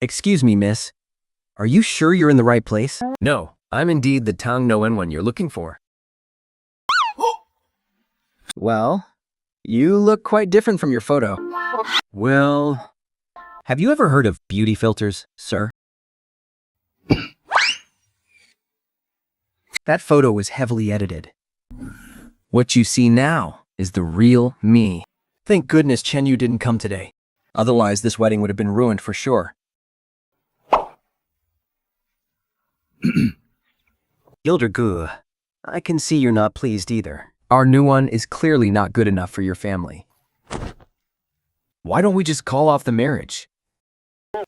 Excuse me, miss. Are you sure you're in the right place? No, I'm indeed the Tang Noen one you're looking for. Well, you look quite different from your photo. Well, have you ever heard of beauty filters, sir? That photo was heavily edited. What you see now is the real me. Thank goodness Chen Yu didn't come today. Otherwise, this wedding would have been ruined for sure. Gildergu, I can see you're not pleased either. Our new one is clearly not good enough for your family. Why don't we just call off the marriage?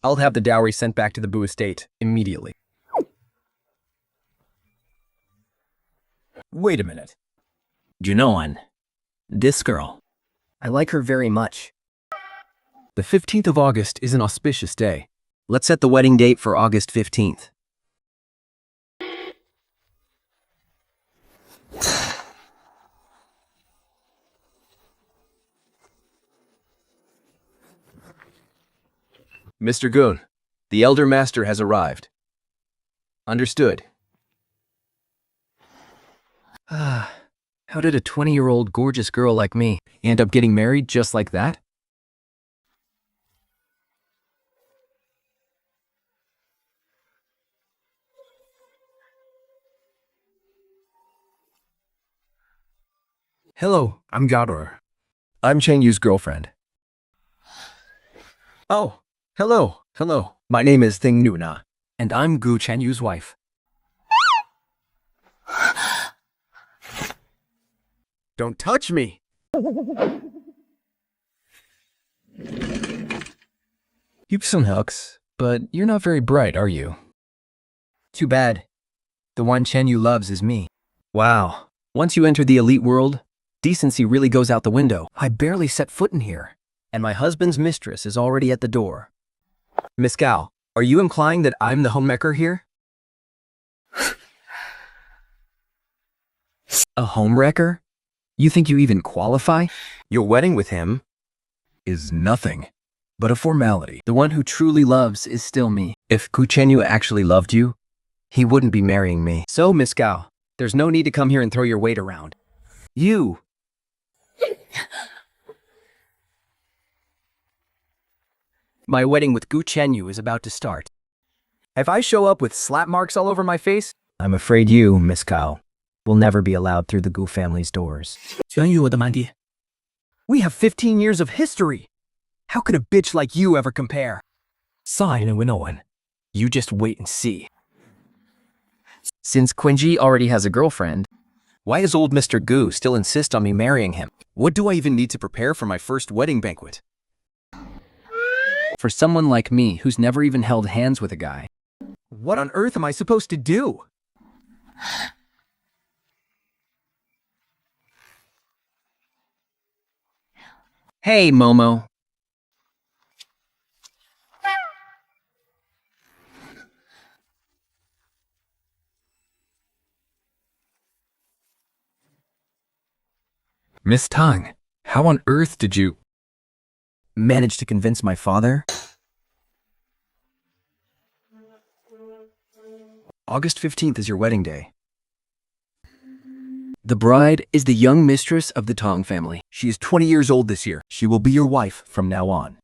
I'll have the dowry sent back to the Bu estate immediately. Wait a minute. Junoan, this girl. I like her very much. The 15th of August is an auspicious day. Let's set the wedding date for August 15th. Mr. Goon, the Elder Master has arrived. Understood. How did a 20-year-old gorgeous girl like me end up getting married just like that? Hello, I'm Gador. I'm Cheng Yu's girlfriend. Oh, hello. My name is Thing Nuna, and I'm Gu Chen Yu's wife. Don't touch me! You've some hooks, but you're not very bright, are you? Too bad. The one Chen Yu loves is me. Wow. Once you enter the elite world, decency really goes out the window. I barely set foot in here, and my husband's mistress is already at the door. Miss Gao, are you implying that I'm the homewrecker here? A homewrecker? You think you even qualify? Your wedding with him is nothing but a formality. The one who truly loves is still me. If Gu Chenyu actually loved you, he wouldn't be marrying me. So, Miss Gao, there's no need to come here and throw your weight around. You! My wedding with Gu Chenyu is about to start. If I show up with slap marks all over my face, I'm afraid you, Miss Gao, will never be allowed through the Gu family's doors. 全宇我的满地. We have 15 years of history. How could a bitch like you ever compare? Sign and win no one. You just wait and see. Since Quinji already has a girlfriend, why does old Mr. Gu still insist on me marrying him? What do I even need to prepare for my first wedding banquet? For someone like me who's never even held hands with a guy, what on earth am I supposed to do? Hey, Momo. Miss Tang, how on earth did you manage to convince my father? August 15th is your wedding day. The bride is the young mistress of the Tong family. She is 20 years old this year. She will be your wife from now on.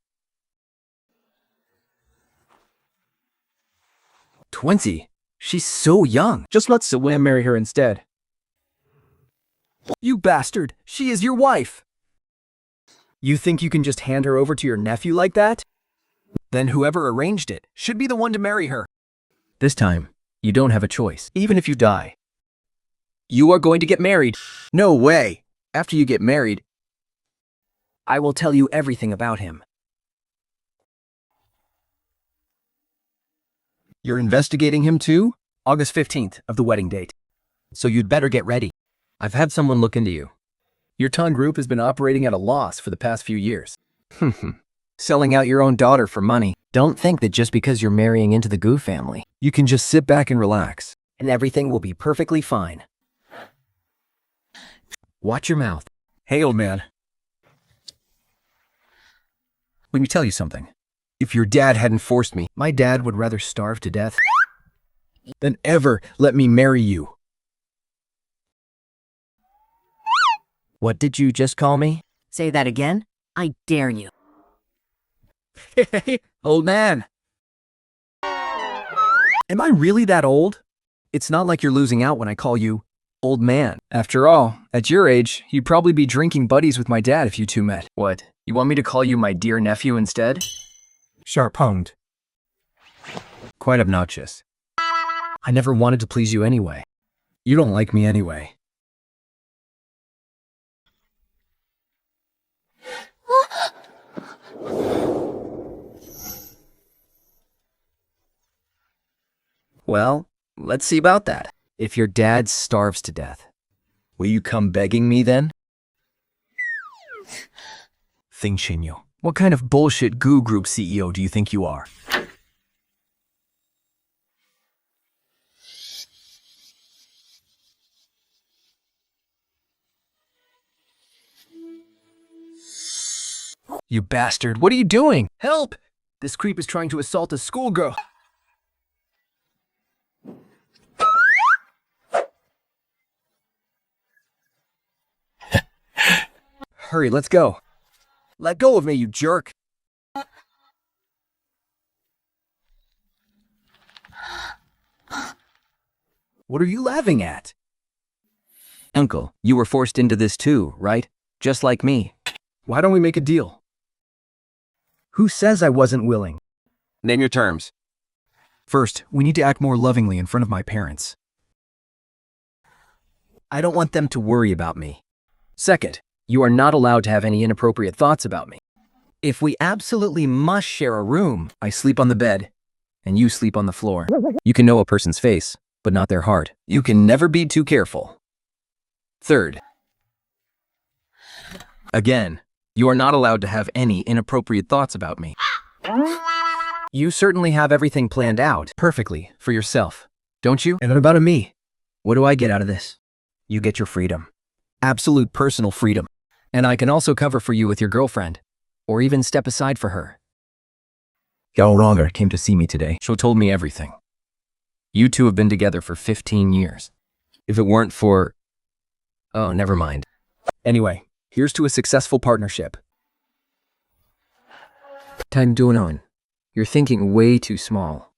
20? She's so young. Just let Siwam marry her instead. You bastard! She is your wife! You think you can just hand her over to your nephew like that? Then whoever arranged it should be the one to marry her. This time, you don't have a choice, even if you die. You are going to get married. No way! After you get married, I will tell you everything about him. You're investigating him too? August 15th of the wedding date. So you'd better get ready. I've had someone look into you. Your Tong group has been operating at a loss for the past few years. Selling out your own daughter for money. Don't think that just because you're marrying into the Gu family, you can just sit back and relax, and everything will be perfectly fine. Watch your mouth. Hey, old man. Let me tell you something. If your dad hadn't forced me, My dad would rather starve to death than ever let me marry you. What did you just call me? Say that again? I dare you. Hey, old man. Am I really that old? It's not like you're losing out when I call you old man. After all, at your age, you'd probably be drinking buddies with my dad if you two met. what? You want me to call you my dear nephew instead? Sharp-tongued. Quite obnoxious. I never wanted to please you anyway. You don't like me anyway. Well, let's see about that. If your dad starves to death, will you come begging me then? Thing Shinyo. What kind of bullshit goo group CEO do you think you are? You bastard, what are you doing? Help! This creep is trying to assault a schoolgirl. Hurry, let's go. Let go of me, you jerk. What are you laughing at? Uncle, you were forced into this too, right? Just like me. Why don't we make a deal? Who says I wasn't willing? Name your terms. First, we need to act more lovingly in front of my parents. I don't want them to worry about me. Second, you are not allowed to have any inappropriate thoughts about me. If we absolutely must share a room, I sleep on the bed, and you sleep on the floor. You can know a person's face, but not their heart. You can never be too careful. Third, again, you are not allowed to have any inappropriate thoughts about me. You certainly have everything planned out perfectly for yourself, don't you? And what about me? What do I get out of this? You get your freedom. Absolute personal freedom. And I can also cover for you with your girlfriend, or even step aside for her. Yao Ronger came to see me today. She told me everything. You two have been together for 15 years. If it weren't for... Oh, never mind. Anyway, here's to a successful partnership. Time doing on. You're thinking way too small.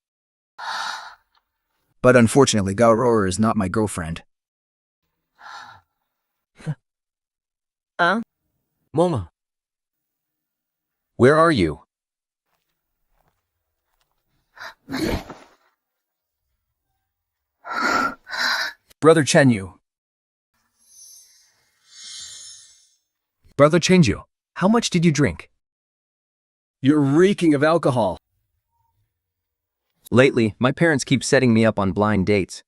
But unfortunately, Gao Roer is not my girlfriend. Moma. Where are you? Brother Chenyu. Brother Chenyu, how much did you drink? You're reeking of alcohol. Lately, my parents keep setting me up on blind dates.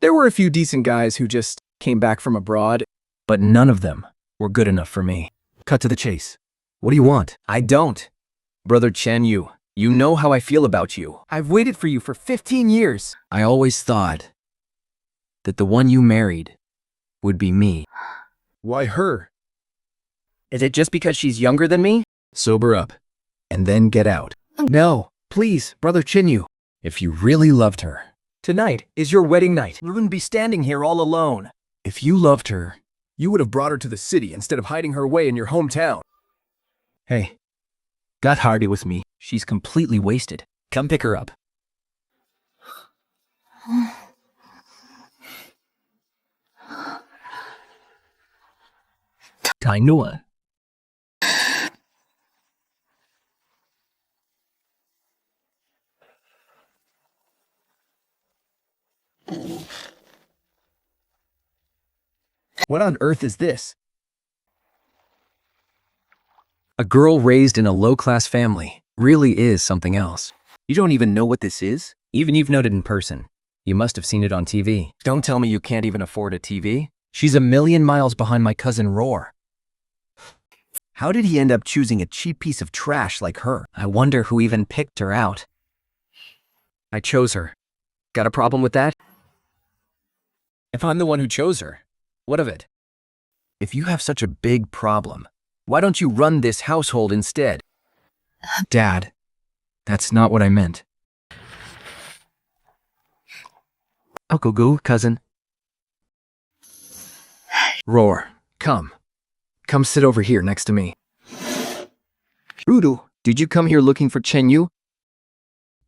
There were a few decent guys who just came back from abroad, but none of them were good enough for me. Cut to the chase. What do you want? I don't. Brother Chenyu, you know how I feel about you. I've waited for you for 15 years. I always thought that the one you married would be me. Why her? Is it just because she's younger than me? Sober up, and then get out. No, please, Brother Chenyu. If you really loved her, tonight is your wedding night. You wouldn't be standing here all alone. If you loved her, you would have brought her to the city instead of hiding her away in your hometown. Hey, got Hardy with me. She's completely wasted. Come pick her up. Tai Nua. What on earth is this? A girl raised in a low-class family really is something else. You don't even know what this is? Even you've known it in person. You must have seen it on TV. Don't tell me you can't even afford a TV. She's a million miles behind my cousin Roar. How did he end up choosing a cheap piece of trash like her? I wonder who even picked her out. I chose her. Got a problem with that? If I'm the one who chose her, what of it? If you have such a big problem, why don't you run this household instead? Dad, That's not what I meant. Uncle Goo, cousin. Roar, come. Come sit over here next to me. Rudu, did you come here looking for Chen Yu?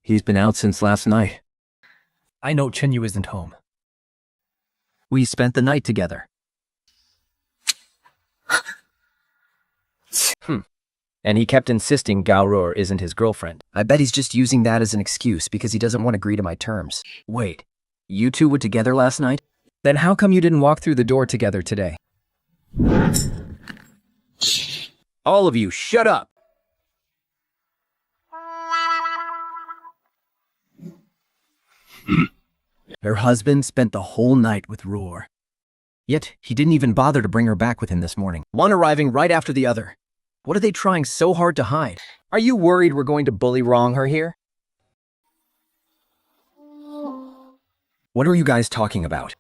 He's been out since last night. I know Chen Yu isn't home. We spent the night together. And he kept insisting Gao Roar isn't his girlfriend. I bet he's just using that as an excuse because he doesn't want to agree to my terms. Wait, you two were together last night? Then how come you didn't walk through the door together today? All of you, shut up! Her husband spent the whole night with Roar. Yet, he didn't even bother to bring her back with him this morning. One arriving right after the other. What are they trying so hard to hide? Are you worried we're going to bully wrong her here? What are you guys talking about?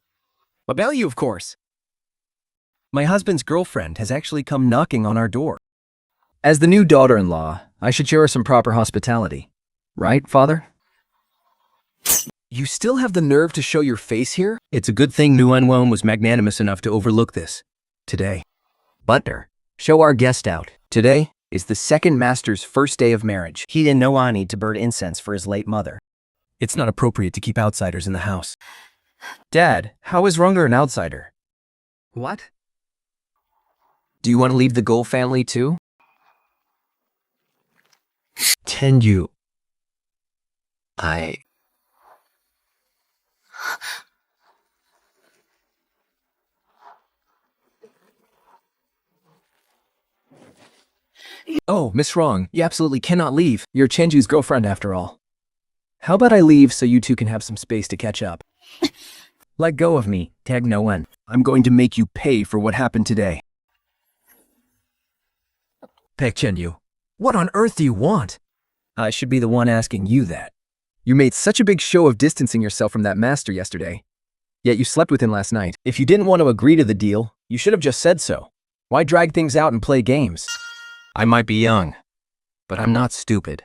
About you, of course. My husband's girlfriend has actually come knocking on our door. As the new daughter-in-law, I should show her some proper hospitality. Right, father? You still have the nerve to show your face here? It's a good thing Nguyen was magnanimous enough to overlook this. Today. Butler, show our guest out. Today is the second master's first day of marriage. He didn't know I need to burn incense for his late mother. It's not appropriate to keep outsiders in the house. Dad, how is Runger an outsider? What? Do you want to leave the Gold family too? Tenyu. Oh, Miss Wrong, you absolutely cannot leave. You're Chenju's girlfriend after all. How about I leave so you two can have some space to catch up? Let go of me, Tag Nguyen. I'm going to make you pay for what happened today. Pek Chenyu, what on earth do you want? I should be the one asking you that. You made such a big show of distancing yourself from that master yesterday. Yet you slept with him last night. If you didn't want to agree to the deal, you should have just said so. Why drag things out and play games? I might be young, but I'm not stupid.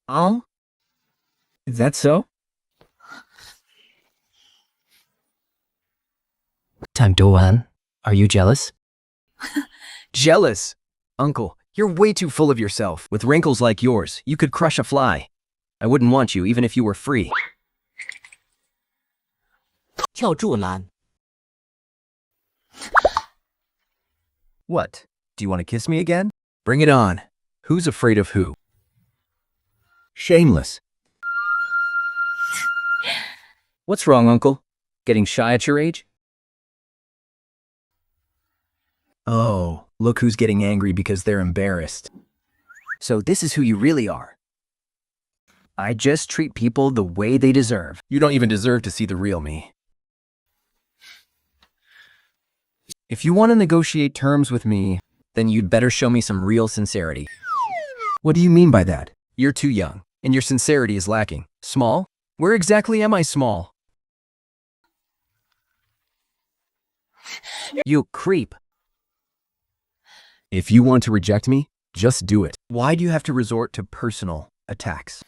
Oh? Is that so? Tang Duan, are you jealous? Jealous? Uncle, you're way too full of yourself. With wrinkles like yours, you could crush a fly. I wouldn't want you even if you were free. 跳柱栏 What? Do you want to kiss me again? Bring it on. Who's afraid of who? Shameless. What's wrong, Uncle? Getting shy at your age? Oh, look who's getting angry because they're embarrassed. So this is who you really are. I just treat people the way they deserve. You don't even deserve to see the real me. If you want to negotiate terms with me, then you'd better show me some real sincerity. What do you mean by that? You're too young, and your sincerity is lacking. Small? Where exactly am I small? You creep. If you want to reject me, just do it. Why do you have to resort to personal attacks?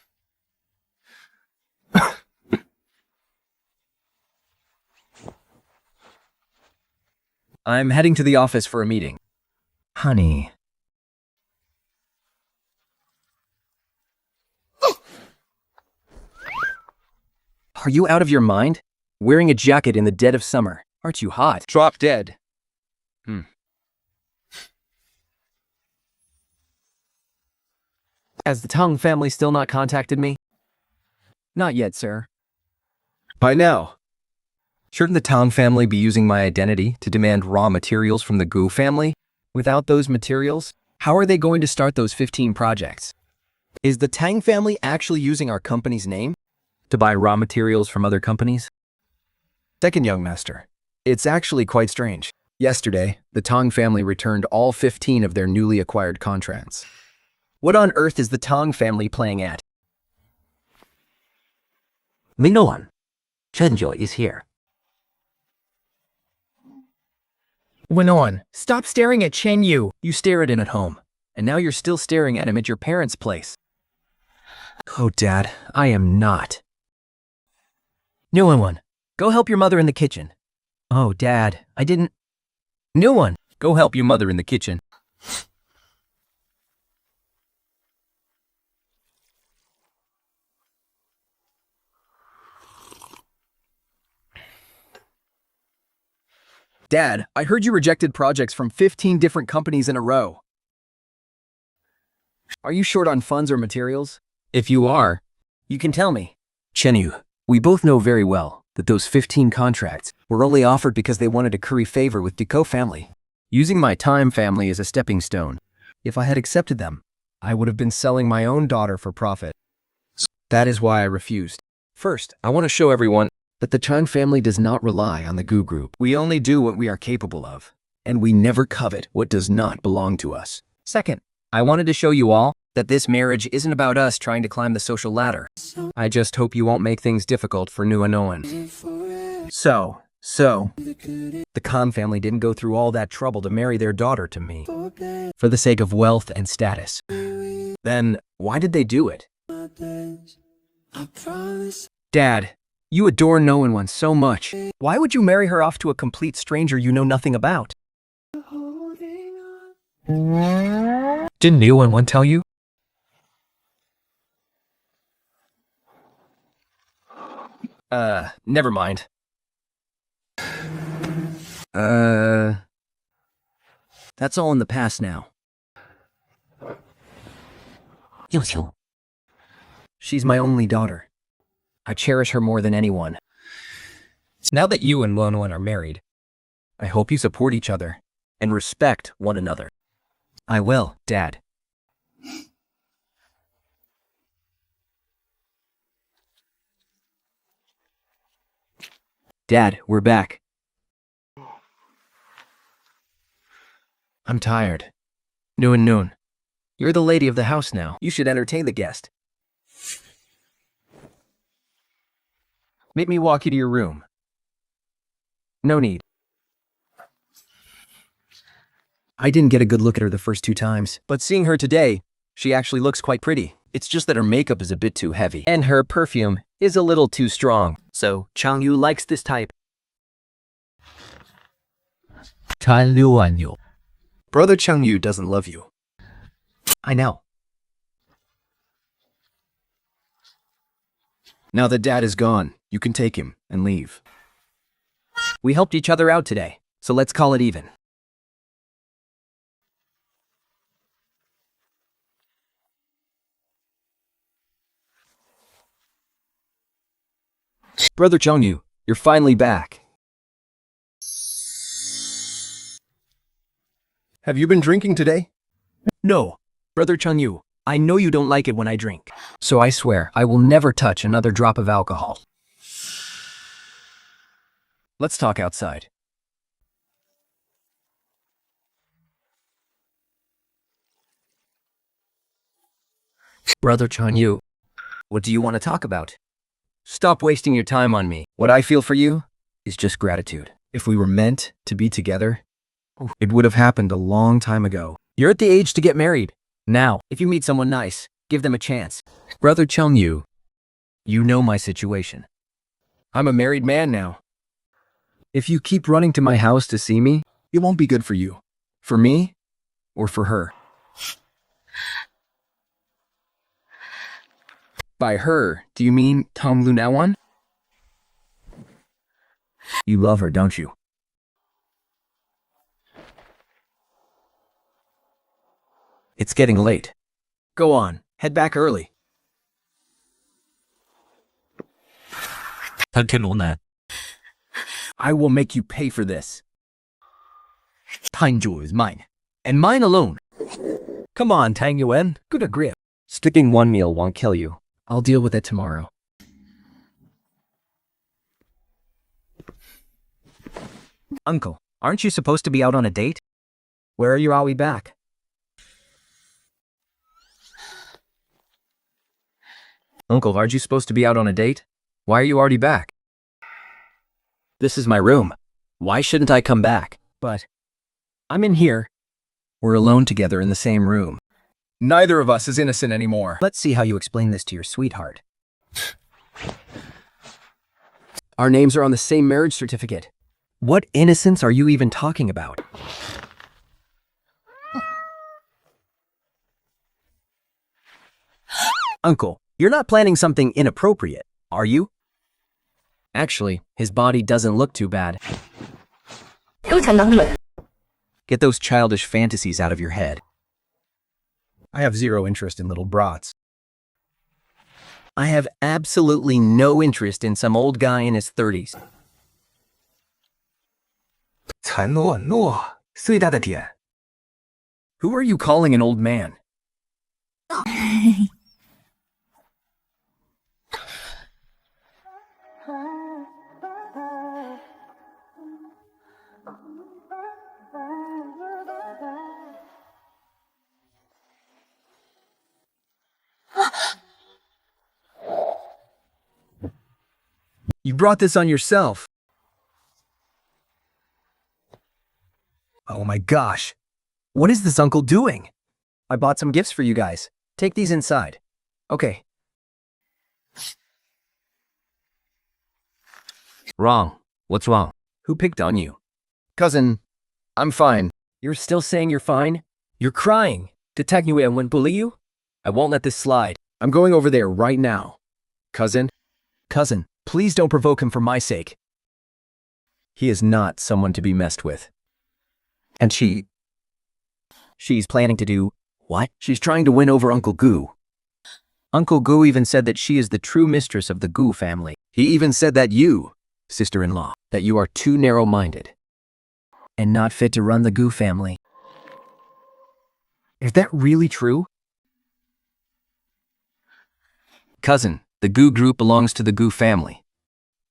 I'm heading to the office for a meeting. Honey. Are you out of your mind? Wearing a jacket in the dead of summer. Aren't you hot? Drop dead. Has the Tang family still not contacted me? Not yet, sir. By now. Shouldn't the Tang family be using my identity to demand raw materials from the Gu family? Without those materials, how are they going to start those 15 projects? Is the Tang family actually using our company's name to buy raw materials from other companies? Second young master, it's actually quite strange. Yesterday, the Tang family returned all 15 of their newly acquired contracts. What on earth is the Tang family playing at? Minoan, Chenjo is here. Winoan, stop staring at Chen Yu. You stare at him at home, and now you're still staring at him at your parents' place. Oh, Dad, I am not. New one. Go help your mother in the kitchen. Oh, Dad, I didn't. New one. Go help your mother in the kitchen. Dad, I heard you rejected projects from 15 different companies in a row. Are you short on funds or materials? If you are, you can tell me. Chenyu, we both know very well that those 15 contracts were only offered because they wanted to curry favor with Deco family, using my time family as a stepping stone. If I had accepted them, I would have been selling my own daughter for profit. That is why I refused. First, I want to show everyone that the Chan family does not rely on the Gu Group. We only do what we are capable of, and we never covet what does not belong to us. Second, I wanted to show you all that this marriage isn't about us trying to climb the social ladder. I just hope you won't make things difficult for New Anoan. So, the Khan family didn't go through all that trouble to marry their daughter to me for the sake of wealth and status. Then, why did they do it? Dad, you adore Noan so much. Why would you marry her off to a complete stranger you know nothing about? Didn't New One tell you? Never mind. That's all in the past now. 应求 She's my only daughter. I cherish her more than anyone. Now that you and Luan are married, I hope you support each other and respect one another. I will, Dad. Dad, we're back. I'm tired. Noon. You're the lady of the house now. You should entertain the guest. Make me walk you to your room. No need. I didn't get a good look at her the first 2 times, but seeing her today, she actually looks quite pretty. It's just that her makeup is a bit too heavy, and her perfume is a little too strong. So, Changyu likes this type. 川流万有 Brother Changyu doesn't love you. I know. Now that Dad is gone, you can take him and leave. We helped each other out today, so let's call it even. Brother Changyu, you're finally back. Have you been drinking today? No. Brother Changyu, I know you don't like it when I drink, so I swear I will never touch another drop of alcohol. Let's talk outside. Brother Changyu, what do you want to talk about? Stop wasting your time on me. What I feel for you is just gratitude. If we were meant to be together, it would have happened a long time ago. You're at the age to get married. Now, if you meet someone nice, give them a chance. Brother Changyu, you know my situation. I'm a married man now. If you keep running to my house to see me, it won't be good for you. For me, or for her. By her, do you mean Tom Lunawan? You love her, don't you? It's getting late. Go on, head back early. 他天龙男 I will make you pay for this. Tanju is mine, and mine alone. Come on, Tang Yuan, good a grip. Sticking one meal won't kill you. I'll deal with it tomorrow. Uncle, aren't you supposed to be out on a date? Where are you always back? Uncle, aren't you supposed to be out on a date? Why are you already back? This is my room. Why shouldn't I come back? But I'm in here. We're alone together in the same room. Neither of us is innocent anymore. Let's see how you explain this to your sweetheart. Our names are on the same marriage certificate. What innocence are you even talking about? Uncle, you're not planning something inappropriate, are you? Actually, his body doesn't look too bad. Get those childish fantasies out of your head. I have zero interest in little brats. I have absolutely no interest in some old guy in his 30s. 残诺，最大的点。 Who are you calling an old man? You brought this on yourself. Oh my gosh. What is this uncle doing? I bought some gifts for you guys. Take these inside. Okay. Wrong. What's wrong? Who picked on you? Cousin, I'm fine. You're still saying you're fine? You're crying. Did Nguyen bully you? I won't let this slide. I'm going over there right now. Cousin, please don't provoke him for my sake. He is not someone to be messed with. And she's planning to do what? She's trying to win over Uncle Gu. Uncle Gu even said that she is the true mistress of the Gu family. He even said that you, sister-in-law, that you are too narrow-minded and not fit to run the Gu family. Is that really true? Cousin, the Gu group belongs to the Gu family.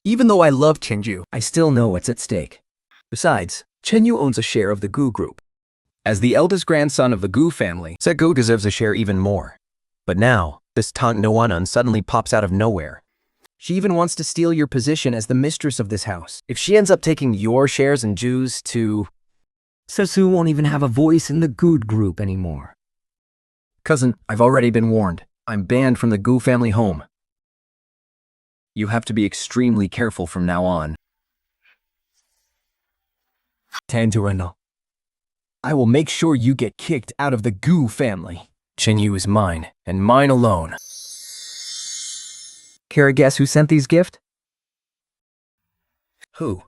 Even though I love Chenju, I still know what's at stake. Besides, Chenyu owns a share of the Gu group. As the eldest grandson of the Gu family, Segu deserves a share even more. But now, this Tang Noanan suddenly pops out of nowhere. She even wants to steal your position as the mistress of this house. If she ends up taking your shares and Ju's too, Sesu won't even have a voice in the Gu group anymore. Cousin, I've already been warned. I'm banned from the Gu family home. You have to be extremely careful from now on. Tandurenal, I will make sure you get kicked out of the Gu family. Chenyu is mine, and mine alone. Care to guess who sent these gifts? Who?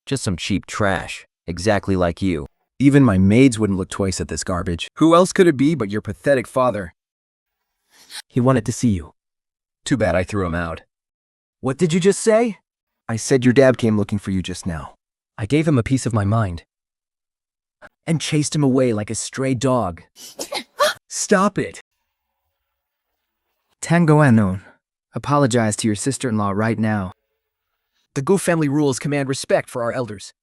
Just some cheap trash, exactly like you. Even my maids wouldn't look twice at this garbage. Who else could it be but your pathetic father? He wanted to see you. Too bad I threw him out. What did you just say? I said your dad came looking for you just now. I gave him a piece of my mind and chased him away like a stray dog. Stop it. Tangoanon, apologize to your sister-in-law right now. The Gu family rules command respect for our elders.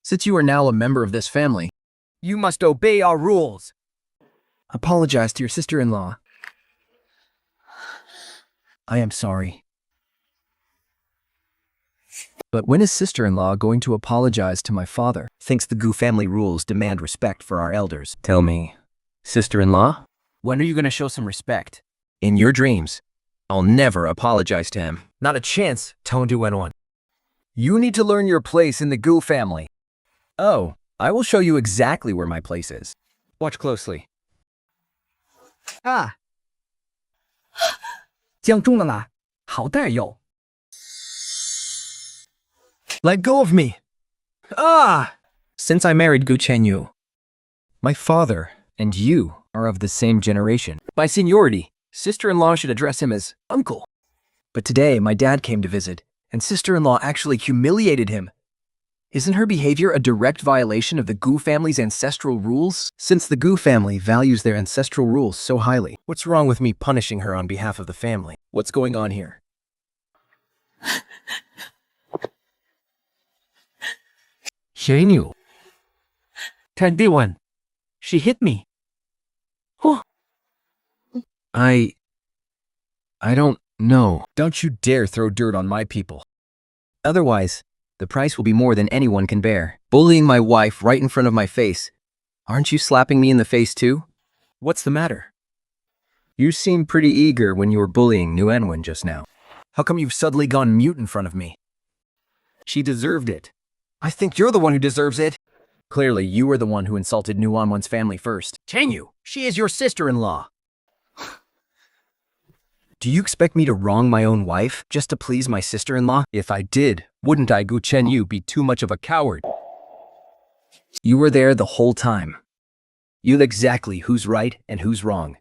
Since you are now a member of this family, you must obey our rules. Apologize to your sister-in-law. I am sorry. But when is sister-in-law going to apologize to my father? Thinks the Gu family rules demand respect for our elders. Tell me, sister-in-law, when are you going to show some respect? In your dreams. I'll never apologize to him. Not a chance, Tonduenwan. You need to learn your place in the Gu family. Oh, I will show you exactly where my place is. Watch closely. Ah! 降重了啦，好带哟。Let go of me! Ah! Since I married Gu Chenyu, my father and you are of the same generation. By seniority, sister-in-law should address him as uncle. But today, my dad came to visit, and sister-in-law actually humiliated him. Isn't her behavior a direct violation of the Gu family's ancestral rules? Since the Gu family values their ancestral rules so highly, what's wrong with me punishing her on behalf of the family? What's going on here? Shenyu. 21. She hit me. Oh. I don't know. Don't you dare throw dirt on my people. Otherwise, The price will be more than anyone can bear. Bullying my wife right in front of my face. Aren't you slapping me in the face too? What's the matter? You seemed pretty eager when you were bullying Nguyen just now. How come you've suddenly gone mute in front of me? She deserved it. I think you're the one who deserves it. Clearly, you were the one who insulted Nguyen's family first. Chanyu, she is your sister-in-law. Do you expect me to wrong my own wife just to please my sister-in-law? If I did, wouldn't I, Gu Chenyu, be too much of a coward? You were there the whole time. You know exactly who's right and who's wrong.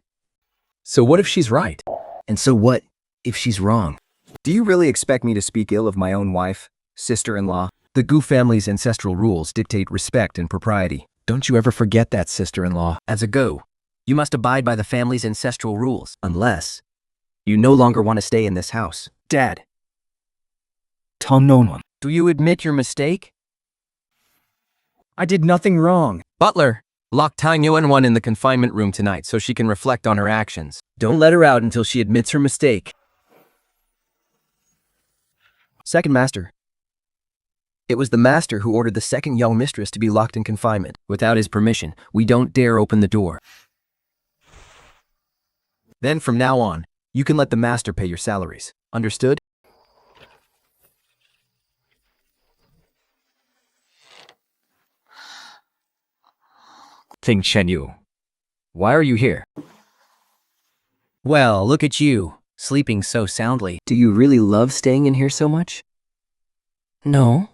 So what if she's right? And so what if she's wrong? Do you really expect me to speak ill of my own wife, sister-in-law? The Gu family's ancestral rules dictate respect and propriety. Don't you ever forget that, sister-in-law. As a Gu, you must abide by the family's ancestral rules, unless you no longer want to stay in this house. Dad. Tom Nonwan. Do you admit your mistake? I did nothing wrong. Butler, lock Tai Nguyen in the confinement room tonight so she can reflect on her actions. Don't let her out until she admits her mistake. Second master. It was the master who ordered the second young mistress to be locked in confinement. Without his permission, we don't dare open the door. Then from now on, you can let the master pay your salaries. Understood? Ting Chenyu, why are you here? Well, look at you, sleeping so soundly. Do you really love staying in here so much? No.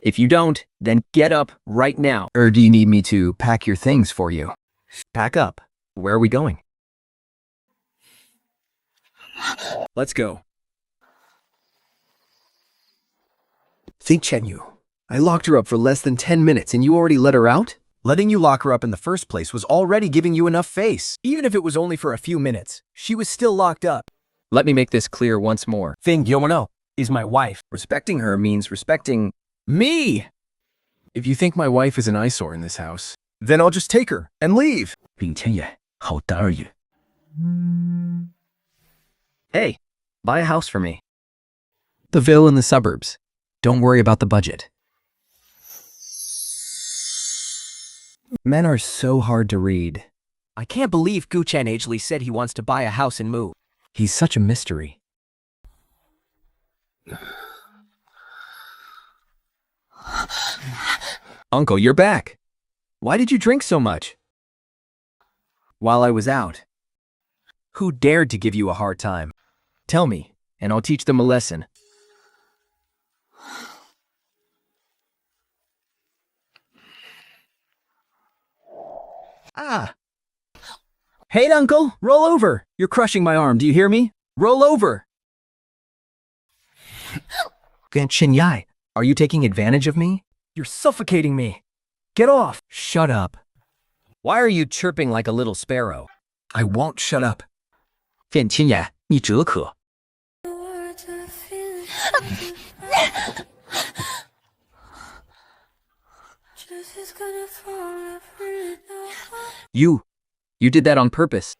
If you don't, then get up right now. Or do you need me to pack your things for you? Pack up. Where are we going? Let's go. Think, Chenyu. I locked her up for less than 10 minutes and you already let her out? Letting you lock her up in the first place was already giving you enough face. Even if it was only for a few minutes, she was still locked up. Let me make this clear once more. Thing Yomono is my wife. Respecting her means respecting me. If you think my wife is an eyesore in this house, then I'll just take her and leave. How dare you? Hey, buy a house for me. The villa in the suburbs. Don't worry about the budget. Men are so hard to read. I can't believe Gu Chanagely said he wants to buy a house and move. He's such a mystery. Uncle, you're back. Why did you drink so much? While I was out. Who dared to give you a hard time? Tell me, and I'll teach them a lesson. Ah! Hey, Uncle, roll over. You're crushing my arm, do you hear me? Roll over. Ganshin Yai, are you taking advantage of me? You're suffocating me. Get off. Shut up. Why are you chirping like a little sparrow? I won't shut up. 卞清雅，你折可。You did that on purpose.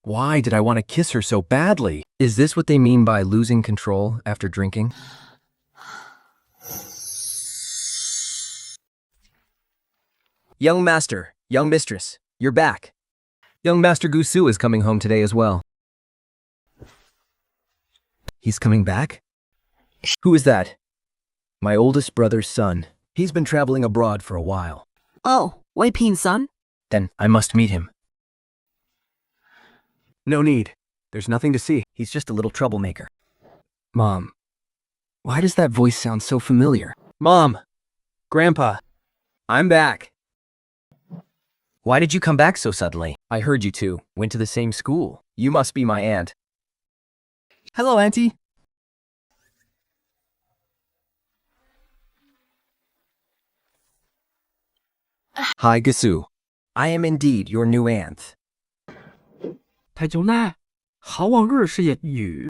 Why did I want to kiss her so badly? Is this what they mean by losing control after drinking? Young master, young mistress, you're back. Young master Gusu is coming home today as well. He's coming back? Who is that? My oldest brother's son. He's been traveling abroad for a while. Oh, Wei Pin's son? Then I must meet him. No need. There's nothing to see. He's just a little troublemaker. Mom, why does that voice sound so familiar? Mom! Grandpa! I'm back. Why did you come back so suddenly? I heard you two went to the same school. You must be my aunt. Hello, Auntie. Hi, Gasu. I am indeed your new aunt. 太久了，好往日式言语。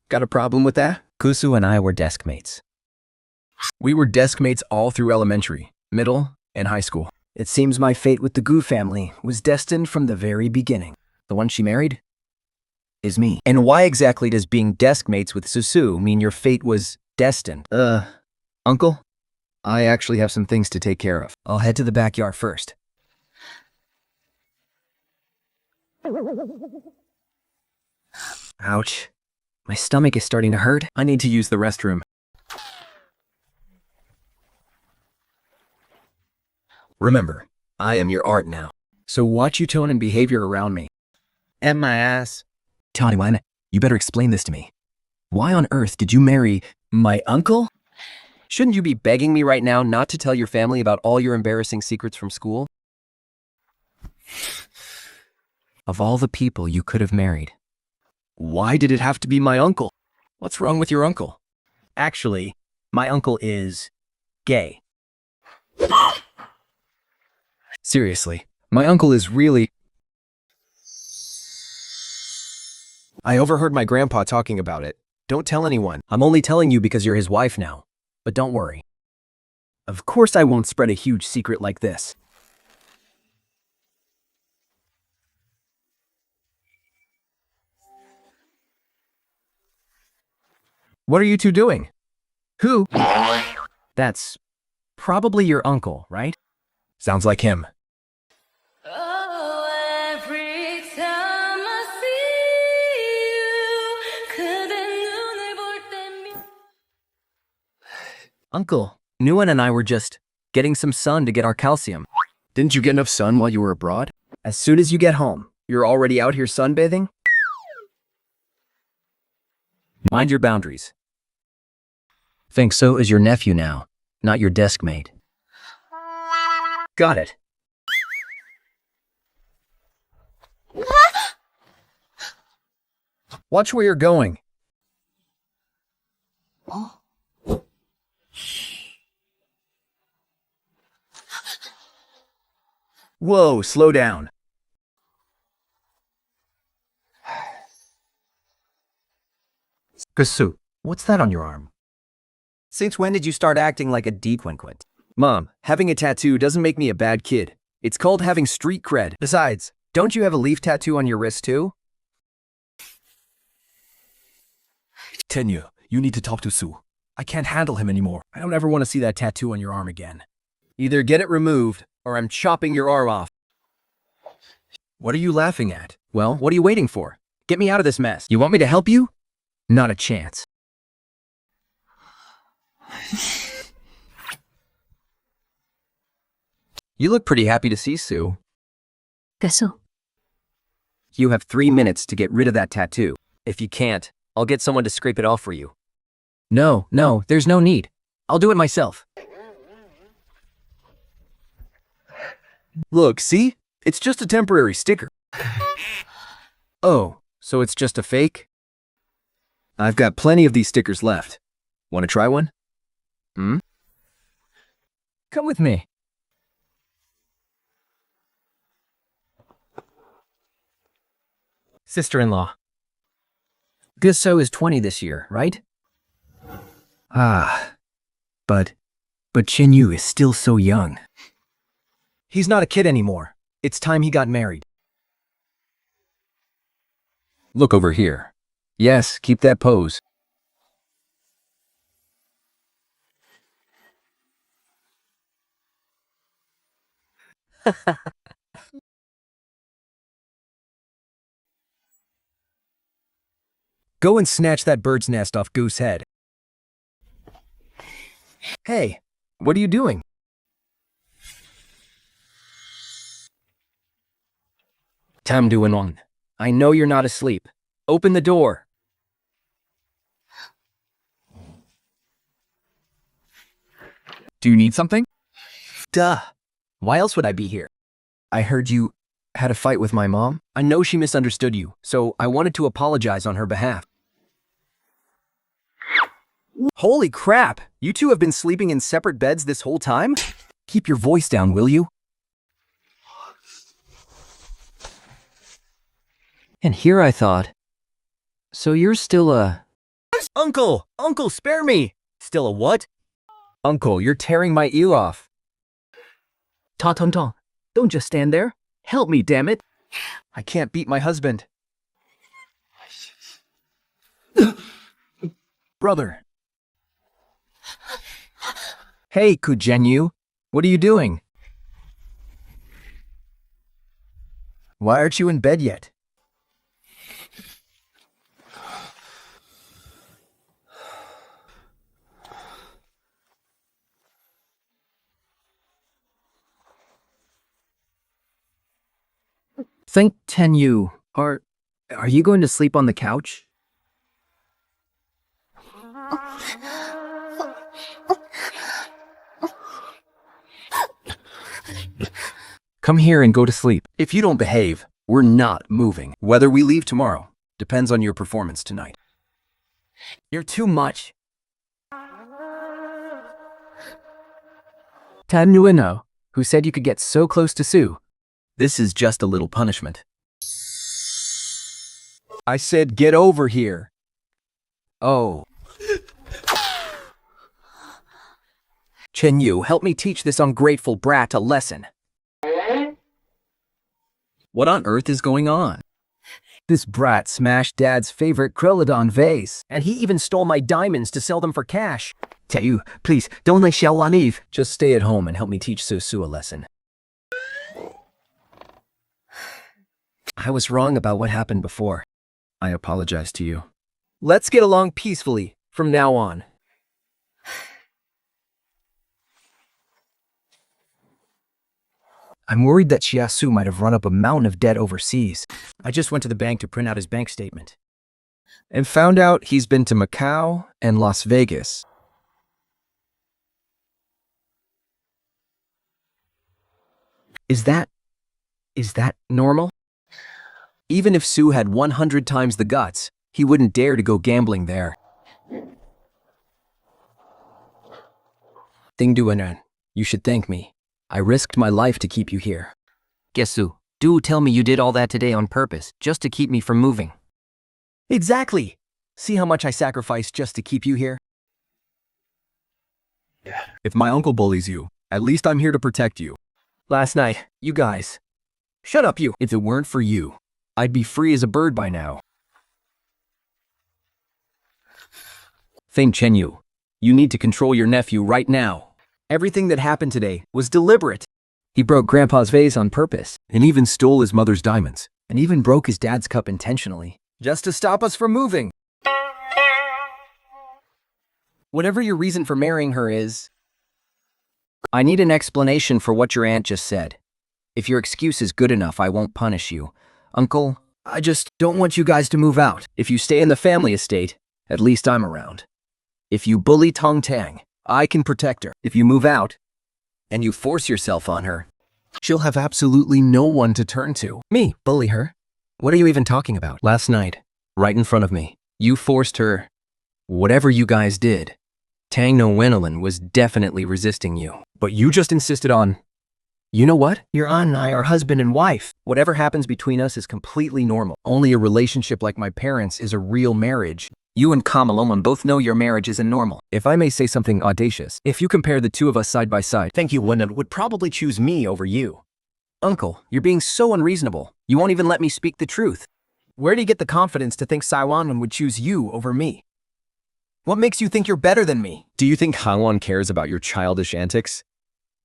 Got a problem with that? Kusu and I were desk mates. We were desk mates all through elementary, middle, and high school. It seems my fate with the Gu family was destined from the very beginning. The one she married? Is me. And why exactly does being desk mates with Susu mean your fate was destined? Uncle? I actually have some things to take care of. I'll head to the backyard first. Ouch. My stomach is starting to hurt. I need to use the restroom. Remember, I am your art now. So watch your tone and behavior around me. And my ass. Taiwan, you better explain this to me. Why on earth did you marry my uncle? Shouldn't you be begging me right now not to tell your family about all your embarrassing secrets from school? Of all the people you could have married, why did it have to be my uncle? What's wrong with your uncle? Actually, my uncle is gay. Seriously, my uncle is really... I overheard my grandpa talking about it. Don't tell anyone. I'm only telling you because you're his wife now. But don't worry. Of course I won't spread a huge secret like this. What are you two doing? Who? That's probably your uncle, right? Sounds like him. Oh, every time I see you, 그대 눈을 볼 때면 Uncle, Nguyen and I were just getting some sun to get our calcium. Didn't you get enough sun while you were abroad? As soon as you get home, You're already out here sunbathing? Mind your boundaries. Think so is your nephew now, not your desk mate. got it. Watch where you're going. Whoa, slow down. Gusu, what's that on your arm? Since when did you start acting like a delinquent? Mom, having a tattoo doesn't make me a bad kid. It's called having street cred. Besides, don't you have a leaf tattoo on your wrist too? Tenyu, you need to talk to Su. I can't handle him anymore. I don't ever want to see that tattoo on your arm again. Either get it removed, or I'm chopping your arm off. What are you laughing at? Well, what are you waiting for? Get me out of this mess. You want me to help you? Not a chance. You look pretty happy to see Sue. Gusu. You have 3 minutes to get rid of that tattoo. If you can't, I'll get someone to scrape it off for you. No, there's no need. I'll do it myself. Look, see? It's just a temporary sticker. Oh, so it's just a fake? I've got plenty of these stickers left. Want to try one? Come with me. Sister-in-law. Gusso is 20 this year, right? But Chinyu is still so young. He's not a kid anymore. It's time he got married. Look over here. Yes, keep that pose. Go and snatch that bird's nest off Goose's head. Hey, what are you doing? Tam Duanon, I know you're not asleep. Open the door. Do you need something? Duh. Why else would I be here? I heard you had a fight with my mom. I know she misunderstood you, so I wanted to apologize on her behalf. Holy crap! You two have been sleeping in separate beds this whole time? Keep your voice down, will you? And here I thought, so you're still a... Uncle! Uncle, spare me! Still a what? Uncle, you're tearing my ear off. Ta-tong-tong. Don't just stand there. Help me, damn it. I can't beat my husband. Brother. Hey, Kujenyu. What are you doing? Why aren't you in bed yet? Think Tenyu. Are you going to sleep on the couch? Come here and go to sleep. If you don't behave, we're not moving. Whether we leave tomorrow depends on your performance tonight. You're too much. Tanuino, who said you could get so close to Sue. This is just a little punishment. I said get over here. Oh. Chenyu, help me teach this ungrateful brat a lesson. What on earth is going on? This brat smashed Dad's favorite Krillodon vase, and he even stole my diamonds to sell them for cash. Taeyu, please, don't let Xiaowan leave. Just stay at home and help me teach Susu a lesson. I was wrong about what happened before. I apologize to you. Let's get along peacefully from now on. I'm worried that Chiasu might have run up a mountain of debt overseas. I just went to the bank to print out his bank statement and found out he's been to Macau and Las Vegas. Is that normal? Even if Sue had 100 times the guts, he wouldn't dare to go gambling there. Dingduanan, you should thank me. I risked my life to keep you here. Gesu, do tell me you did all that today on purpose, just to keep me from moving. Exactly! See how much I sacrificed just to keep you here? If my uncle bullies you, at least I'm here to protect you. Last night, you guys. Shut up, you! If it weren't for you, I'd be free as a bird by now. Feng Chenyu, you need to control your nephew right now. Everything that happened today was deliberate. He broke Grandpa's vase on purpose, And even stole his mother's diamonds. and even broke his dad's cup intentionally, just to stop us from moving. Whatever your reason for marrying her is, I need an explanation for what your aunt just said. If your excuse is good enough, I won't punish you. Uncle, I just don't want you guys to move out. If you stay in the family estate, at least I'm around. If you bully Tong Tang, I can protect her. If you move out, and you force yourself on her, she'll have absolutely no one to turn to. Me, bully her? What are you even talking about? Last night, right in front of me, you forced her. Whatever you guys did, Tang No Wenolin was definitely resisting you. But you just insisted on... You know what? Your aunt and I are husband and wife. Whatever happens between us is completely normal. Only a relationship like my parents is a real marriage. You and Kamaloman both know your marriage isn't normal. If I may say something audacious, if you compare the two of us side by side, Thank you, Wennon would probably choose me over you. Uncle, you're being so unreasonable. You won't even let me speak the truth. Where do you get the confidence to think Saiwan would choose you over me? What makes you think you're better than me? do you think Hangwon cares about your childish antics?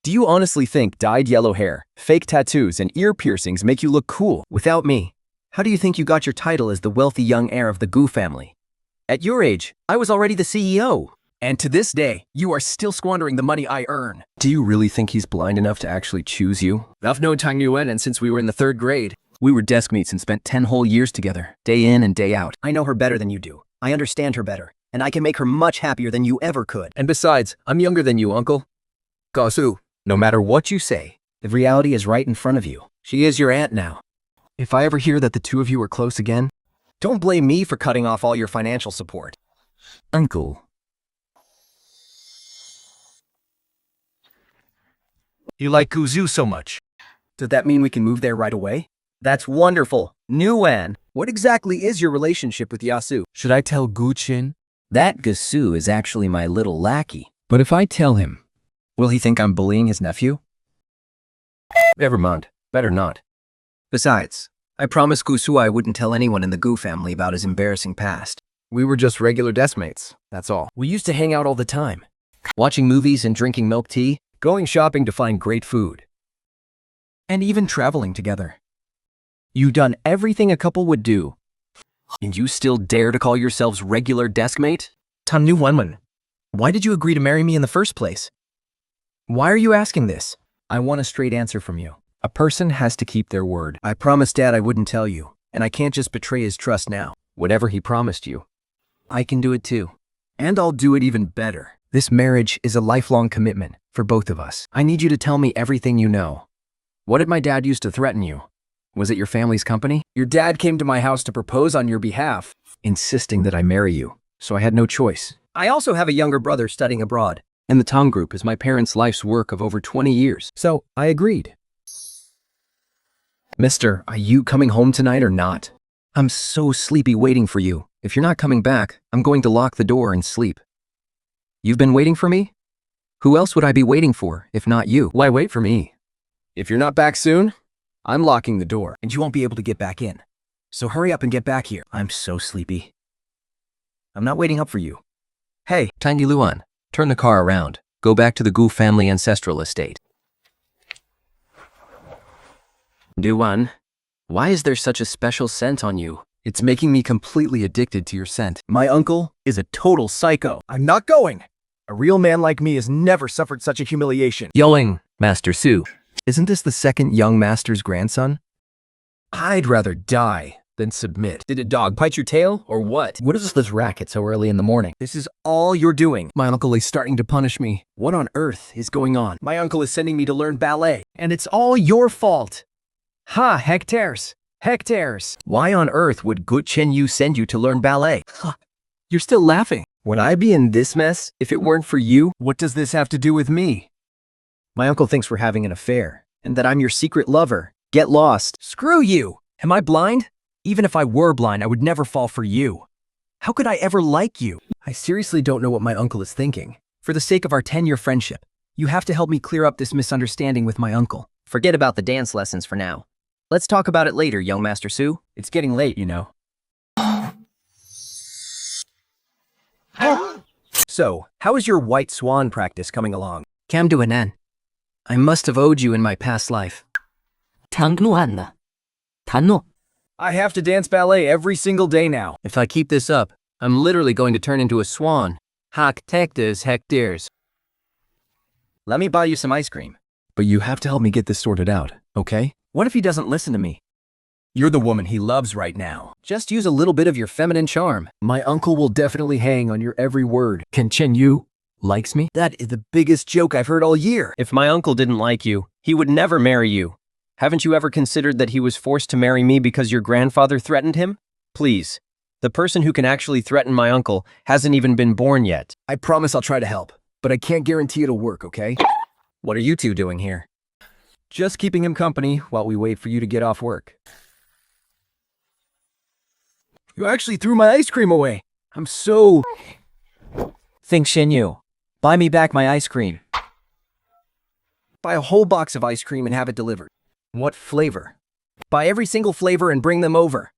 Do you honestly think dyed yellow hair, fake tattoos, and ear piercings make you look cool? Without me, how do you think you got your title as the wealthy young heir of the Gu family? At your age, I was already the CEO. And to this day, you are still squandering the money I earn. Do you really think he's blind enough to actually choose you? I've known Tang Yuan, and since we were in the 3rd grade, we were desk mates and spent 10 whole years together, day in and day out. I know her better than you do. I understand her better, and I can make her much happier than you ever could. And besides, I'm younger than you, uncle. Gasu, No matter what you say, the reality is right in front of you. She is your aunt now. if I ever hear that the two of you are close again... Don't blame me for cutting off all your financial support. Uncle. You like Kuzu so much. Does that mean we can move there right away? That's wonderful. Nguyen, what exactly is your relationship with Yasu? Should I tell Guchin? That Gasu is actually my little lackey. But if I tell him, will he think I'm bullying his nephew? Never mind. Better not. Besides, I promised Gusu I wouldn't tell anyone in the Gu family about his embarrassing past. We were just regular deskmates, that's all. We used to hang out all the time, watching movies and drinking milk tea, going shopping to find great food, And even traveling together. you done everything a couple would do. And you still dare to call yourselves regular deskmate? Tan Nu Wenwen, why did you agree to marry me in the first place? Why are you asking this? I want a straight answer from you. A person has to keep their word. I promised Dad I wouldn't tell you, and I can't just betray his trust now. Whatever he promised you. I can do it too. And I'll do it even better. This marriage is a lifelong commitment for both of us. I need you to tell me everything you know. What did my dad use to threaten you? Was it your family's company? Your dad came to my house to propose on your behalf, insisting that I marry you, so I had no choice. I also have a younger brother studying abroad. And the Tong Group is my parents' life's work of over 20 years, so I agreed. Mister, are you coming home tonight or not? I'm so sleepy waiting for you. If you're not coming back, I'm going to lock the door and sleep. You've been waiting for me? Who else would I be waiting for, if not you? Why wait for me? If you're not back soon, I'm locking the door. And you won't be able to get back in. So hurry up and get back here. I'm so sleepy. I'm not waiting up for you. Hey, Tiny Luan, turn the car around. Go back to the Gu family ancestral estate. Duan, why is there such a special scent on you? It's making me completely addicted to your scent. my uncle is a total psycho. I'm not going. A real man like me has never suffered such a humiliation. Yelling, Master Su. Isn't this the second young master's grandson? I'd rather die than submit. Did a dog bite your tail or what? What is this racket so early in the morning? This is all you're doing. My uncle is starting to punish me. What on earth is going on? My uncle is sending me to learn ballet, and it's all your fault. Ha, hectares. Hectares. Why on earth would Gu Chenyu send you to learn ballet? You're still laughing. Would I be in this mess if it weren't for you? What does this have to do with me? My uncle thinks we're having an affair, and that I'm your secret lover. Get lost. Screw you. Am I blind? Even if I were blind, I would never fall for you. How could I ever like you? I seriously don't know what my uncle is thinking. For the sake of our 10-year friendship, you have to help me clear up this misunderstanding with my uncle. Forget about the dance lessons for now. Let's talk about it later, young Master Su. It's getting late, you know. So, how is your white swan practice coming along? Cam Duanan. I must have owed you in my past life. 장누한나. 단노. I have to dance ballet every single day now. If I keep this up, I'm literally going to turn into a swan. Hak hectares hectares. Let me buy you some ice cream. But you have to help me get this sorted out, okay? What if he doesn't listen to me? You're the woman he loves right now. Just use a little bit of your feminine charm. My uncle will definitely hang on your every word. Can Chen Yu likes me? That is the biggest joke I've heard all year. If my uncle didn't like you, he would never marry you. Haven't you ever considered that he was forced to marry me because your grandfather threatened him? Please, the person who can actually threaten my uncle hasn't even been born yet. I promise I'll try to help, but I can't guarantee it'll work, okay? What are you two doing here? Just keeping him company while we wait for you to get off work. You actually threw my ice cream away. I'm so... Think Shinyu. Buy me back my ice cream. Buy a whole box of ice cream and have it delivered. What flavor? Buy every single flavor and bring them over.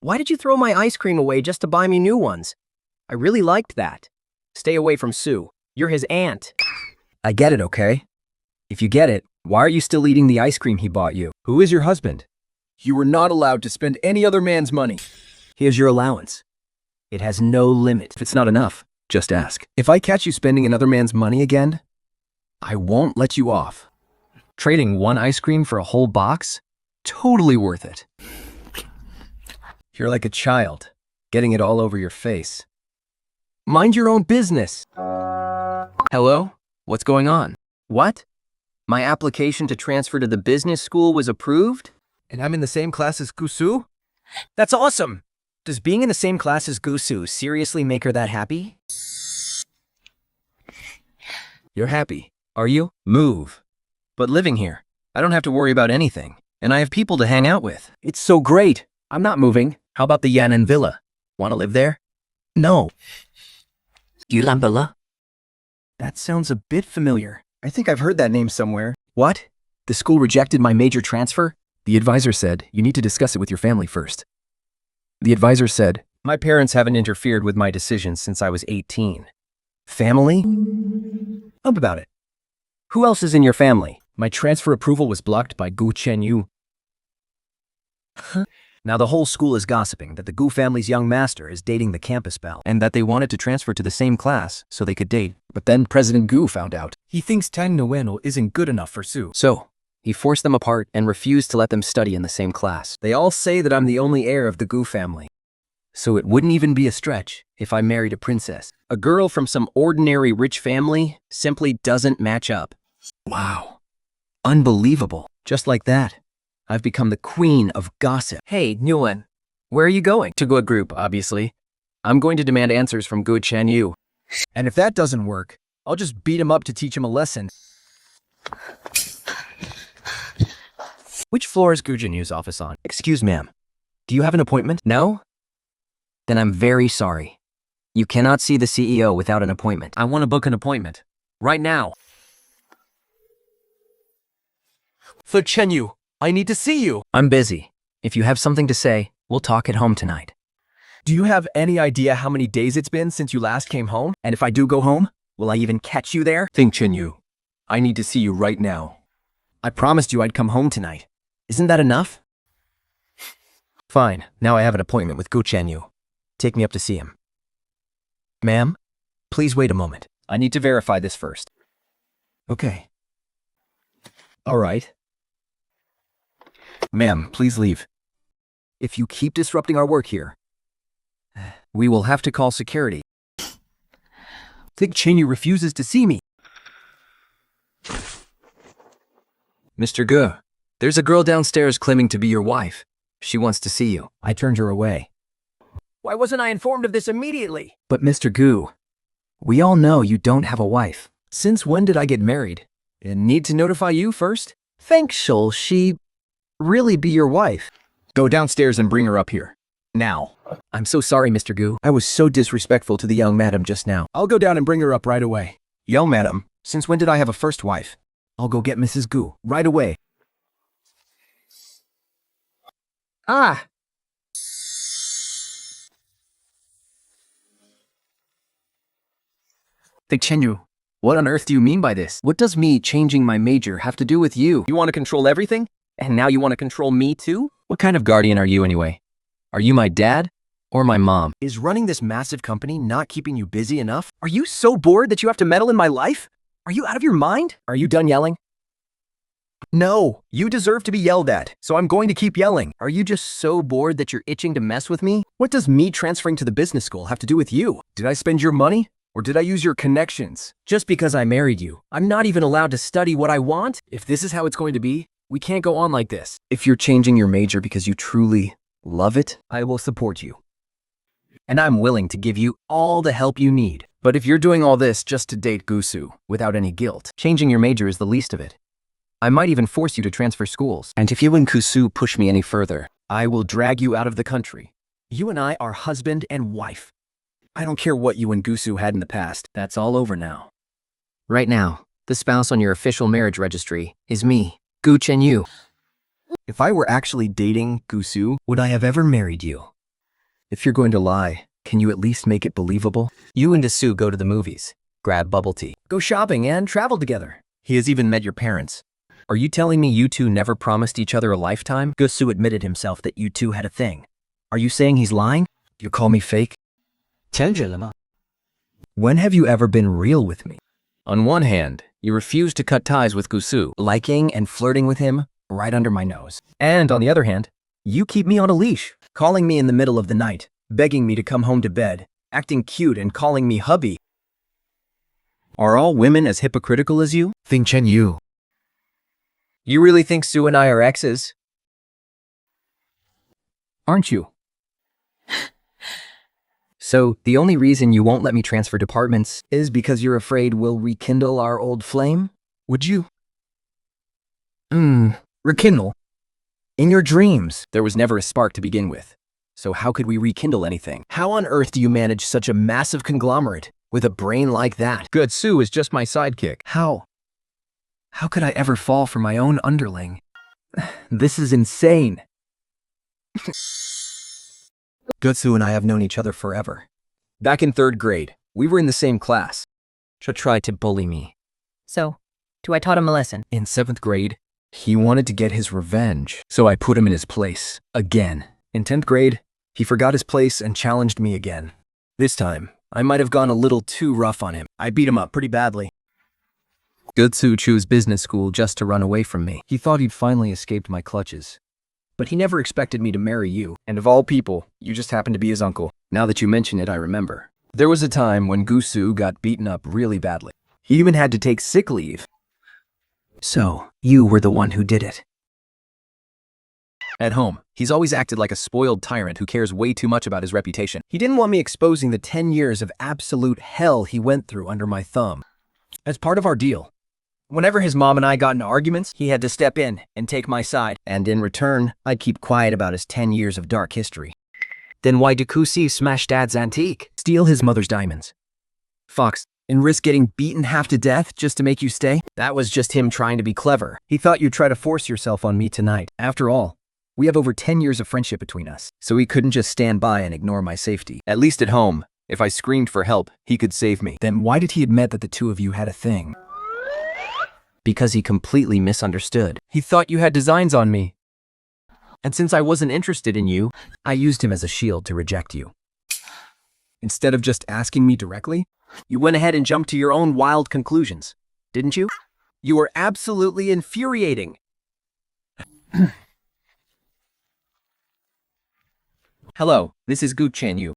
Why did you throw my ice cream away just to buy me new ones? I really liked that. Stay away from Sue. You're his aunt. I get it, okay? If you get it, why are you still eating the ice cream he bought you? Who is your husband? You were not allowed to spend any other man's money. Here's your allowance. It has no limit. If it's not enough, just ask. If I catch you spending another man's money again, I won't let you off. Trading one ice cream for a whole box? Totally worth it. You're like a child, getting it all over your face. Mind your own business. Hello? What's going on? What? My application to transfer to the business school was approved? And I'm in the same class as Gusu? That's awesome. Does being in the same class as Gusu seriously make her that happy? You're happy, are you? Move. But living here, I don't have to worry about anything, and I have people to hang out with. It's so great. I'm not moving. How about the Yan'an Villa? Want to live there? No. Yulambala. That sounds a bit familiar. I think I've heard that name somewhere. What? The school rejected my major transfer? The advisor said you need to discuss it with your family first. The advisor said, My parents haven't interfered with my decisions since I was 18. Family? Up about it. Who else is in your family? My transfer approval was blocked by Gu Chenyu. Now the whole school is gossiping that the Gu family's young master is dating the campus belle. and that they wanted to transfer to the same class so they could date. But then President Gu found out. He thinks Tang Nguyen isn't good enough for Su. So, he forced them apart and refused to let them study in the same class. They all say that I'm the only heir of the Gu family. So it wouldn't even be a stretch if I married a princess. A girl from some ordinary rich family simply doesn't match up. Wow. Unbelievable. Just like that, I've become the queen of gossip. Hey, Nguyen, where are you going? To a group, obviously. I'm going to demand answers from Gu Chenyu. And if that doesn't work, I'll just beat him up to teach him a lesson. Which floor is Gu Chenyu's office on? Excuse ma'am, do you have an appointment? No? Then I'm very sorry. You cannot see the CEO without an appointment. I want to book an appointment. Right now. For Chenyu, I need to see you. I'm busy. If you have something to say, we'll talk at home tonight. Do you have any idea how many days it's been since you last came home? And if I do go home, will I even catch you there? Think Chenyu. I need to see you right now. I promised you I'd come home tonight. Isn't that enough? Fine, now I have an appointment with Gu Chenyu. Take me up to see him. Ma'am, please wait a moment. I need to verify this first. Okay. All right. Ma'am, please leave. If you keep disrupting our work here, we will have to call security. Think Chenyu refuses to see me. Mr. Gu, there's a girl downstairs claiming to be your wife. She wants to see you. I turned her away. Why wasn't I informed of this immediately? But Mr. Gu, we all know you don't have a wife. Since when did I get married? And need to notify you first? Thanks, shall she really be your wife? Go downstairs and bring her up here. Now. I'm so sorry, Mr. Gu. I was so disrespectful to the young madam just now. I'll go down and bring her up right away. Young madam, since when did I have a first wife? I'll go get Mrs. Gu right away. Ah! Think Chenyu, what on earth do you mean by this? What does me changing my major have to do with you? You want to control everything? And now you want to control me too? What kind of guardian are you anyway? Are you my dad or my mom? Is running this massive company not keeping you busy enough? Are you so bored that you have to meddle in my life? Are you out of your mind? Are you done yelling? No, you deserve to be yelled at, so I'm going to keep yelling. Are you just so bored that you're itching to mess with me? What does me transferring to the business school have to do with you? Did I spend your money? Or did I use your connections? Just because I married you, I'm not even allowed to study what I want? If this is how it's going to be, we can't go on like this. If you're changing your major because you truly love it, I will support you. And I'm willing to give you all the help you need. but if you're doing all this just to date Gusu without any guilt, changing your major is the least of it. I might even force you to transfer schools. And if you and Kusu push me any further, I will drag you out of the country. You and I are husband and wife. I don't care what you and Gusu had in the past. That's all over now. Right now, the spouse on your official marriage registry is me, Gu Chenyu. If I were actually dating Gusu, would I have ever married you? If you're going to lie, can you at least make it believable? You and Gusu go to the movies, grab bubble tea, go shopping, and travel together. He has even met your parents. Are you telling me you two never promised each other a lifetime? Gusu admitted himself that you two had a thing. Are you saying he's lying? You call me fake? When have you ever been real with me? On one hand, you refuse to cut ties with Gusu, Liking and flirting with him right under my nose. And on the other hand, you keep me on a leash, calling me in the middle of the night, begging me to come home to bed, acting cute and calling me hubby. Are all women as hypocritical as you? Think Chenyu. You really think Sue and I are exes? Aren't you? so the only reason you won't let me transfer departments Is because you're afraid we'll rekindle our old flame? Would you? Rekindle? In your dreams. There was never a spark to begin with. So how could we rekindle anything? How on earth do you manage such a massive conglomerate with a brain like that? Good, Sue is just my sidekick. How How could I ever fall for my own underling? This is insane. Gutsu and I have known each other forever. Back in 3rd grade, we were in the same class. She tried to bully me. So, I taught him a lesson. In 7th grade, he wanted to get his revenge, so I put him in his place, again. In 10th grade, he forgot his place and challenged me again. This time, I might have gone a little too rough on him. I beat him up pretty badly. Gutsu chose business school just to run away from me. He thought he'd finally escaped my clutches. But he never expected me to marry you. And of all people, you just happened to be his uncle. Now that you mention it, I remember. There was a time when Gutsu got beaten up really badly. He even had to take sick leave. So, you were the one who did it. At home, he's always acted like a spoiled tyrant who cares way too much about his reputation. He didn't want me exposing the 10 years of absolute hell he went through under my thumb. As part of our deal, whenever his mom and I got into arguments, he had to step in and take my side. And in return, I'd keep quiet about his 10 years of dark history. Then why did Kusi smash Dad's antique? Steal his mother's diamonds. Fox, and risk getting beaten half to death just to make you stay? That was just him trying to be clever. He thought you'd try to force yourself on me tonight. After all, we have over 10 years of friendship between us. So he couldn't just stand by and ignore my safety. At least at home, if I screamed for help, he could save me. Then why did he admit that the two of you had a thing? Because he completely misunderstood. He thought you had designs on me. And since I wasn't interested in you, I used him as a shield to reject you. Instead of just asking me directly, you went ahead and jumped to your own wild conclusions, didn't you? You were absolutely infuriating. Hello, this is Gu Chanyu.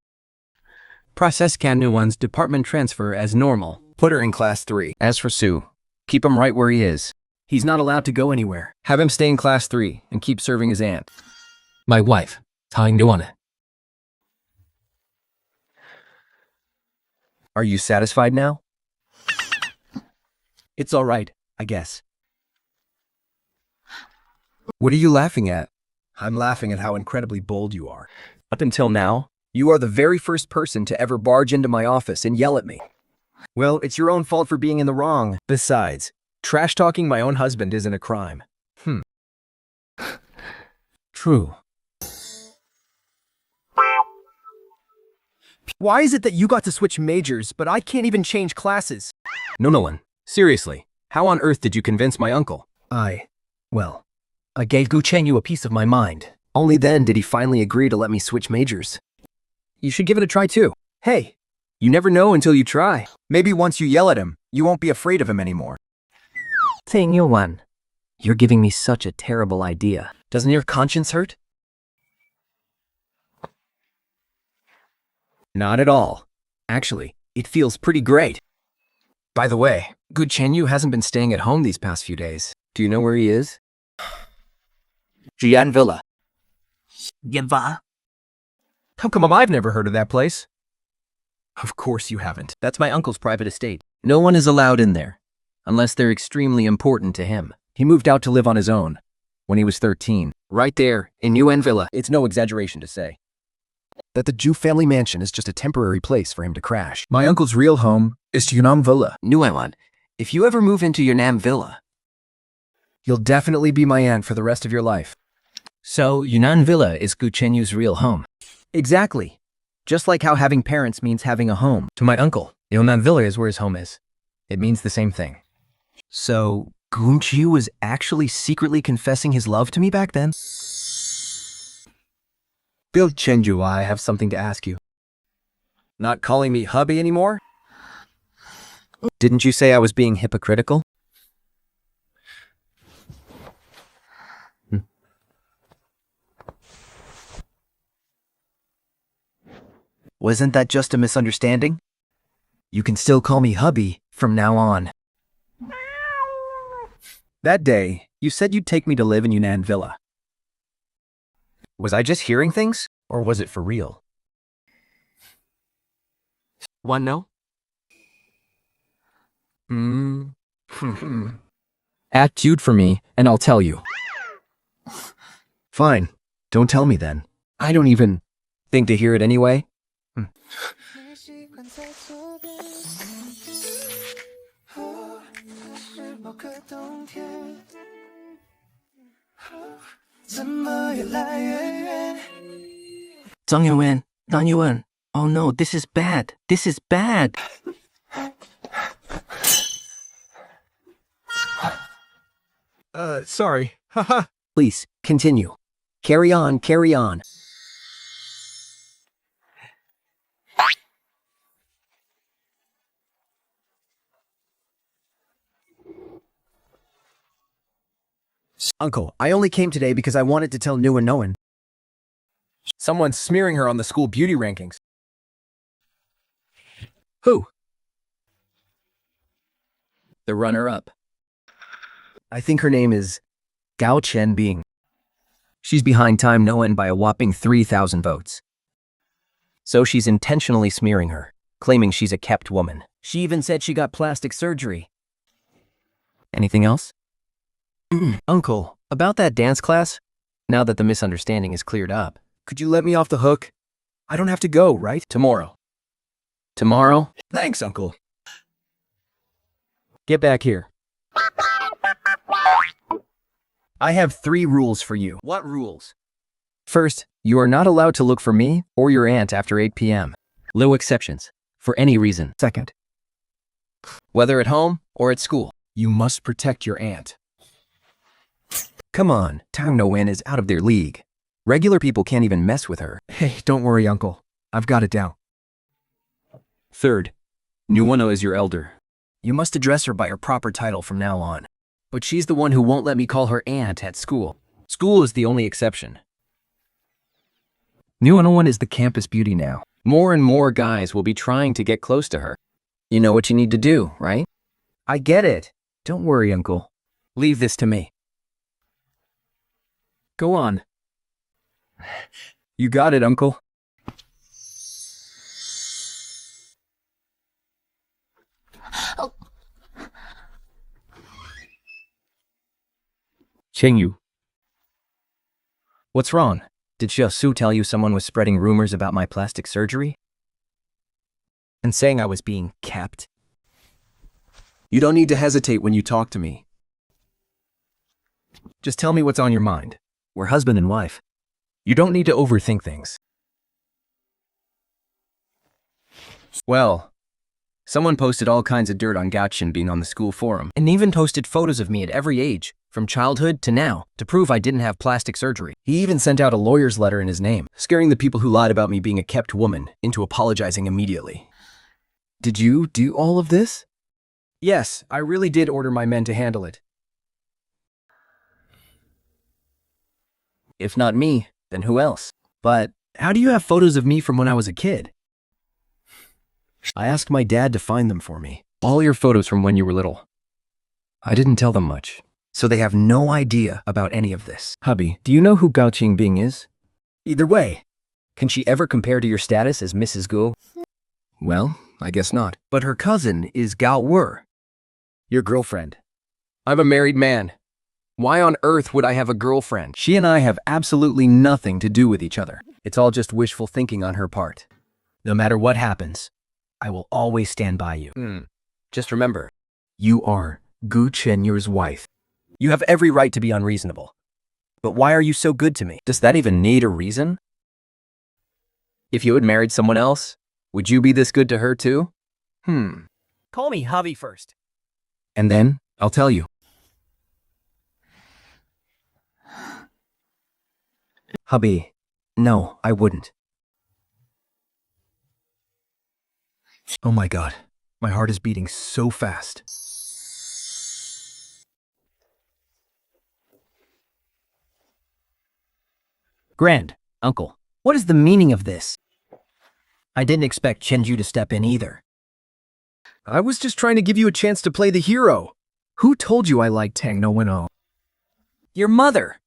Process Kanuan's department transfer as normal. put her in class 3. As for Sue, keep him right where he is. He's not allowed to go anywhere. Have him stay in class 3 and keep serving his aunt. My wife, Taingduan. Are you satisfied now? It's all right, I guess. What are you laughing at? I'm laughing at how incredibly bold you are. Up until now, you are the very first person to ever barge into my office and yell at me. Well, it's your own fault for being in the wrong. Besides, trash-talking my own husband isn't a crime. True. Why is it that you got to switch majors, but I can't even change classes? Nolan, seriously, how on earth did you convince my uncle? I gave Gu Chengyu a piece of my mind. Only then did he finally agree to let me switch majors. You should give it a try too. Hey, you never know until you try. Maybe once you yell at him, you won't be afraid of him anymore. Taingduan, you're giving me such a terrible idea. Doesn't your conscience hurt? Not at all. Actually, it feels pretty great. By the way, Gu Chenyu hasn't been staying at home these past few days. Do you know where he is? Jian Villa. Genva. How come I've never heard of that place? Of course you haven't. That's my uncle's private estate. No one is allowed in there, unless they're extremely important to him. He moved out to live on his own when he was 13. Right there, in Yuan Villa. It's no exaggeration to say that the Zhu family mansion is just a temporary place for him to crash. My uncle's real home is Yunnan Villa. Nuaiwan, if you ever move into Yunnan Villa, You'll definitely be my aunt for the rest of your life. So, Yunnan Villa is Gu Chenyu's real home. Exactly. Just like how having parents means having a home. To my uncle, Yunnan Villa is where his home is. It means the same thing. So, Gu Chenyu was actually secretly confessing his love to me back then? Bill Chenju, I have something to ask you. Not calling me hubby anymore? Didn't you say I was being hypocritical? Wasn't that just a misunderstanding? You can still call me hubby from now on. That day, you said you'd take me to live in Yunnan Villa. Was I just hearing things, or was it for real? Want know? Act cute for me, and I'll tell you. Fine. Don't tell me then. I don't even think to hear it anyway. Zhang Yuan, Zhang Yuan. Oh no, this is bad. This is bad. Sorry. Haha. Please, continue. Carry on, carry on. Uncle, I only came today because I wanted to tell New and Noan. Someone's smearing her on the school beauty rankings. Who? The runner-up. I think her name is Gao Chen Bing. She's behind Time Noan by a whopping 3,000 votes. So she's intentionally smearing her, claiming she's a kept woman. She even said she got plastic surgery. Anything else? Uncle, about that dance class, now that the misunderstanding is cleared up, Could you let me off the hook? I don't have to go, right? tomorrow. Tomorrow? Thanks, Uncle. Get back here. I have 3 rules for you. What rules? First, you are not allowed to look for me or your aunt after 8 p.m. No exceptions, for any reason. Second, Whether at home or at school. You must protect your aunt. Come on, Time Noan is out of their league. Regular people can't even mess with her. hey, don't worry, Uncle. I've got it down. Third, Nuono is your elder. You must address her by her proper title from now on. But she's the one who won't let me call her aunt at school. School is the only exception. Nuono is the campus beauty now. More and more guys will be trying to get close to her. You know what you need to do, right? I get it. Don't worry, Uncle. Leave this to me. Go on. You got it, Uncle. Chengyu. What's wrong? Did Xiaosu tell you someone was spreading rumors about my plastic surgery? And saying I was being kept. You don't need to hesitate when you talk to me. Just tell me what's on your mind. We're husband and wife. You don't need to overthink things. Well, someone posted all kinds of dirt on Gauchen being on the school forum, And even posted photos of me at every age, from childhood to now, to prove I didn't have plastic surgery. He even sent out a lawyer's letter in his name, scaring the people who lied about me being a kept woman into apologizing immediately. Did you do all of this? Yes, I really did order my men to handle it. If not me, then who else? But how do you have photos of me from when I was a kid? I asked my dad to find them for me. All your photos from when you were little. I didn't tell them much. So they have no idea about any of this. Hubby, do you know who Gao Qingbing is? Either way, Can she ever compare to your status as Mrs. Gu? Well, I guess not. but her cousin is Gao Wer, your girlfriend. I'm a married man. Why on earth would I have a girlfriend? She and I have absolutely nothing to do with each other. It's all just wishful thinking on her part. No matter what happens, I will always stand by you. Just remember, You are Gu Chenyur's wife. you have every right to be unreasonable. But why are you so good to me? Does that even need a reason? If you had married someone else, would you be this good to her too? Call me Javi first. And then, I'll tell you. Hubby, no, I wouldn't. Oh my god, my heart is beating so fast. Grand, Uncle, what is the meaning of this? I didn't expect Chenju to step in either. I was just trying to give you a chance to play the hero. Who told you I liked Tang No Wino? Your mother!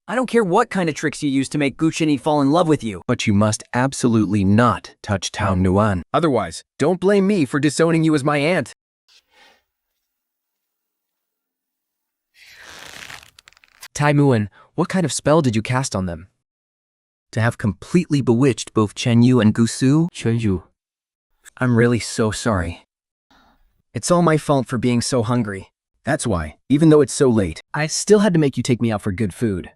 I don't care what kind of tricks you use to make Guchini fall in love with you. But you must absolutely not touch Tao Nuan. Otherwise, don't blame me for disowning you as my aunt. Tai Muan, what kind of spell did you cast on them? To have completely bewitched both Chen Yu and Gusu, Chen Yu. I'm really so sorry. It's all my fault for being so hungry. That's why, even though it's so late, I still had to make you take me out for good food.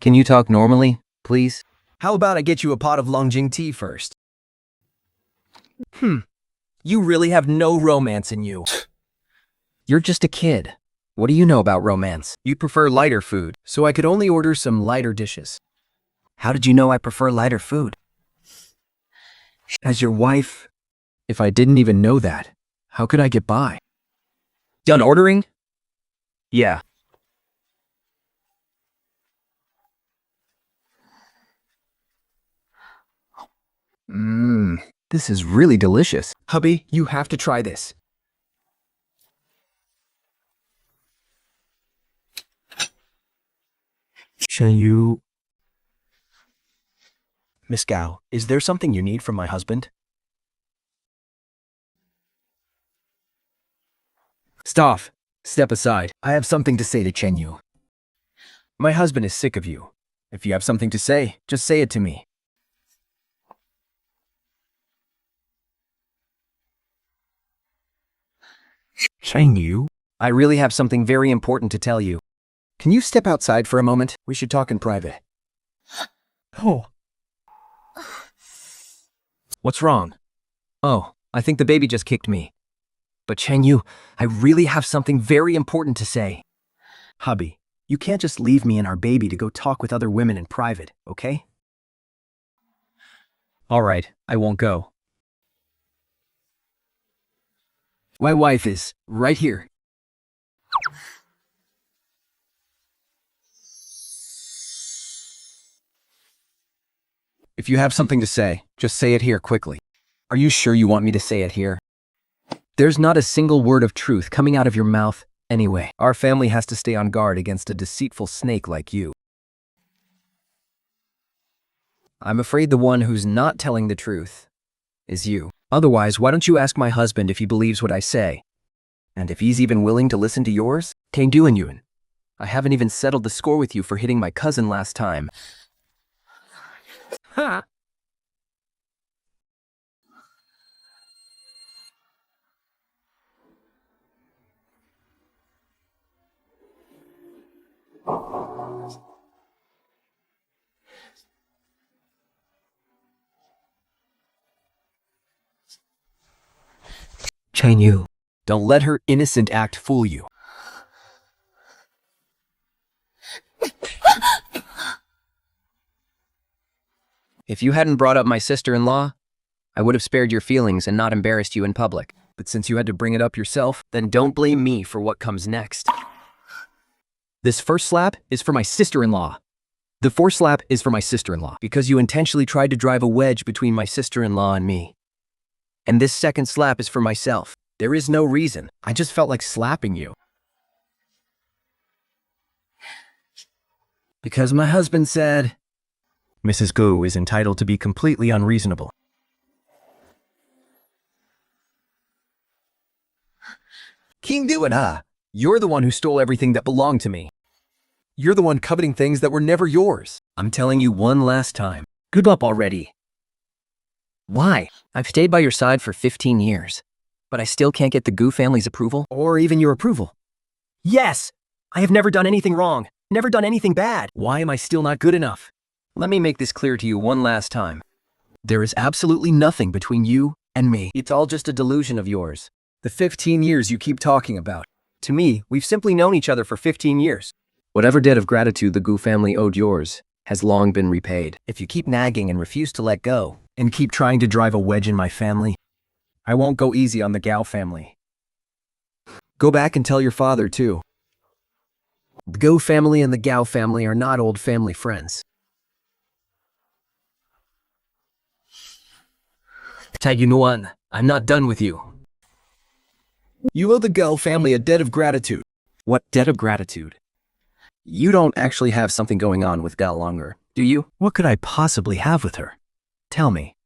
Can you talk normally, please? How about I get you a pot of Longjing tea first? You really have no romance in you. You're just a kid. What do you know about romance? You prefer lighter food, so I could only order some lighter dishes. How did you know I prefer lighter food? As your wife, if I didn't even know that, how could I get by? Done ordering? Yeah. This is really delicious. Hubby, you have to try this. Shenyu, Miss Gao, is there something you need from my husband? Stop. Step aside. I have something to say to Chen Yu. My husband is sick of you. If you have something to say, just say it to me. Shenyu, I really have something very important to tell you. Can you step outside for a moment? We should talk in private. oh, What's wrong? Oh, I think the baby just kicked me. But Chen Yu, I really have something very important to say. Hubby, you can't just leave me and our baby to go talk with other women in private, okay? All right, I won't go. My wife is right here. If you have something to say, just say it here quickly. Are you sure you want me to say it here? There's not a single word of truth coming out of your mouth anyway. Our family has to stay on guard against a deceitful snake like you. I'm afraid the one who's not telling the truth is you. Otherwise, why don't you ask my husband if he believes what I say? And if he's even willing to listen to yours? Tang Duan Yun, I haven't even settled the score with you for hitting my cousin last time. Ha! Chen Yu. Don't let her innocent act fool you. If you hadn't brought up my sister-in-law, I would have spared your feelings and not embarrassed you in public. But since you had to bring it up yourself, then don't blame me for what comes next. This first slap is for my sister-in-law. The fourth slap is for my sister-in-law, because you intentionally tried to drive a wedge between my sister-in-law and me. And this second slap is for myself. There is no reason. I just felt like slapping you. Because my husband said, Mrs. Gu is entitled to be completely unreasonable. King Duan, you're the one who stole everything that belonged to me. You're the one coveting things that were never yours. I'm telling you one last time. Good up already. Why? I've stayed by your side for 15 years, but I still can't get the Gu family's approval? Or even your approval? Yes! I have never done anything wrong, never done anything bad. Why am I still not good enough? Let me make this clear to you one last time. There is absolutely nothing between you and me. It's all just a delusion of yours. The 15 years you keep talking about. To me, we've simply known each other for 15 years. Whatever debt of gratitude the Gu family owed yours has long been repaid. If you keep nagging and refuse to let go, and keep trying to drive a wedge in my family, I won't go easy on the Gao family. Go back and tell your father, too. The Go family and the Gao family are not old family friends. Tag Yuan, I'm not done with you. You owe the Gao family a debt of gratitude. What debt of gratitude? You don't actually have something going on with Gao longer, do you? What could I possibly have with her? Tell me.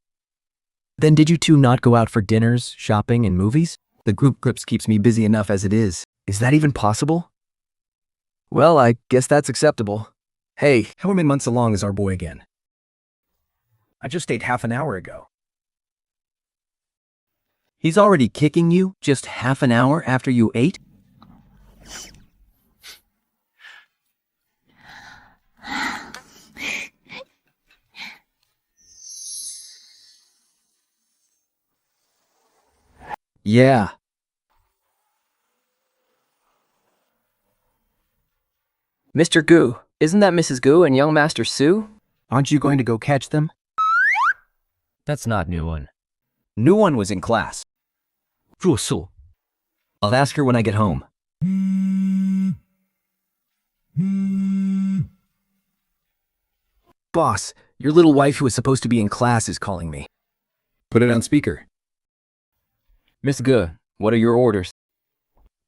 Then did you two not go out for dinners, shopping, and movies? The group grips keeps me busy enough as it is. Is that even possible? Well, I guess that's acceptable. Hey, how many months along is our boy again? I just ate half an hour ago. He's already kicking you just half an hour after you ate? Yeah. Mr. Gu, isn't that Mrs. Gu and young Master Su? Aren't you going to go catch them? That's not new one. New one was in class. 住宿 I'll ask her when I get home. Boss, your little wife who was supposed to be in class is calling me. Put it on speaker. Miss Ge, what are your orders?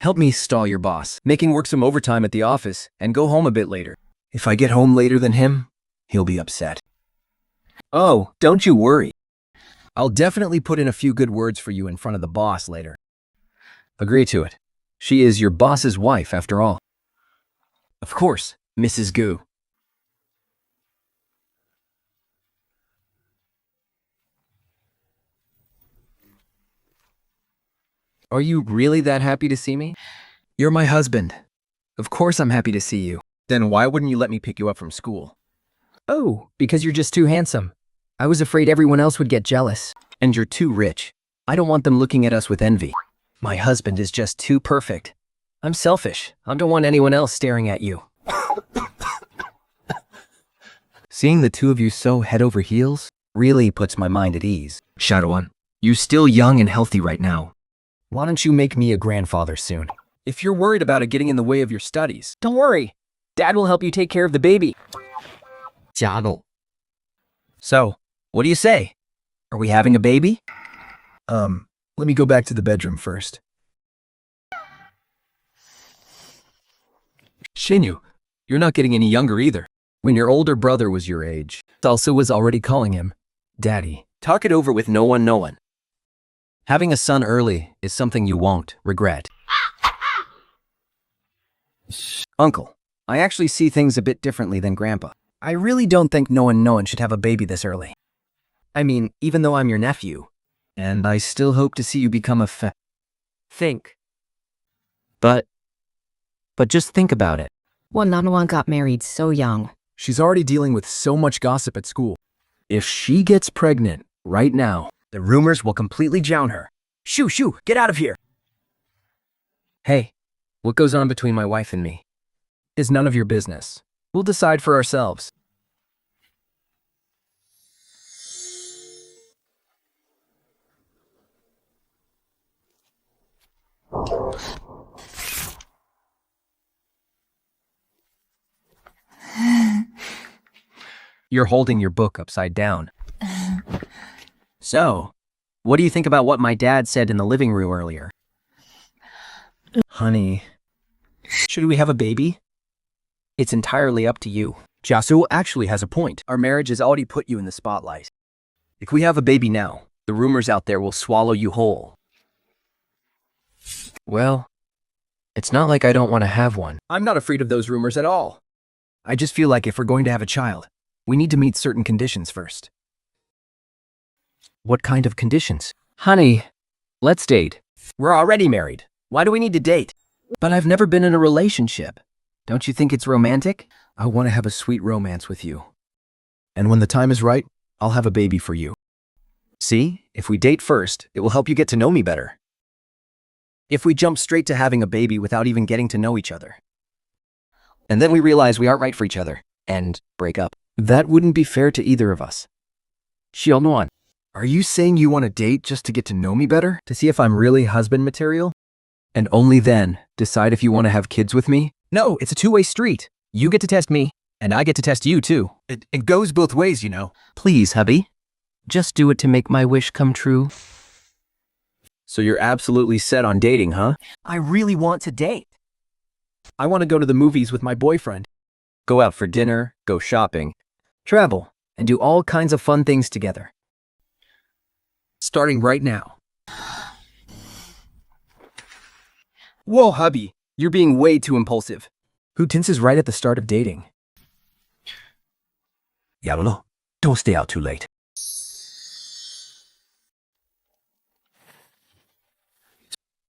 Help me stall your boss. Make him work some overtime at the office and go home a bit later. If I get home later than him, he'll be upset. Oh, don't you worry. I'll definitely put in a few good words for you in front of the boss later. Agree to it. She is your boss's wife, after all. Of course, Mrs. Gu. Are you really that happy to see me? You're my husband. Of course I'm happy to see you. Then why wouldn't you let me pick you up from school? Oh, because you're just too handsome. I was afraid everyone else would get jealous. And you're too rich. I don't want them looking at us with envy. My husband is just too perfect. I'm selfish. I don't want anyone else staring at you. Seeing the two of you so head over heels really puts my mind at ease. Shadowon, you're still young and healthy right now. Why don't you make me a grandfather soon? If you're worried about it getting in the way of your studies, Don't worry. Dad will help you take care of the baby. 夹肉 So, what do you say? Are we having a baby? Let me go back to the bedroom first. Shinyu, you're not getting any younger either. When your older brother was your age, Salsa was already calling him Daddy. Talk it over with no one. Having a son early is something you won't regret. Uncle, I actually see things a bit differently than Grandpa. I really don't think no one should have a baby this early. I mean, even though I'm your nephew, and I still hope to see you become a Think. But just think about it. Well, Nanawan got married so young. She's already dealing with so much gossip at school. If she gets pregnant right now, the rumors will completely drown her. Shoo, get out of here. Hey, what goes on between my wife and me is none of your business. We'll decide for ourselves. You're holding your book upside down. So, what do you think about what my dad said in the living room earlier? Honey, should we have a baby? It's entirely up to you. Jiasu actually has a point. Our marriage has already put you in the spotlight. If we have a baby now, the rumors out there will swallow you whole. Well, it's not like I don't want to have one. I'm not afraid of those rumors at all. I just feel like if we're going to have a child, we need to meet certain conditions first. What kind of conditions? Honey, let's date. We're already married. Why do we need to date? But I've never been in a relationship. Don't you think it's romantic? I want to have a sweet romance with you. And when the time is right, I'll have a baby for you. See, if we date first, it will help you get to know me better. If we jump straight to having a baby without even getting to know each other, and then we realize we aren't right for each other, and break up, that wouldn't be fair to either of us. Xiaonuan, are you saying you want to date just to get to know me better? To see if I'm really husband material? And only then decide if you want to have kids with me? No, it's a two-way street. You get to test me, and I get to test you too. It goes both ways, you know. Please, hubby. Just do it to make my wish come true. So you're absolutely set on dating, huh? I really want to date. I want to go to the movies with my boyfriend. Go out for dinner, go shopping, travel, and do all kinds of fun things together. Starting right now. Whoa, hubby, you're being way too impulsive. Who tenses right at the start of dating? Yarolo, don't stay out too late.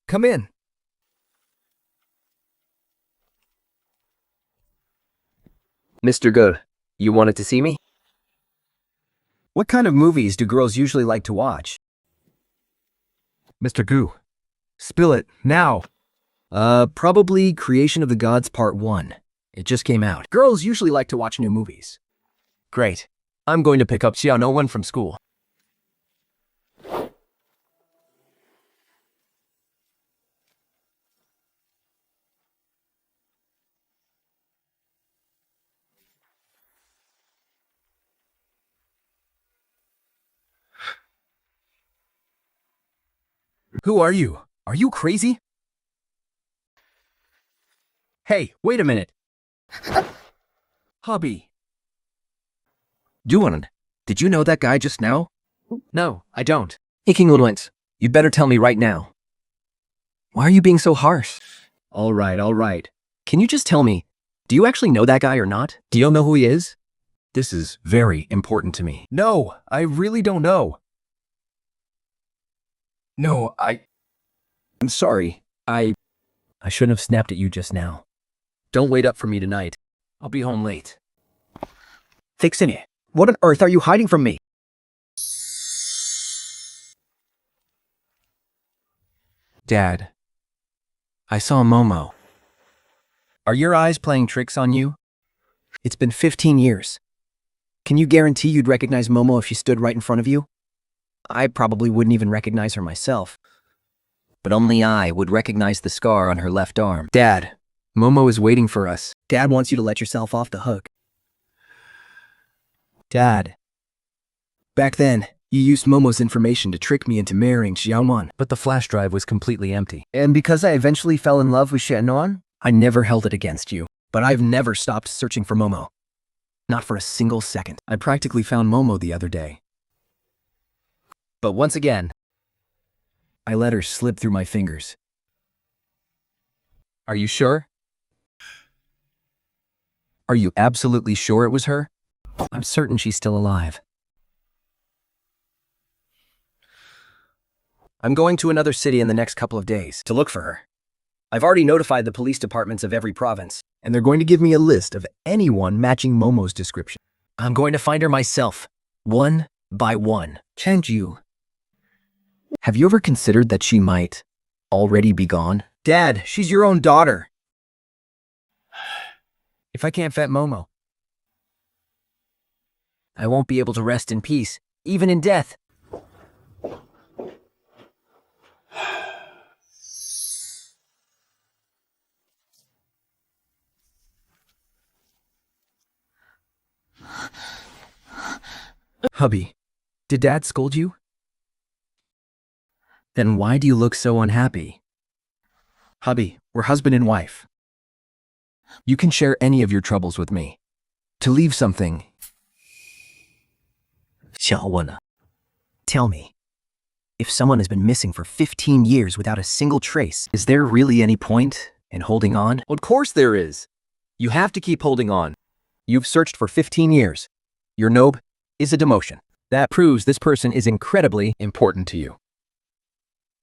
Come in. Mr. Ge, you wanted to see me? What kind of movies do girls usually like to watch? Mr. Gu, Spill it, now. Probably Creation of the Gods Part 1. It just came out. Girls usually like to watch new movies. Great. I'm going to pick up Xiao No One from school. Who are you? Are you crazy? Hey, wait a minute. Hubby. Duan, did you know that guy just now? No, I don't. Iking Ludwent, you'd better tell me right now. Why are you being so harsh? All right. Can you just tell me, do you actually know that guy or not? Do you know who he is? This is very important to me. No, I really don't know. No, I'm sorry. I shouldn't have snapped at you just now. Don't wait up for me tonight. I'll be home late. Fixing it. What on earth are you hiding from me? Dad, I saw Momo. Are your eyes playing tricks on you? It's been 15 years. Can you guarantee you'd recognize Momo if she stood right in front of you? I probably wouldn't even recognize her myself. But only I would recognize the scar on her left arm. Dad, Momo is waiting for us. Dad wants you to let yourself off the hook. Dad. Back then, you used Momo's information to trick me into marrying Xiaonuan, but the flash drive was completely empty. And because I eventually fell in love with Xiaonuan, I never held it against you, but I've never stopped searching for Momo. Not for a single second. I practically found Momo the other day. But once again, I let her slip through my fingers. Are you sure? Are you absolutely sure it was her? I'm certain she's still alive. I'm going to another city in the next couple of days to look for her. I've already notified the police departments of every province, and they're going to give me a list of anyone matching Momo's description. I'm going to find her myself, one by one. Chanju. Have you ever considered that she might already be gone? Dad, she's your own daughter. If I can't vet Momo, I won't be able to rest in peace, even in death. Hubby, did Dad scold you? Then why do you look so unhappy? Hubby, we're husband and wife. You can share any of your troubles with me. To leave something. Xiaowen, tell me, if someone has been missing for 15 years without a single trace, Is there really any point in holding on? Of course there is. You have to keep holding on. You've searched for 15 years. Your nob is a demotion. That proves this person is incredibly important to you.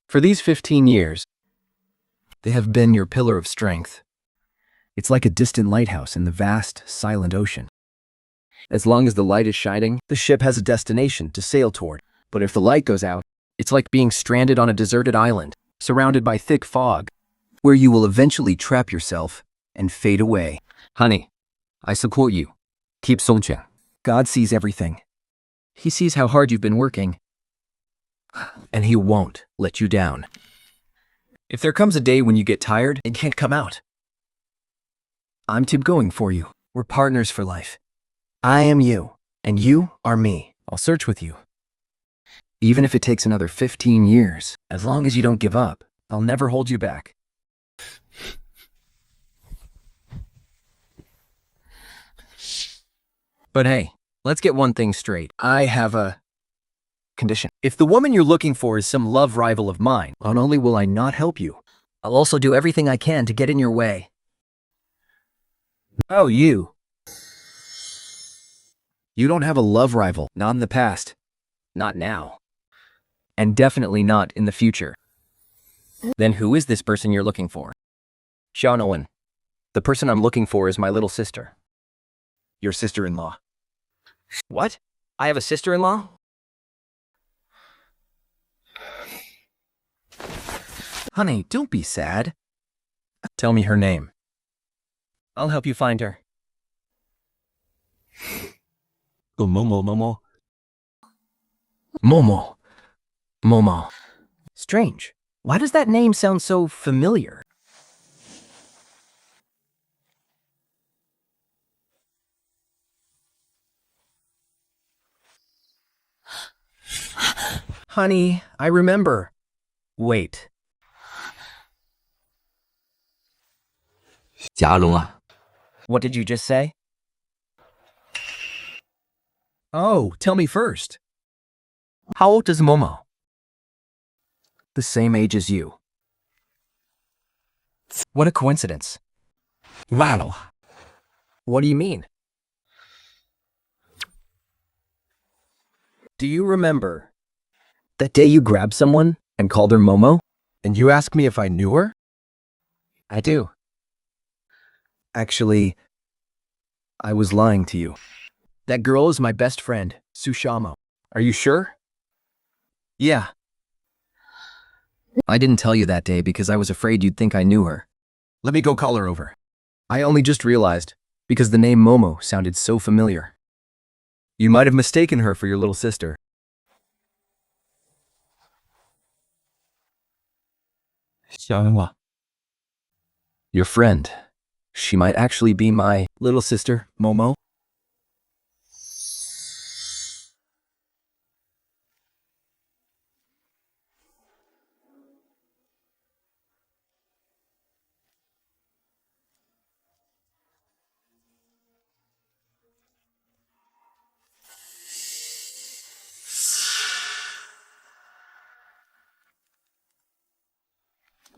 For these 15 years, they have been your pillar of strength. It's like a distant lighthouse in the vast, silent ocean. As long as the light is shining, the ship has a destination to sail toward. But if the light goes out, it's like being stranded on a deserted island, surrounded by thick fog, where you will eventually trap yourself and fade away. Honey, I support you. Keep searching. God sees everything. He sees how hard you've been working, and he won't let you down. If there comes a day when you get tired and can't come out, I'm Tib going for you. We're partners for life. I am you, and you are me. I'll search with you. Even if it takes another 15 years, as long as you don't give up, I'll never hold you back. But hey, let's get one thing straight. I have a condition. If the woman you're looking for is some love rival of mine, not only will I not help you, I'll also do everything I can to get in your way. oh, you don't have a love rival, not in the past, not now, and definitely not in the future. Then who is this person you're looking for? Xiaonuan. The person I'm looking for is my little sister. Your sister-in-law. What? I have a sister-in-law? Honey, don't be sad. Tell me her name. I'll help you find her. Momo. Momo. Momo. Strange. Why does that name sound so familiar? Honey, I remember. Wait. 贾龙啊， What did you just say? Oh, tell me first. How old is Momo? The same age as you. What a coincidence. 忘了啊， What do you mean? Do you remember that day you grabbed someone and called her Momo? And you ask me if I knew her? I do. Actually, I was lying to you. That girl is my best friend, Sushamo. Are you sure? Yeah. I didn't tell you that day because I was afraid you'd think I knew her. Let me go call her over. I only just realized because the name Momo sounded so familiar. You might have mistaken her for your little sister. 小恩啊， Your friend. She might actually be my little sister, Momo.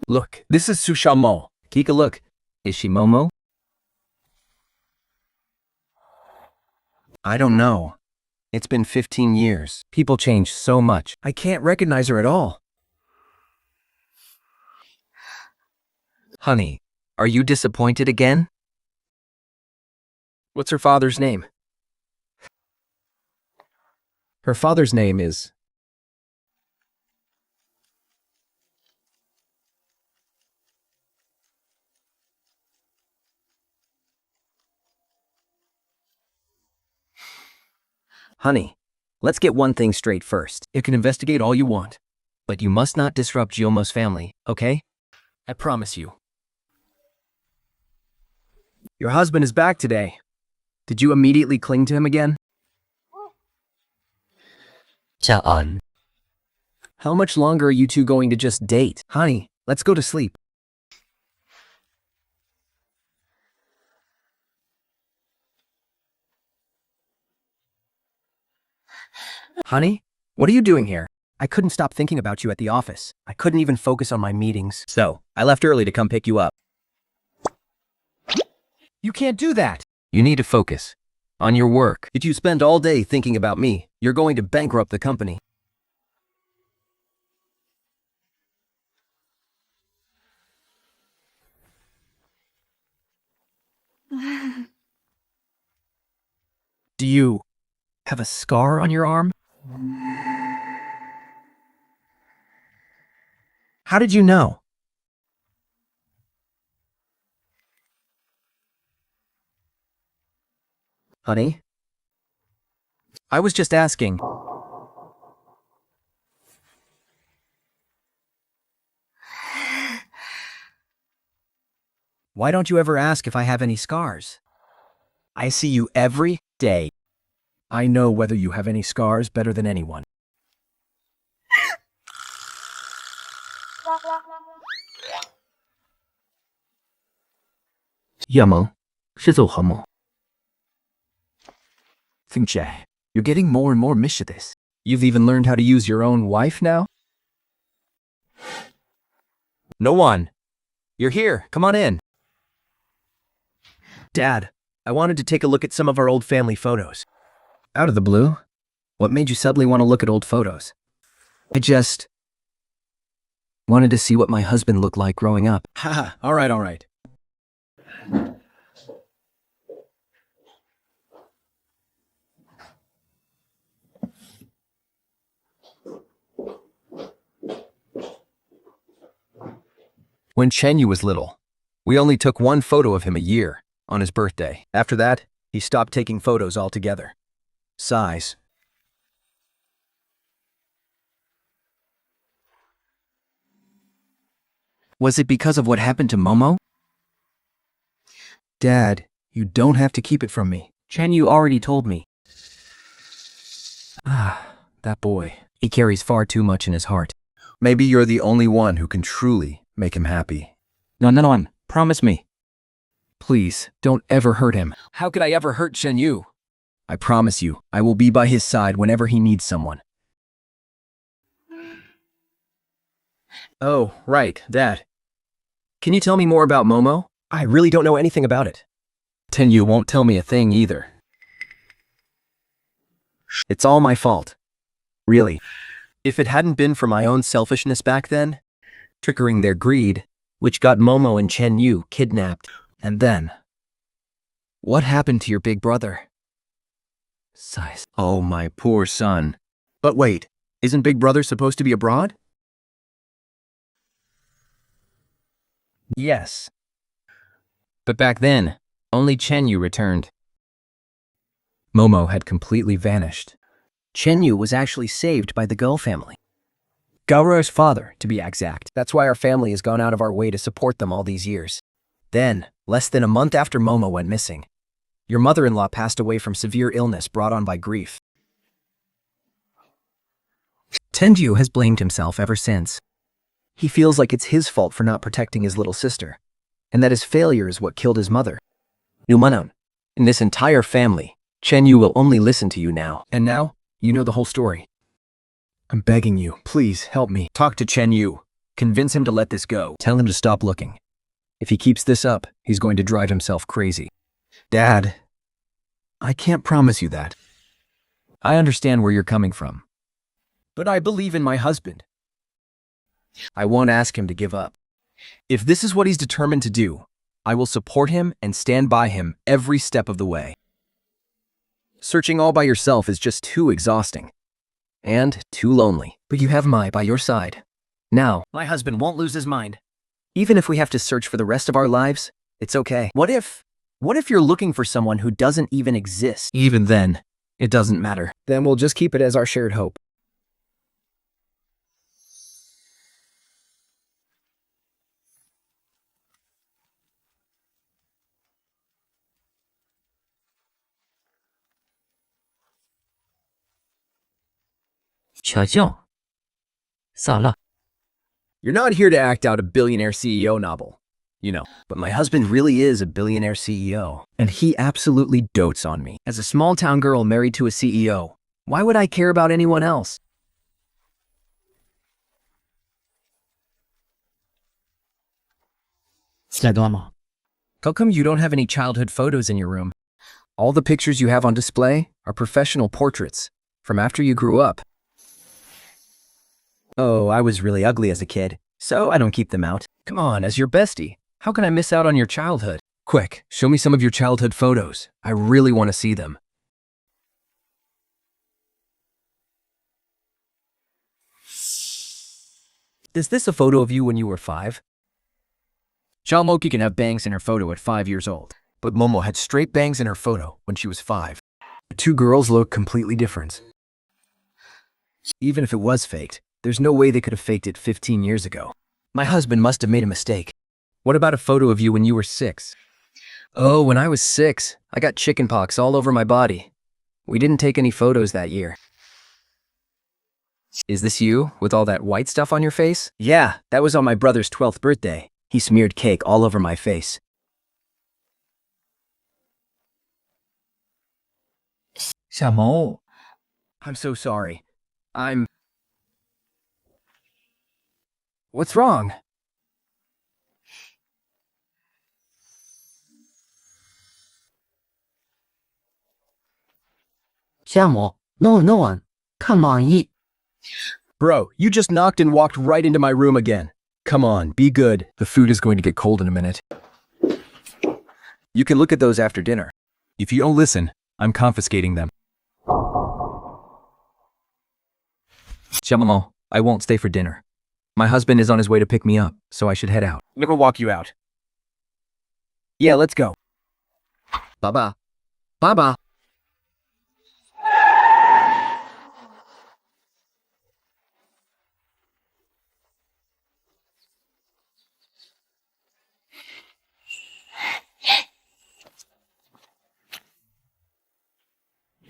Look, this is Sushamo. Take a look. Is she Momo? I don't know. It's been 15 years. People change so much. I can't recognize her at all. Honey, are you disappointed again? What's her father's name? Her father's name is... Honey, let's get one thing straight first. You can investigate all you want, but you must not disrupt Giomo's family, okay? I promise you. Your husband is back today. Did you immediately cling to him again? 夏安， How much longer are you two going to just date? Honey, let's go to sleep. Honey, what are you doing here? I couldn't stop thinking about you at the office. I couldn't even focus on my meetings. So, I left early to come pick you up. You can't do that. You need to focus on your work. If you spend all day thinking about me, you're going to bankrupt the company. Do you have a scar on your arm? How did you know? Honey? I was just asking. Why don't you ever ask if I have any scars? I see you every day. I know whether you have any scars better than anyone. Yamo, 是走何某? Think Jay, you're getting more and more mischievous. You've even learned how to use your own wife now? No one. You're here. Come on in. Dad, I wanted to take a look at some of our old family photos. Out of the blue? What made you suddenly want to look at old photos? I just wanted to see what my husband looked like growing up. Haha, all right. When Chen Yu was little, we only took one photo of him a year, on his birthday. After that, he stopped taking photos altogether. Sighs. Was it because of what happened to Momo? Dad, you don't have to keep it from me. Chen Yu already told me. That boy. He carries far too much in his heart. Maybe you're the only one who can truly make him happy. No, promise me. Please, don't ever hurt him. How could I ever hurt Chen Yu? I promise you, I will be by his side whenever he needs someone. Oh, right, Dad. Can you tell me more about Momo? I really don't know anything about it. Chen Yu won't tell me a thing either. It's all my fault. Really. If it hadn't been for my own selfishness back then, triggering their greed, which got Momo and Chen Yu kidnapped, and then, what happened to your big brother? Sighs. Oh, my poor son. But wait, isn't Big Brother supposed to be abroad? Yes. But back then, only Chen Yu returned. Momo had completely vanished. Chen Yu was actually saved by the Guo family. Gaoruo's father, to be exact. That's why our family has gone out of our way to support them all these years. Then, less than a month after Momo went missing, your mother-in-law passed away from severe illness brought on by grief. Tenju has blamed himself ever since. He feels like it's his fault for not protecting his little sister, and that his failure is what killed his mother. Numanon, in this entire family, Chen Yu will only listen to you now. And now, you know the whole story. I'm begging you, please help me. Talk to Chen Yu. Convince him to let this go. Tell him to stop looking. If he keeps this up, he's going to drive himself crazy. Dad, I can't promise you that. I understand where you're coming from. But I believe in my husband. I won't ask him to give up. If this is what he's determined to do, I will support him and stand by him every step of the way. Searching all by yourself is just too exhausting. And too lonely. But you have Mai by your side. Now, my husband won't lose his mind. Even if we have to search for the rest of our lives, it's okay. What if you're looking for someone who doesn't even exist? Even then, it doesn't matter. Then we'll just keep it as our shared hope. You're not here to act out a billionaire CEO novel, you know. But my husband really is a billionaire CEO. And he absolutely dotes on me. As a small-town girl married to a CEO, why would I care about anyone else? How come you don't have any childhood photos in your room? All the pictures you have on display are professional portraits from after you grew up. Oh, I was really ugly as a kid, so I don't keep them out. Come on, as your bestie, how can I miss out on your childhood? Quick, show me some of your childhood photos. I really want to see them. Is this a photo of you when you were 5? Xiaomoki can have bangs in her photo at 5 years old. But Momo had straight bangs in her photo when she was 5. The two girls look completely different. Even if it was faked, there's no way they could have faked it 15 years ago. My husband must have made a mistake. What about a photo of you when you were 6? Oh, when I was 6, I got chickenpox all over my body. We didn't take any photos that year. Is this you, with all that white stuff on your face? Yeah, that was on my brother's 12th birthday. He smeared cake all over my face. I'm so sorry. What's wrong? Bro, you just knocked and walked right into my room again. Come on, be good. The food is going to get cold in a minute. You can look at those after dinner. If you don't listen, I'm confiscating them. Xiaomo, I won't stay for dinner. My husband is on his way to pick me up, so I should head out. Let me walk you out. Yeah, let's go. 爸爸，爸爸。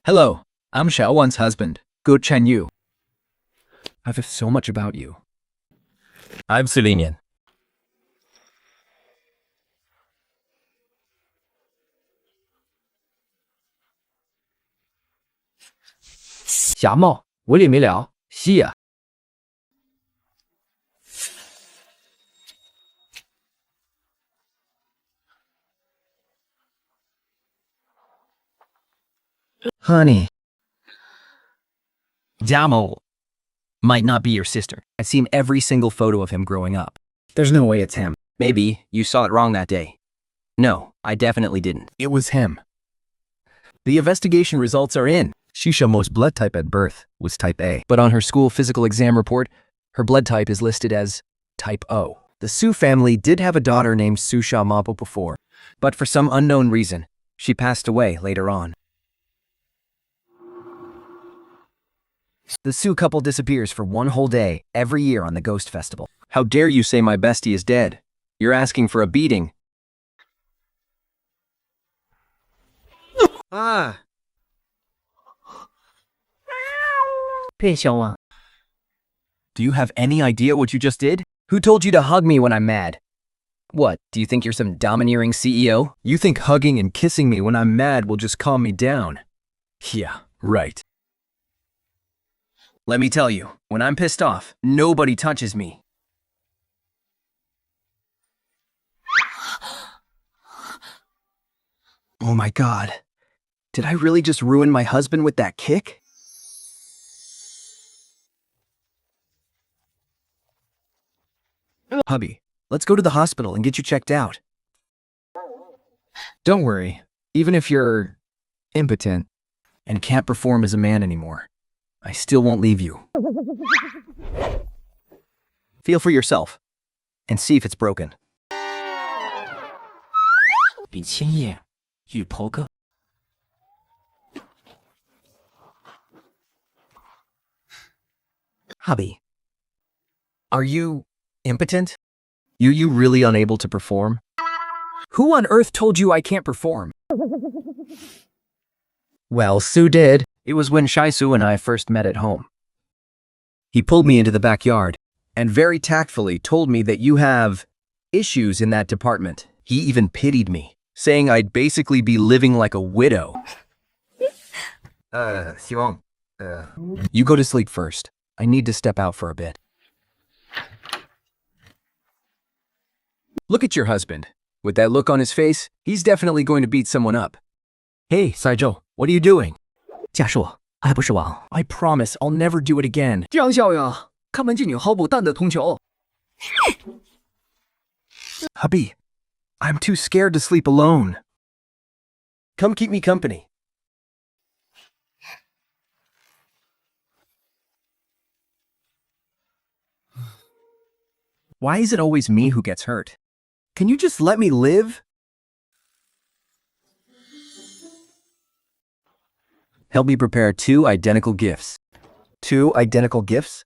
Hello, I'm Xiaowan's husband, Gu Chenyu. I've heard so much about you. I'm Selenian. 侠帽，我也没聊，西呀。Honey. Damo might not be your sister. I've seen every single photo of him growing up. There's no way it's him. Maybe you saw it wrong that day. No, I definitely didn't. It was him. The investigation results are in. Shishamo's blood type at birth was type A, but on her school physical exam report, her blood type is listed as type O. The Su family did have a daughter named Su Mapo before, but for some unknown reason, she passed away later on. The Su couple disappears for one whole day every year on the Ghost Festival. How dare you say my bestie is dead? You're asking for a beating. Ah. 佩小王， Do you have any idea what you just did? Who told you to hug me when I'm mad? What, do you think you're some domineering CEO? You think hugging and kissing me when I'm mad will just calm me down? Yeah, right. Let me tell you, when I'm pissed off, nobody touches me. Oh my god. Did I really just ruin my husband with that kick? Hubby, let's go to the hospital and get you checked out. Don't worry, even if you're impotent And can't perform as a man anymore, I still won't leave you. Feel for yourself and see if it's broken. 比千叶与头哥。 Hubby, are you impotent? You really unable to perform? Who on earth told you I can't perform? Well, Sue did. It was when Shai Su and I first met at home. He pulled me into the backyard and very tactfully told me that you have issues in that department. He even pitied me, saying I'd basically be living like a widow. 希望 You go to sleep first. I need to step out for a bit. Look at your husband. With that look on his face, he's definitely going to beat someone up. Hey, Saijo, what are you doing? 架数还不是王。 I promise I'll never do it again. 江小呀，看门进女毫不淡的通球。 Hubby, I'm too scared to sleep alone. Come keep me company. Why is it always me who gets hurt? Can you just let me live? Help me prepare 2 identical gifts. 2 identical gifts?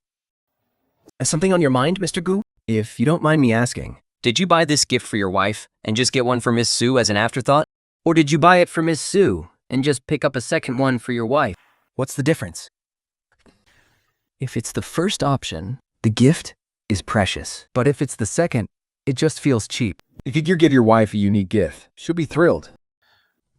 Something on your mind, Mr. Gu? If you don't mind me asking, did you buy this gift for your wife and just get one for Miss Sue as an afterthought? Or did you buy it for Miss Sue and just pick up a second one for your wife? What's the difference? If it's the first option, the gift is precious. But if it's the second, it just feels cheap. if you give your wife a unique gift, she'll be thrilled.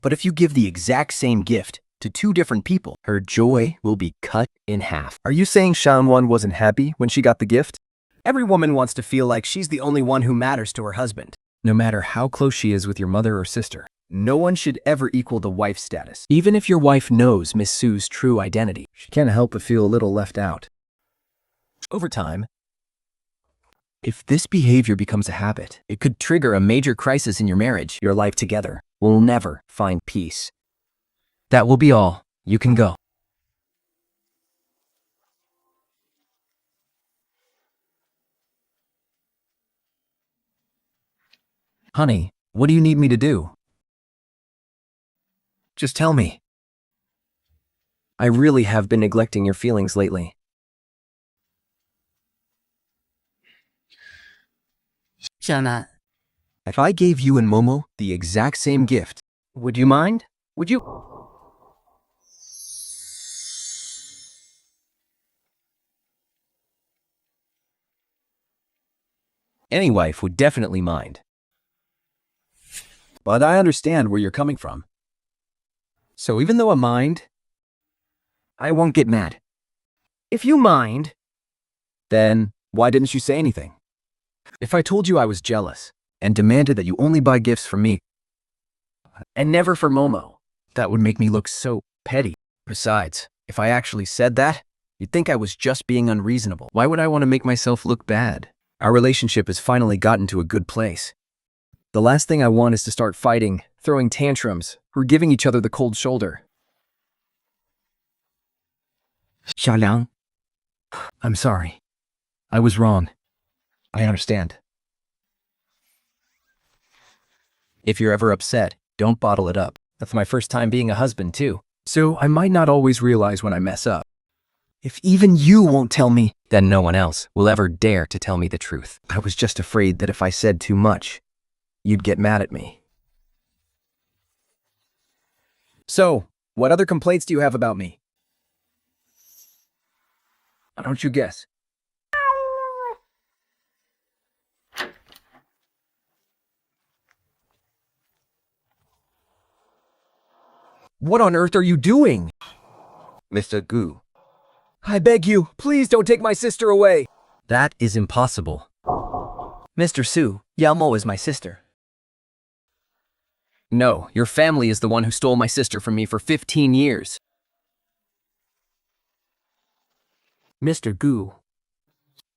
But if you give the exact same gift to 2 different people, her joy will be cut in half. Are you saying Shanwan wasn't happy when she got the gift? Every woman wants to feel like she's the only one who matters to her husband. No matter how close she is with your mother or sister, no one should ever equal the wife status. Even if your wife knows Miss Sue's true identity, she can't help but feel a little left out. Over time, if this behavior becomes a habit, it could trigger a major crisis in your marriage. Your life together will never find peace. That will be all. You can go. Honey, what do you need me to do? Just tell me. I really have been neglecting your feelings lately. If I gave you and Momo the exact same gift, Would you mind? Would you? any wife would definitely mind. But I understand where you're coming from. So even though I mind, I won't get mad. If you mind, Then why didn't you say anything? If I told you I was jealous and demanded that you only buy gifts for me and never for Momo. that would make me look so petty. Besides, if I actually said that, you'd think I was just being unreasonable. Why would I want to make myself look bad? Our relationship has finally gotten to a good place. The last thing I want is to start fighting, throwing tantrums, or giving each other the cold shoulder. 小梁, I'm sorry. I was wrong. I understand. If you're ever upset, don't bottle it up. That's my first time being a husband, too. So I might not always realize when I mess up. if even you won't tell me, Then no one else will ever dare to tell me the truth. I was just afraid that if I said too much, you'd get mad at me. So, what other complaints do you have about me? Why don't you guess? What on earth are you doing? Mr. Gu, I beg you, please don't take my sister away. that is impossible. Mr. Su, Yao Mo is my sister. No, your family is the one who stole my sister from me for 15 years. Mr. Gu.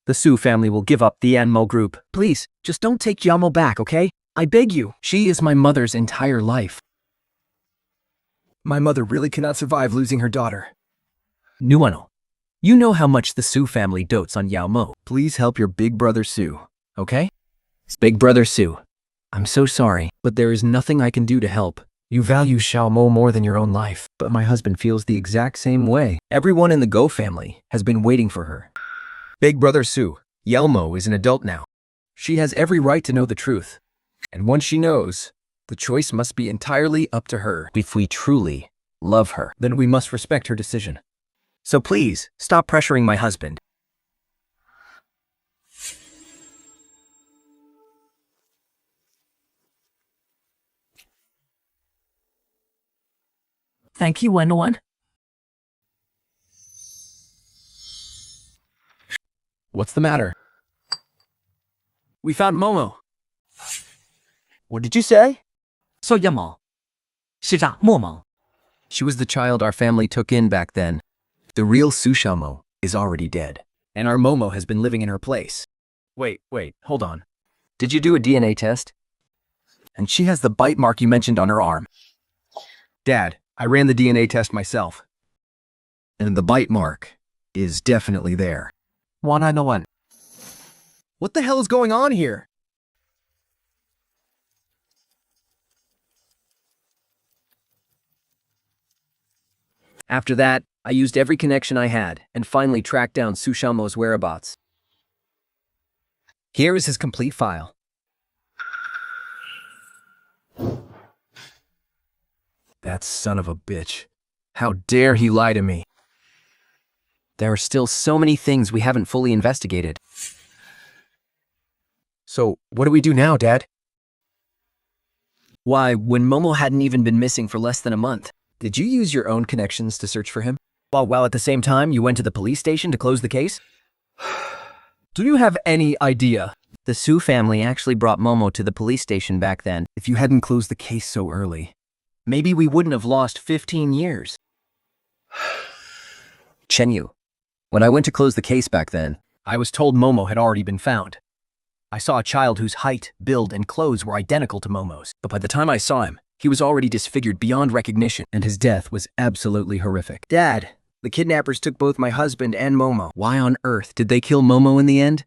The Su family will give up the Anmo group. Please, just don't take Yao Mo back, okay? I beg you. She is my mother's entire life. My mother really cannot survive losing her daughter. Nuano, you know how much the Su family dotes on Yao Mo. Please help your big brother Sue, okay? Big brother Su. I'm so sorry, but there is nothing I can do to help. You value Xiao Mo more than your own life, but my husband feels the exact same way. Everyone in the Go family has been waiting for her. Big brother Sue, Yelmo is an adult now. She has every right to know the truth. And once she knows, the choice must be entirely up to her. If we truly love her. Then we must respect her decision. So please, stop pressuring my husband. Thank you, Wenwan. What's the matter? We found Momo. What did you say? So Yamo. 是这默默. She was the child our family took in back then. The real Sushamo is already dead, and our Momo has been living in her place. Wait, hold on. Did you do a DNA test? And she has the bite mark you mentioned on her arm. Dad, I ran the DNA test myself. And the bite mark is definitely there. 191. What the hell is going on here? After that, I used every connection I had and finally tracked down Sushamo's whereabouts. Here is his complete file. That son of a bitch. How dare he lie to me? There are still so many things we haven't fully investigated. So, what do we do now, Dad? Why, when Momo hadn't even been missing for less than a month. Did you use your own connections to search for him? While at the same time, you went to the police station to close the case? Do you have any idea? The Su family actually brought Momo to the police station back then. If you hadn't closed the case so early, Maybe we wouldn't have lost 15 years. Chenyu, when I went to close the case back then, I was told Momo had already been found. I saw a child whose height, build, and clothes were identical to Momo's, but by the time I saw him, he was already disfigured beyond recognition, and his death was absolutely horrific. Dad, the kidnappers took both my husband and Momo. why on earth did they kill Momo in the end?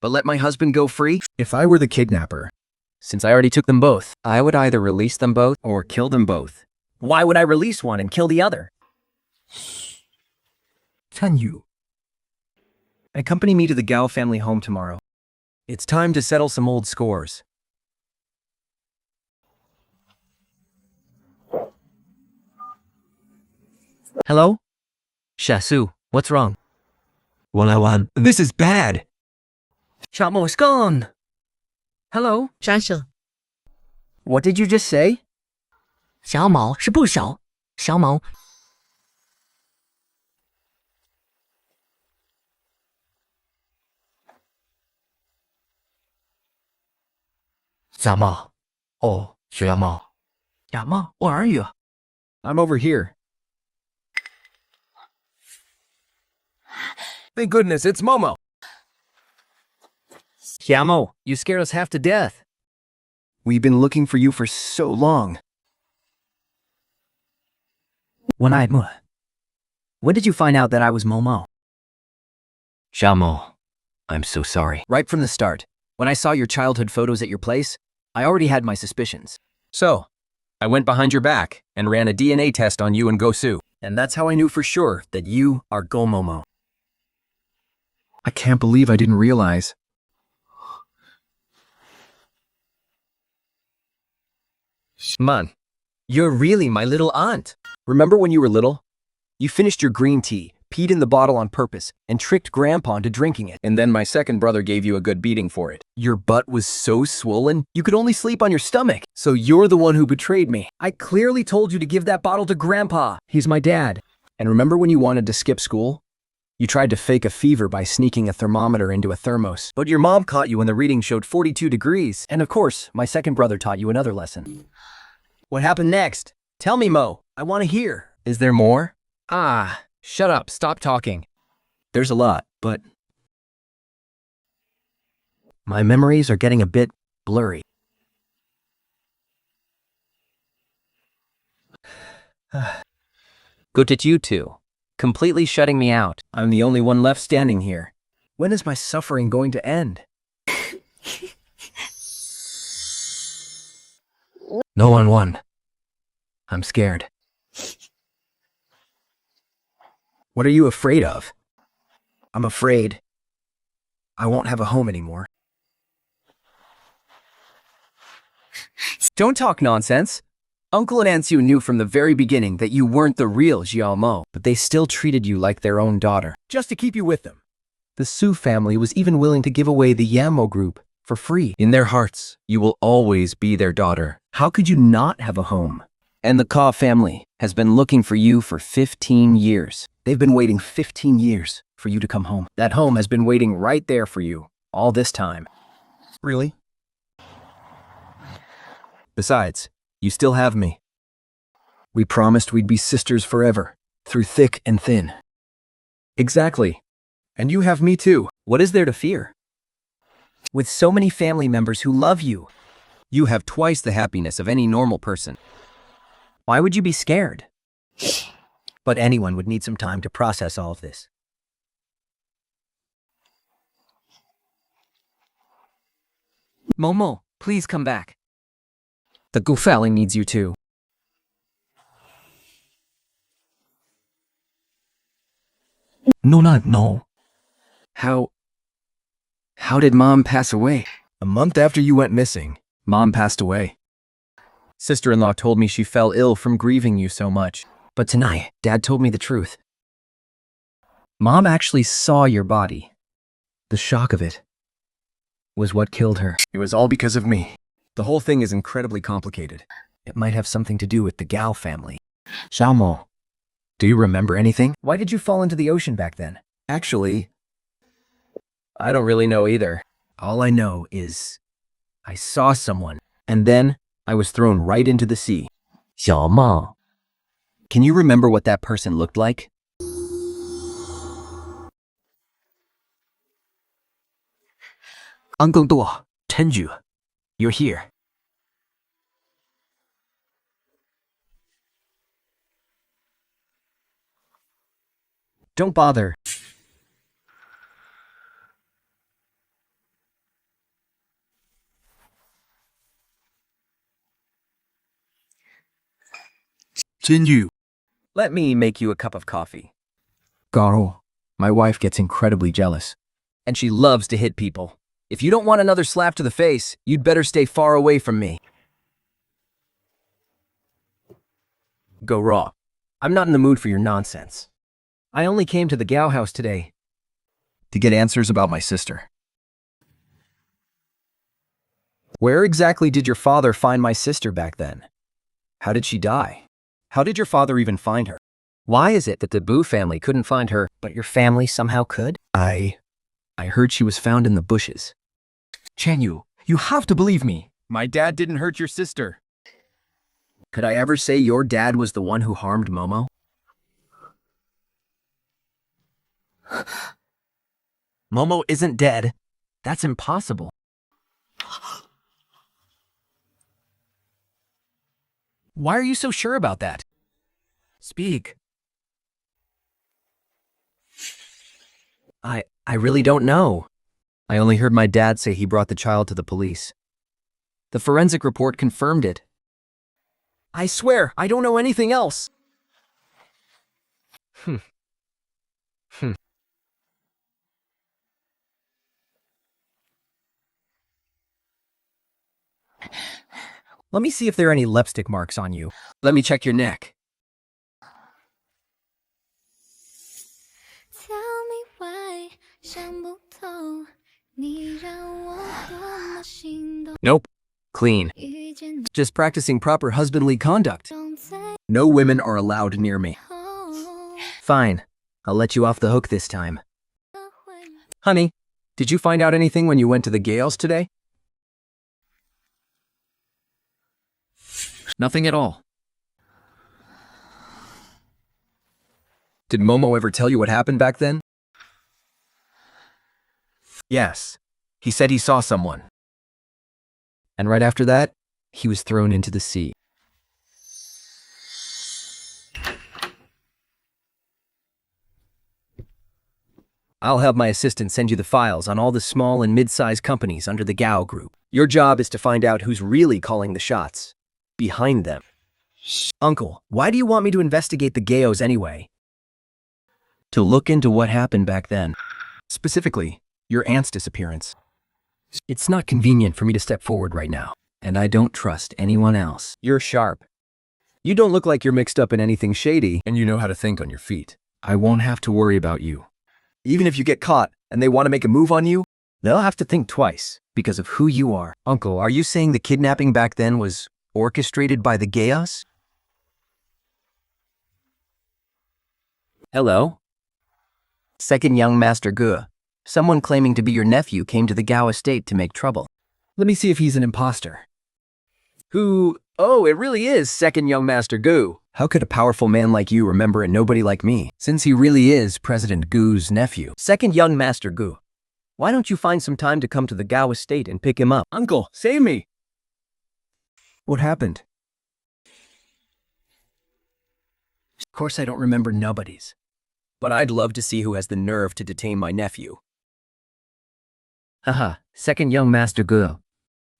But let my husband go free? If I were the kidnapper, since I already took them both. I would either release them both Or kill them both. Why would I release one and kill the other? 찬유. Accompany me to the Gao family home tomorrow. It's time to settle some old scores. Hello? Shasu, what's wrong? 101. This is bad. Xiaomo is gone. Hello? 山蛇 What did you just say? 小毛是不小，小毛小猫。哦，学猫。 Yama, where are you? I'm over here. Thank goodness it's Momo. Xiaomo, you scared us half to death. We've been looking for you for so long. One-eyed Mu. When did you find out that I was Momo? Xiaomo, I'm so sorry. Right from the start. When I saw your childhood photos at your place, I already had my suspicions. So, I went behind your back and ran a DNA test on you and Gosu. And that's how I knew for sure that you are Go Momo. I can't believe I didn't realize. Man, you're really my little aunt. Remember when you were little? You finished your green tea, peed in the bottle on purpose, and tricked Grandpa into drinking it. And then my second brother gave you a good beating for it. Your butt was so swollen, you could only sleep on your stomach. So you're the one who betrayed me. I clearly told you to give that bottle to Grandpa. He's my dad. And remember when you wanted to skip school? You tried to fake a fever by sneaking a thermometer into a thermos. But your mom caught you when the reading showed 42 degrees. And of course, my second brother taught you another lesson. What happened next? Tell me, Mo. I want to hear. Is there more? Ah, shut up, stop talking. There's a lot, but my memories are getting a bit blurry. Good at you two. Completely shutting me out. I'm the only one left standing here. When is my suffering going to end? No one won. I'm scared. What are you afraid of? I'm afraid I won't have a home anymore. Don't talk nonsense. Uncle and Aunt Sue knew from the very beginning that you weren't the real Xiao Mo, but they still treated you like their own daughter, just to keep you with them. The Su family was even willing to give away the Yamo group for free. In their hearts, you will always be their daughter. How could you not have a home? And the Ka family has been looking for you for 15 years. They've been waiting 15 years for you to come home. That home has been waiting right there for you all this time. Really? Besides, you still have me. We promised we'd be sisters forever, through thick and thin. Exactly. And you have me too. What is there to fear? With so many family members who love you, you have twice the happiness of any normal person. Why would you be scared? But anyone would need some time to process all of this. Momo, please come back. The Gu family needs you too. No. How did Mom pass away? A month after you went missing, Mom passed away. Sister-in-law told me she fell ill from grieving you so much. But tonight, Dad told me the truth. Mom actually saw your body. The shock of it was what killed her. It was all because of me. The whole thing is incredibly complicated. It might have something to do with the Gao family. Xiaomo, do you remember anything? Why did you fall into the ocean back then? Actually, I don't really know either. All I know is I saw someone, And then I was thrown right into the sea. 小梦. Can you remember what that person looked like? Uncle Duo, Tenju, you're here. Don't bother. Jinyu. Let me make you a cup of coffee. Garo, my wife gets incredibly jealous. And she loves to hit people. If you don't want another slap to the face, you'd better stay far away from me. Go raw. I'm not in the mood for your nonsense. I only came to the Gao house today To get answers about my sister. Where exactly did your father find my sister back then? How did she die? How did your father even find her? Why is it that the Boo family couldn't find her, but your family somehow could? I heard she was found in the bushes. Chanyu, you have to believe me. My dad didn't hurt your sister. Could I ever say your dad was the one who harmed Momo? Momo isn't dead. That's impossible. Why are you so sure about that? Speak. I really don't know. I only heard my dad say he brought the child to the police. The forensic report confirmed it. I swear, I don't know anything else. Let me see if there are any lipstick marks on you. Let me check your neck. Tell me why 想不透你让我多么心动 Nope. Clean. 遇见 Just practicing proper husbandly conduct. 种最 No women are allowed near me. 后 Fine. I'll let you off the hook this time. 的回忆 Honey, did you find out anything when you went to the Gales today? Nothing at all. Did Momo ever tell you what happened back then? Yes. He said he saw someone. And right after that, he was thrown into the sea. I'll have my assistant send you the files on all the small and mid-sized companies under the Gao Group. Your job is to find out who's really calling the shots. Behind them. Uncle, why do you want me to investigate the Gaos anyway? To look into what happened back then. Specifically, your aunt's disappearance. It's not convenient for me to step forward right now, and I don't trust anyone else. You're sharp. You don't look like you're mixed up in anything shady, And you know how to think on your feet. I won't have to worry about you. even if you get caught and they want to make a move on you, they'll have to think twice because of who you are. Uncle, are you saying the kidnapping back then was orchestrated by the Gaos? Hello? Second young Master Gu. Someone claiming to be your nephew came to the Gao estate to make trouble. Let me see if he's an imposter. Who? Oh, it really is second young Master Gu. How could a powerful man like you remember a nobody like me, since he really is President Gu's nephew? Second young Master Gu. Why don't you find some time to come to the Gao estate and pick him up? Uncle, save me! What happened? Of course I don't remember nobodies. But I'd love to see who has the nerve to detain my nephew. Haha, second young Master Gu.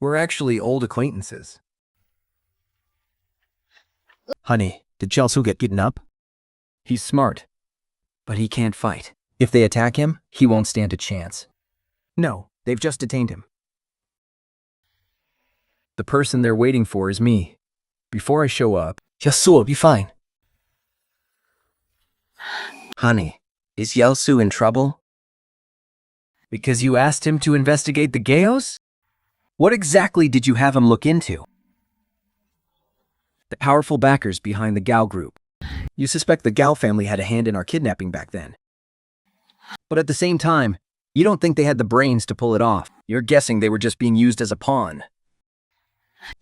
We're actually old acquaintances. Honey, did Chelsea get kidnapped? He's smart, but he can't fight. If they attack him, he won't stand a chance. No, they've just detained him. The person they're waiting for is me. Before I show up, Yasu will be fine. Honey, is Yelsu in trouble? Because you asked him to investigate the Gaos? What exactly did you have him look into? The powerful backers behind the Gao group. You suspect the Gao family had a hand in our kidnapping back then. But at the same time, you don't think they had the brains to pull it off. You're guessing they were just being used as a pawn.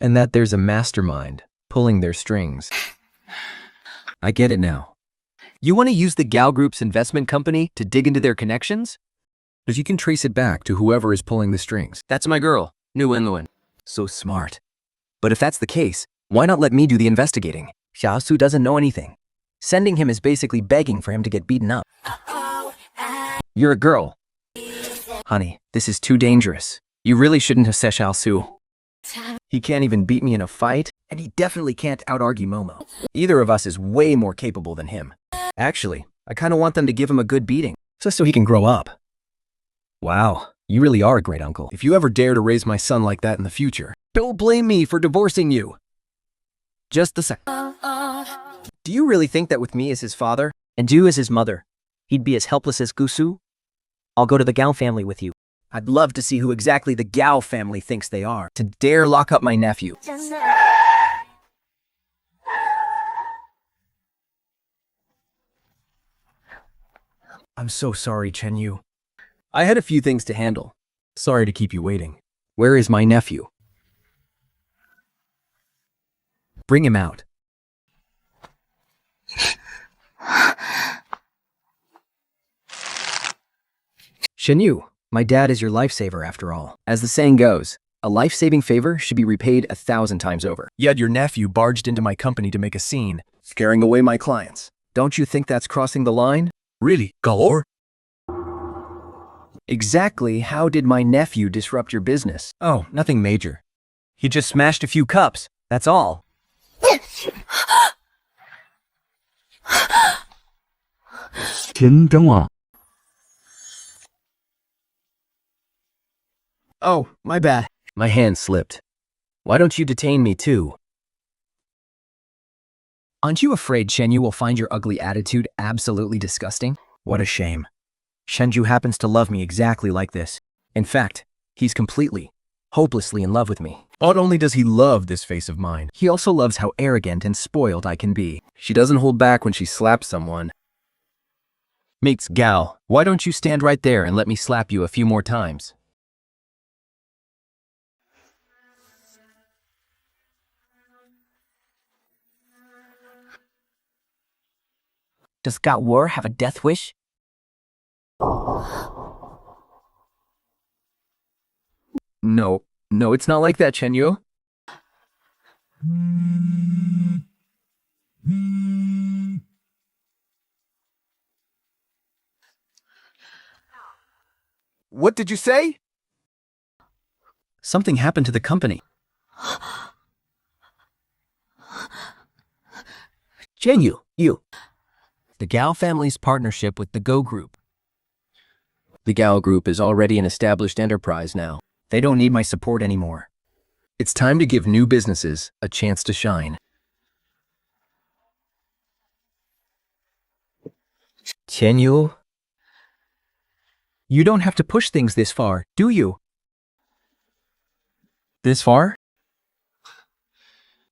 And that there's a mastermind pulling their strings. I get it now. You want to use the Gao Group's investment company to dig into their connections? But you can trace it back to whoever is pulling the strings. That's my girl, Nguyen Nguyen. So smart. But if that's the case, why not let me do the investigating? Xiaosu doesn't know anything. Sending him is basically begging for him to get beaten up. You're a girl. Honey, this is too dangerous. You really shouldn't have said Xiaosu. He can't even beat me in a fight, and he definitely can't out-argue Momo. Either of us is way more capable than him. Actually, I kind of want them to give him a good beating, just so he can grow up. Wow, you really are a great uncle. If you ever dare to raise my son like that in the future, Don't blame me for divorcing you. Just a sec. Do you really think that with me as his father, And you as his mother, he'd be as helpless as Gusu? I'll go to the Gao family with you. I'd love to see who exactly the Gao family thinks they are, to dare lock up my nephew. I'm so sorry, Chen Yu. I had a few things to handle. sorry to keep you waiting. Where is my nephew? Bring him out. Shen Yu, my dad is your lifesaver after all. As the saying goes, a life-saving favor should be repaid 1,000 times over. Yet your nephew barged into my company to make a scene, scaring away my clients. Don't you think that's crossing the line? Really, Galore? Exactly how did my nephew disrupt your business? Oh, nothing major. He just smashed a few cups, that's all. Oh, my bad. My hand slipped. Why don't you detain me too? Aren't you afraid Shenyu will find your ugly attitude absolutely disgusting? What a shame. Shenju happens to love me exactly like this. In fact, he's completely, hopelessly in love with me. Not only does he love this face of mine, He also loves how arrogant and spoiled I can be. she doesn't hold back when she slaps someone. Mates Gal, why don't you stand right there and let me slap you a few more times? Does Gao War have a death wish? No, it's not like that, Shenyu. What did you say? Something happened to the company. Shenyu, you. The Gao family's partnership with the Go Group. The Gao Group is already an established enterprise now. They don't need my support anymore. It's time to give new businesses a chance to shine. Shenyu? You don't have to push things this far, do you? This far?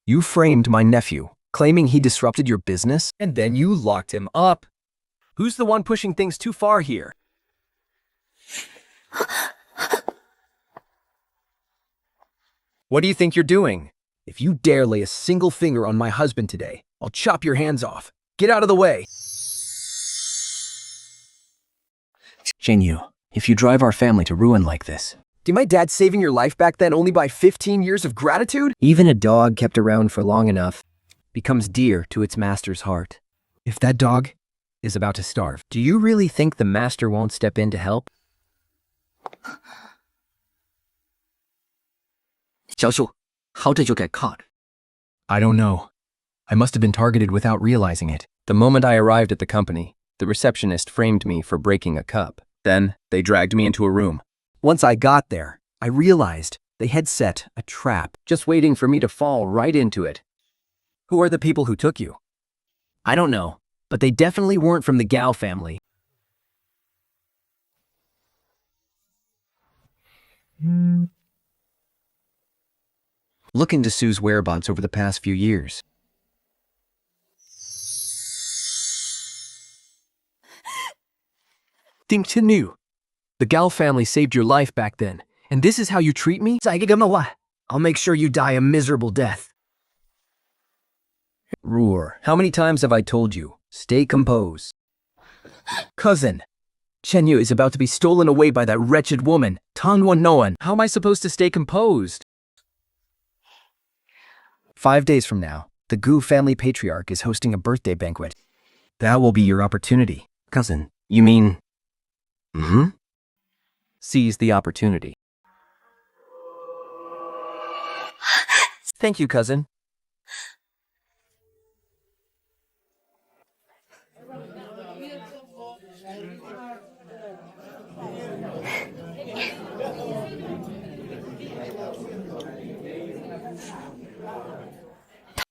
You framed my nephew, claiming he disrupted your business, and then you locked him up. Who's the one pushing things too far here? What do you think you're doing? If you dare lay a single finger on my husband today, I'll chop your hands off. Get out of the way. Shenyu, if you drive our family to ruin like this, did my dad saving your life back then only buy 15 years of gratitude? Even a dog kept around for long enough becomes dear to its master's heart. If that dog is about to starve, do you really think the master won't step in to help? Xiaoshu, how did you get caught? I don't know. I must have been targeted without realizing it. The moment I arrived at the company, the receptionist framed me for breaking a cup. Then, they dragged me into a room. Once I got there, I realized they had set a trap, just waiting for me to fall right into it. Who are the people who took you? I don't know, but they definitely weren't from the Gao family. Look into Sue's whereabouts over the past few years. Continue. The Gao family saved your life back then, and this is how you treat me? I'll make sure you die a miserable death. Roar. How many times have I told you? Stay composed. Cousin, Shenyu is about to be stolen away by that wretched woman, Tan Wan Noan. How am I supposed to stay composed? 5 days from now, the Gu family patriarch is hosting a birthday banquet. That will be your opportunity. Cousin, you mean... Seize the opportunity. Thank you, cousin.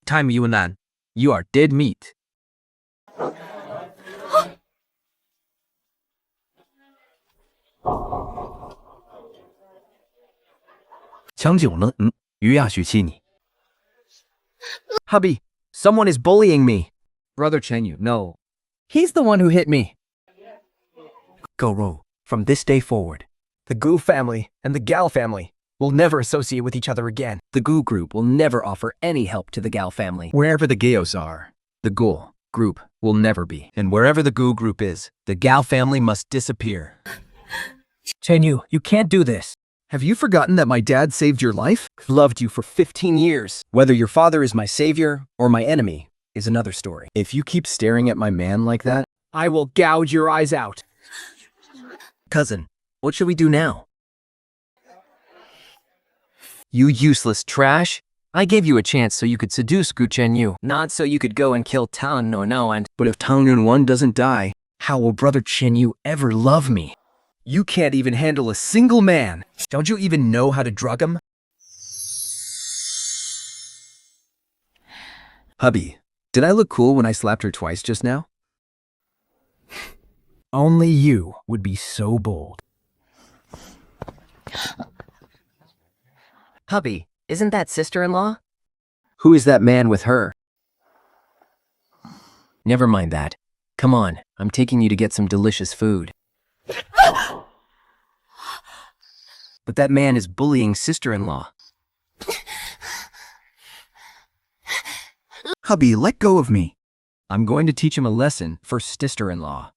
Time Yunan, you are dead meat. Hubby, someone is bullying me. Brother Chenyu, no. He's the one who hit me. Goro, from this day forward, the Gu family and the Gal family will never associate with each other again. The Gu group will never offer any help to the Gal family. Wherever the Geos are, The Gu group will never be. And wherever the Gu group is, the Gal family must disappear. Chenyu, you can't do this. have you forgotten that my dad saved your life? I've loved you for 15 years. Whether your father is my savior or my enemy is another story. If you keep staring at my man like that, I will gouge your eyes out. Cousin, what should we do now? You useless trash. I gave you a chance so you could seduce Gu Chenyu, not so you could go and kill Tang No and... but if Tang Yun doesn't die, How will Brother Chenyu ever love me? you can't even handle a single man. Don't you even know how to drug him? Hubby, did I look cool when I slapped her twice just now? Only you would be so bold. Hubby, isn't that sister-in-law? Who is that man with her? Never mind that. Come on, I'm taking you to get some delicious food. But that man is bullying sister-in-law. Hubby, let go of me. I'm going to teach him a lesson for sister-in-law.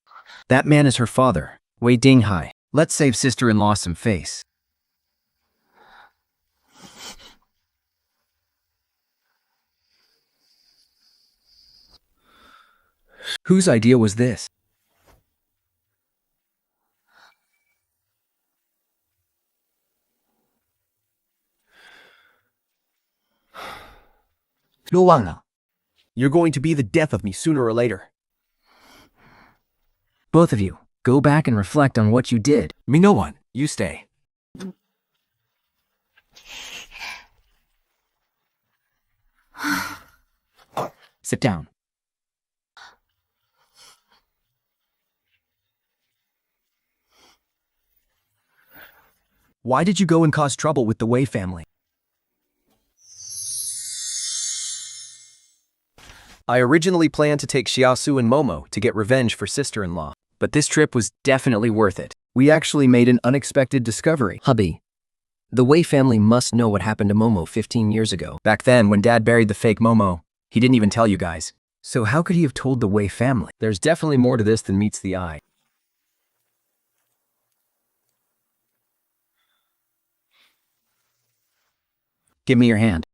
That man is her father, Wei Dinghai. Let's save sister-in-law some face. Whose idea was this? You're going to be the death of me sooner or later. Both of you, go back and reflect on what you did. Me no one. You stay. Sit down. Why did you go and cause trouble with the Wei family? I originally planned to take Xiaosu and Momo to get revenge for sister-in-law. But this trip was definitely worth it. We actually made an unexpected discovery. Hubby, the Wei family must know what happened to Momo 15 years ago. Back then, when Dad buried the fake Momo, he didn't even tell you guys. So how could he have told the Wei family? There's definitely more to this than meets the eye. Give me your hand.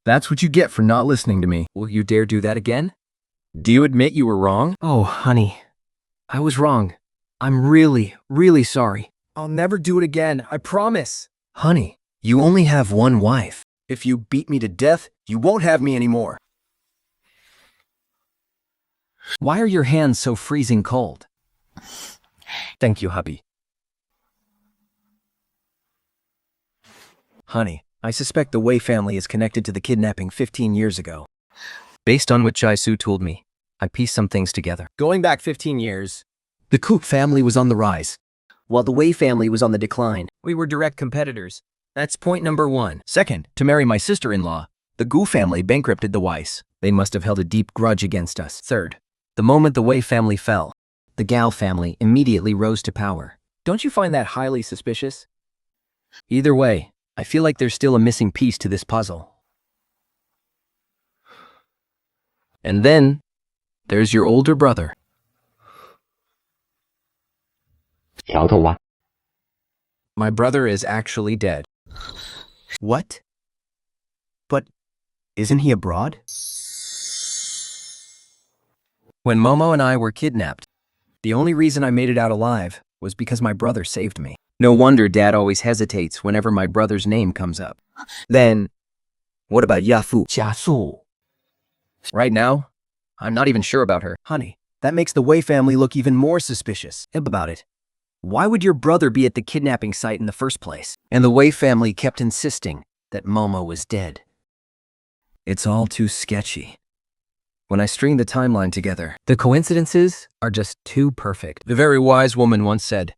That's what you get for not listening to me. Will you dare do that again? Do you admit you were wrong? Oh, honey. I was wrong. I'm really, really sorry. I'll never do it again, I promise. Honey, you only have one wife. If you beat me to death, you won't have me anymore. Why are your hands so freezing cold? Thank you, hubby. Honey, I suspect the Wei family is connected to the kidnapping 15 years ago. Based on what Jaisu told me, I pieced some things together. Going back 15 years, The Cook family was on the rise. While the Wei family was on the decline. we were direct competitors. That's point number one. Second, to marry my sister-in-law, the Gu family bankrupted the Weiss. They must have held a deep grudge against us. Third, the moment the Wei family fell, The Gao family immediately rose to power. don't you find that highly suspicious? Either way, I feel like there's still a missing piece to this puzzle. And then, there's your older brother. My brother is actually dead. What? But isn't he abroad? When Momo and I were kidnapped, the only reason I made it out alive was because my brother saved me. No wonder Dad always hesitates whenever my brother's name comes up. Then, what about Yafu? 加速 Right now, I'm not even sure about her. Honey, that makes the Wei family look even more suspicious. About it. Why would your brother be at the kidnapping site in the first place? And the Wei family kept insisting that Momo was dead. It's all too sketchy. When I string the timeline together, The coincidences are just too perfect. the very wise woman once said,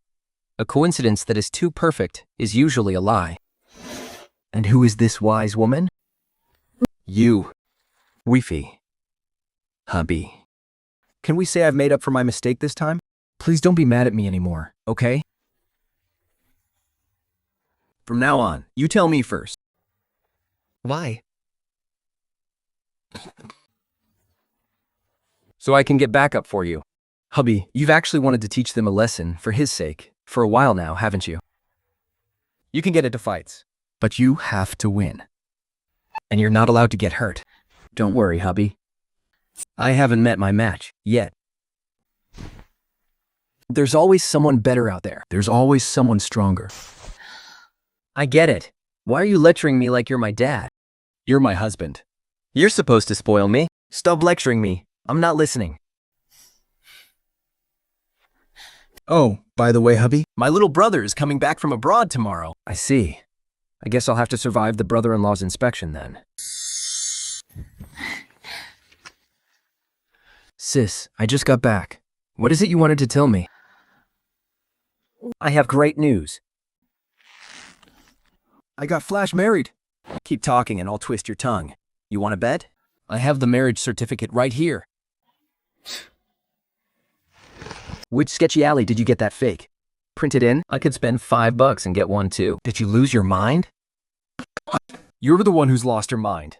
"A coincidence that is too perfect is usually a lie." And who is this wise woman? You, Wifi, hubby. Can we say I've made up for my mistake this time? Please don't be mad at me anymore, okay? From now on, you tell me first. Why? So I can get backup for you. Hubby, you've actually wanted to teach them a lesson for his sake for a while now, haven't you? You can get into fights, But you have to win. and you're not allowed to get hurt. Don't worry, hubby. I haven't met my match yet. There's always someone better out there. There's always someone stronger. I get it. Why are you lecturing me like you're my dad? You're my husband. You're supposed to spoil me. Stop lecturing me. I'm not listening. Oh, by the way, hubby, my little brother is coming back from abroad tomorrow. I see. I guess I'll have to survive the brother-in-law's inspection then. Sis, I just got back. What is it you wanted to tell me? I have great news. I got Flash married. Keep talking and I'll twist your tongue. You want to bet? I have the marriage certificate right here. Which sketchy alley did you get that fake? Printed in? I could spend $5 and get one too. Did you lose your mind? You're the one who's lost her mind.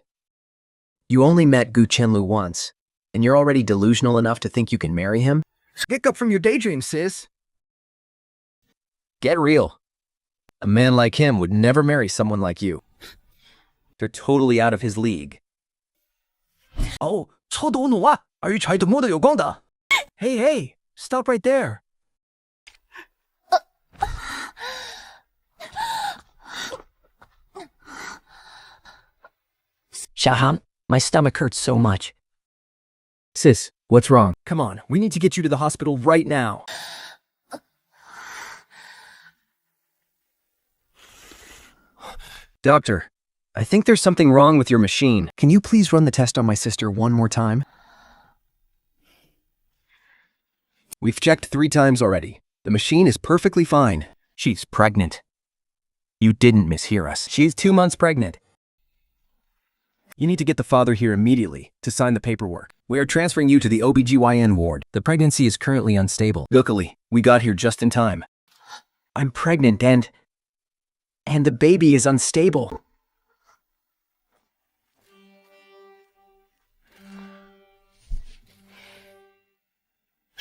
You only met Gu Chenlu once, and you're already delusional enough to think you can marry him? Get up from your daydream, sis. Get real. A man like him would never marry someone like you. They're totally out of his league. Oh, 超多怒啊! Are you trying to 摸的有光的? Hey, hey, stop right there. Shahan, my stomach hurts so much. Sis, what's wrong? Come on, we need to get you to the hospital right now. Doctor, I think there's something wrong with your machine. Can you please run the test on my sister one more time? We've checked 3 times already. The machine is perfectly fine. She's pregnant. You didn't mishear us. She's 2 months pregnant. You need to get the father here immediately to sign the paperwork. We are transferring you to the OBGYN ward. The pregnancy is currently unstable. Luckily, we got here just in time. I'm pregnant and the baby is unstable.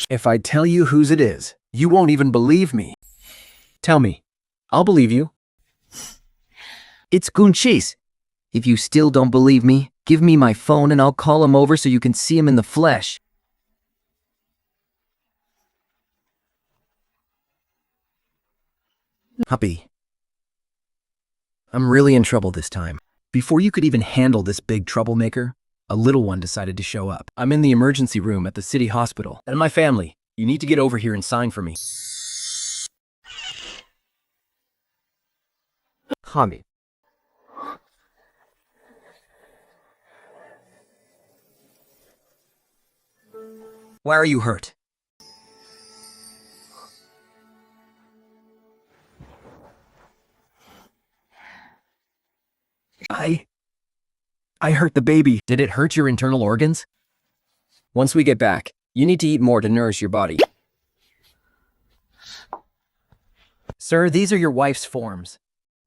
If I tell you whose it is, you won't even believe me. Tell me. I'll believe you. It's Gunchis. If you still don't believe me, give me my phone and I'll call him over so you can see him in the flesh. Huppy, I'm really in trouble this time. Before you could even handle this big troublemaker, a little one decided to show up. I'm in the emergency room at the city hospital. And my family, you need to get over here and sign for me. Hobby. Why are you hurt? I hurt the baby. Did it hurt your internal organs? Once we get back, you need to eat more to nourish your body. Sir, these are your wife's forms.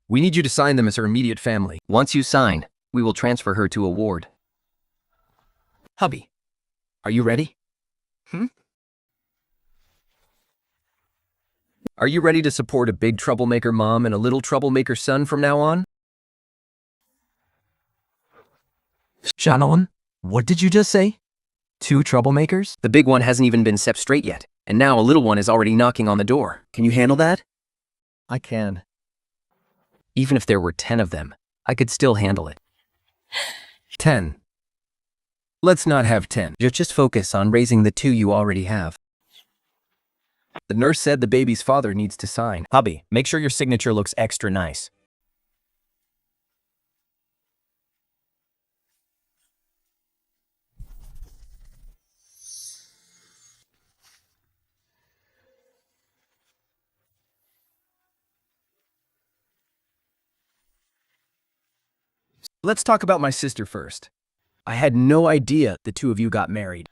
We need you to sign them as her immediate family. Once you sign, we will transfer her to a ward. Hubby, are you ready? Are you ready to support a big troublemaker mom and a little troublemaker son from now on? Shannon, what did you just say? 2 troublemakers? The big one hasn't even been set straight yet. And now a little one is already knocking on the door. Can you handle that? I can. Even if there were 10 of them, I could still handle it. 10. Let's not have 10. Just focus on raising the 2 you already have. The nurse said the baby's father needs to sign. Hubby, make sure your signature looks extra nice. Let's talk about my sister first. I had no idea the 2 of you got married.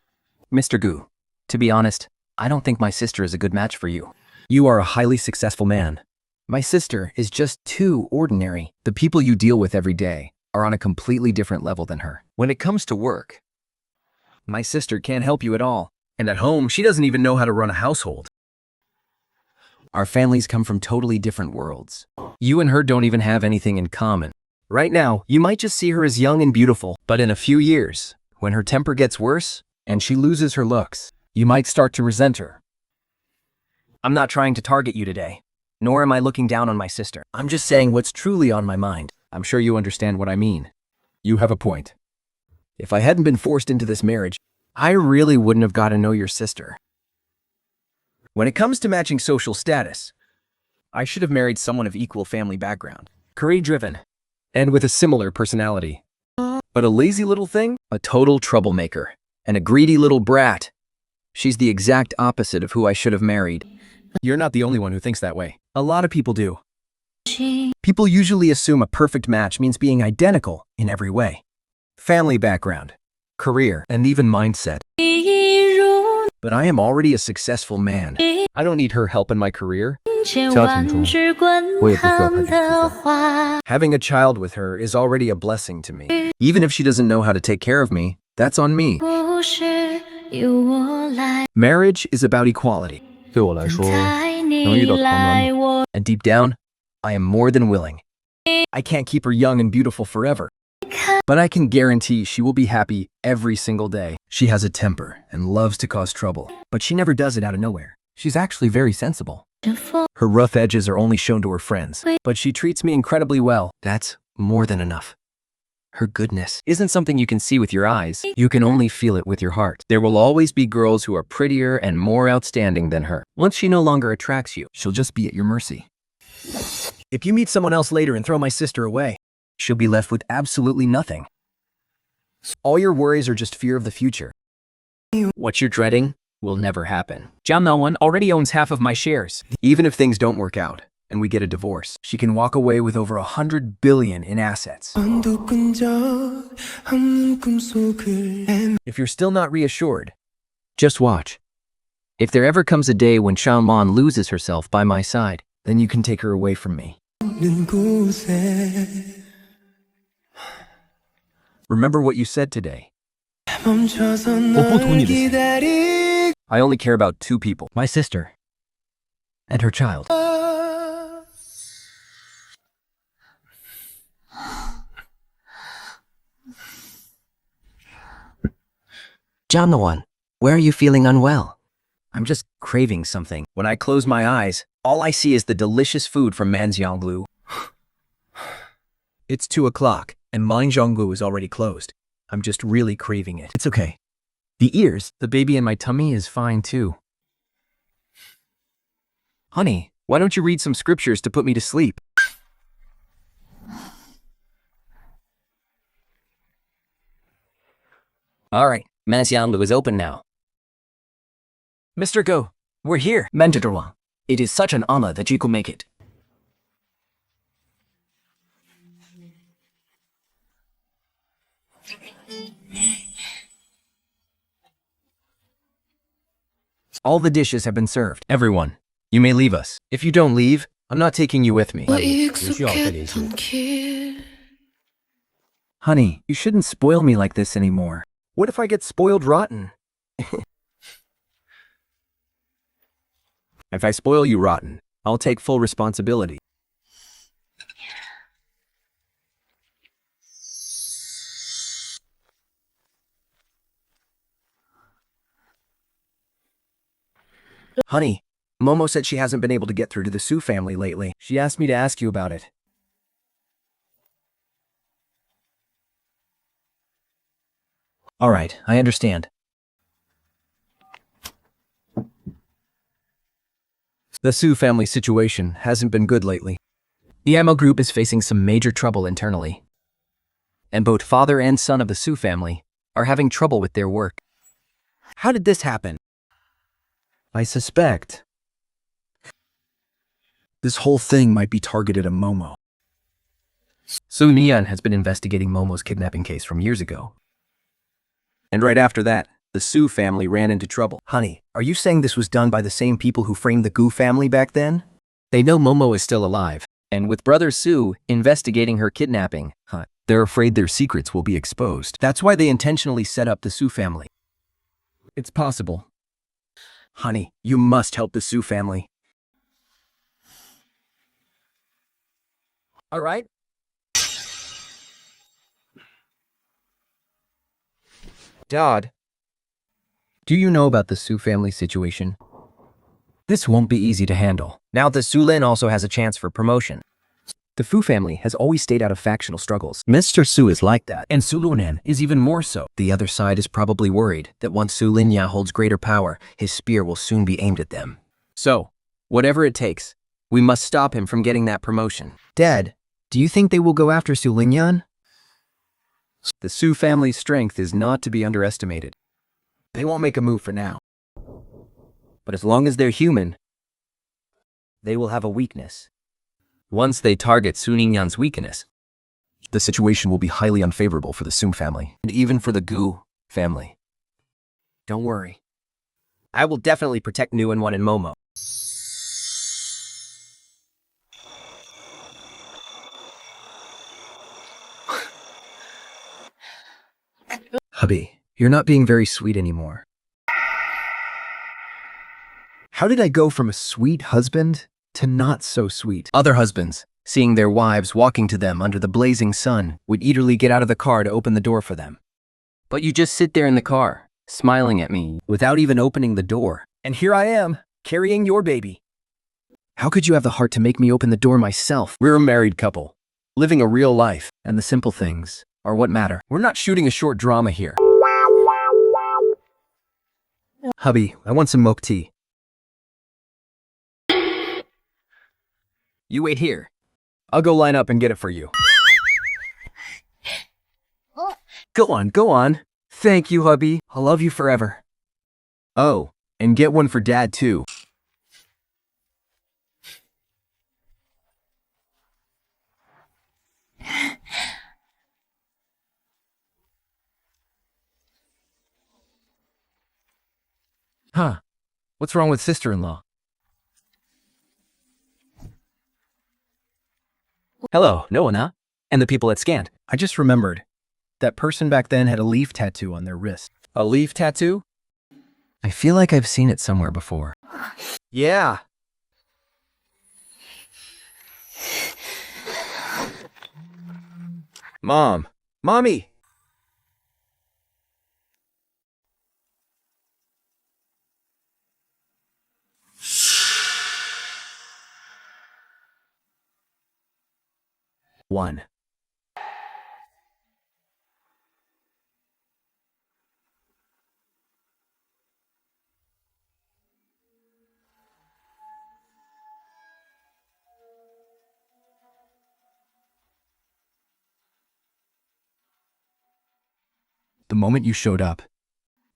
Mr. Gu, to be honest, I don't think my sister is a good match for you. You are a highly successful man. My sister is just too ordinary. The people you deal with every day are on a completely different level than her. When it comes to work, My sister can't help you at all. And at home, she doesn't even know how to run a household. our families come from totally different worlds. You and her don't even have anything in common. Right now, you might just see her as young and beautiful, but in a few years, when her temper gets worse and she loses her looks, you might start to resent her. I'm not trying to target you today, nor am I looking down on my sister. I'm just saying what's truly on my mind. I'm sure you understand what I mean. You have a point. If I hadn't been forced into this marriage, I really wouldn't have got to know your sister. When it comes to matching social status, I should have married someone of equal family background, career-driven, and with a similar personality. But a lazy little thing? A total troublemaker, and a greedy little brat. She's the exact opposite of who I should have married. You're not the only one who thinks that way. A lot of people do. People usually assume a perfect match means being identical in every way. Family background, career, and even mindset. But I am already a successful man. I don't need her help in my career. Having a child with her is already a blessing to me. Even if she doesn't know how to take care of me, that's on me. Marriage is about equality. And deep down, I am more than willing. I can't keep her young and beautiful forever. But I can guarantee she will be happy every single day. She has a temper and loves to cause trouble, but she never does it out of nowhere. She's actually very sensible. Her rough edges are only shown to her friends, but she treats me incredibly well. That's more than enough. Her goodness isn't something you can see with your eyes. You can only feel it with your heart. There will always be girls who are prettier and more outstanding than her. Once she no longer attracts you, she'll just be at your mercy. If you meet someone else later and throw my sister away, she'll be left with absolutely nothing. All your worries are just fear of the future. What you're dreading will never happen. Jiang Naowen already owns half of my shares. Even if things don't work out and we get a divorce, she can walk away with over 100 billion in assets. If you're still not reassured, just watch. If there ever comes a day when Xiaomon loses herself by my side, then you can take her away from me. Remember what you said today. I only care about 2 people. My sister and her child. Jiang Naowen, where are you feeling unwell? I'm just craving something. When I close my eyes, all I see is the delicious food from Manjianglu. It's 2 o'clock, and Manjianglu is already closed. I'm just really craving it. It's okay. The ears, the baby in my tummy is fine too. Honey, why don't you read some scriptures to put me to sleep? All right, Manxianglu is open now. Mr. Go, we're here. Manager Wang, it is such an honor that you could make it. All the dishes have been served. Everyone, you may leave us. If you don't leave, I'm not taking you with me. Honey, you shouldn't spoil me like this anymore. What if I get spoiled rotten? If I spoil you rotten, I'll take full responsibility. Honey, Momo said she hasn't been able to get through to the Su family lately. She asked me to ask you about it. Alright, I understand. The Su family situation hasn't been good lately. The Amo group is facing some major trouble internally. And both father and son of the Su family are having trouble with their work. How did this happen? I suspect this whole thing might be targeted at Momo. Su Nian has been investigating Momo's kidnapping case from years ago. And right after that, the Su family ran into trouble. Honey, are you saying this was done by the same people who framed the Gu family back then? They know Momo is still alive, and with brother Su investigating her kidnapping, they're afraid their secrets will be exposed. That's why they intentionally set up the Su family. It's possible. Honey, you must help the Su family. All right? Dad, do you know about the Su family situation? This won't be easy to handle. Now the Su Lin also has a chance for promotion. The Fu family has always stayed out of factional struggles. Mr. Su is like that, and Su Lunan is even more so. The other side is probably worried that once Su Linya holds greater power, his spear will soon be aimed at them. So, whatever it takes, we must stop him from getting that promotion. Dad, do you think they will go after Su Linyan? The Su family's strength is not to be underestimated. They won't make a move for now. But as long as they're human, they will have a weakness. Once they target Su Ningyan's weakness, the situation will be highly unfavorable for the Su family, and even for the Gu family. Don't worry. I will definitely protect Nu and One and Momo. Hubby, you're not being very sweet anymore. How did I go from a sweet husband to not so sweet? Other husbands, seeing their wives walking to them under the blazing sun, would eagerly get out of the car to open the door for them. But you just sit there in the car, smiling at me, without even opening the door. And here I am, carrying your baby. How could you have the heart to make me open the door myself? We're a married couple, living a real life, and the simple things are what matter. We're not shooting a short drama here. Hubby, I want some milk tea. You wait here. I'll go line up and get it for you. Go on, go on. Thank you, hubby. I'll love you forever. Oh, and get one for Dad, too. Huh. What's wrong with sister-in-law? Hello, Noah, and the people at Scant. I just remembered. That person back then had a leaf tattoo on their wrist. A leaf tattoo? I feel like I've seen it somewhere before. Yeah. Mom. Mommy! One. The moment you showed up,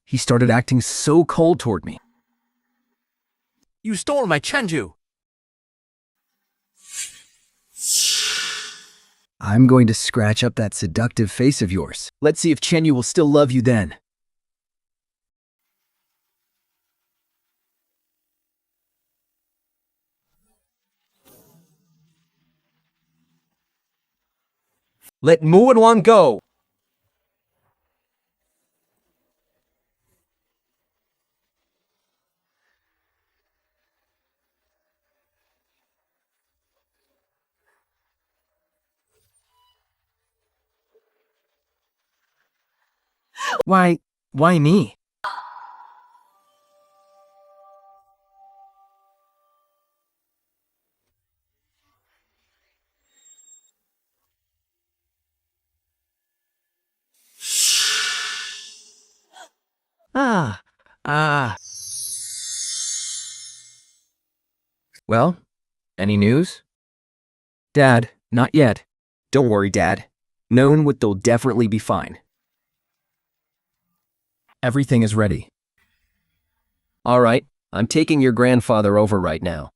he started acting so cold toward me. You stole my Chenju! I'm going to scratch up that seductive face of yours. Let's see if Chenyu will still love you then. Let Mu and Wan go! Why me? Ah, ah. Well, any news? Dad, not yet. Don't worry, Dad. No one would, they'll definitely be fine. Everything is ready. All right, I'm taking your grandfather over right now.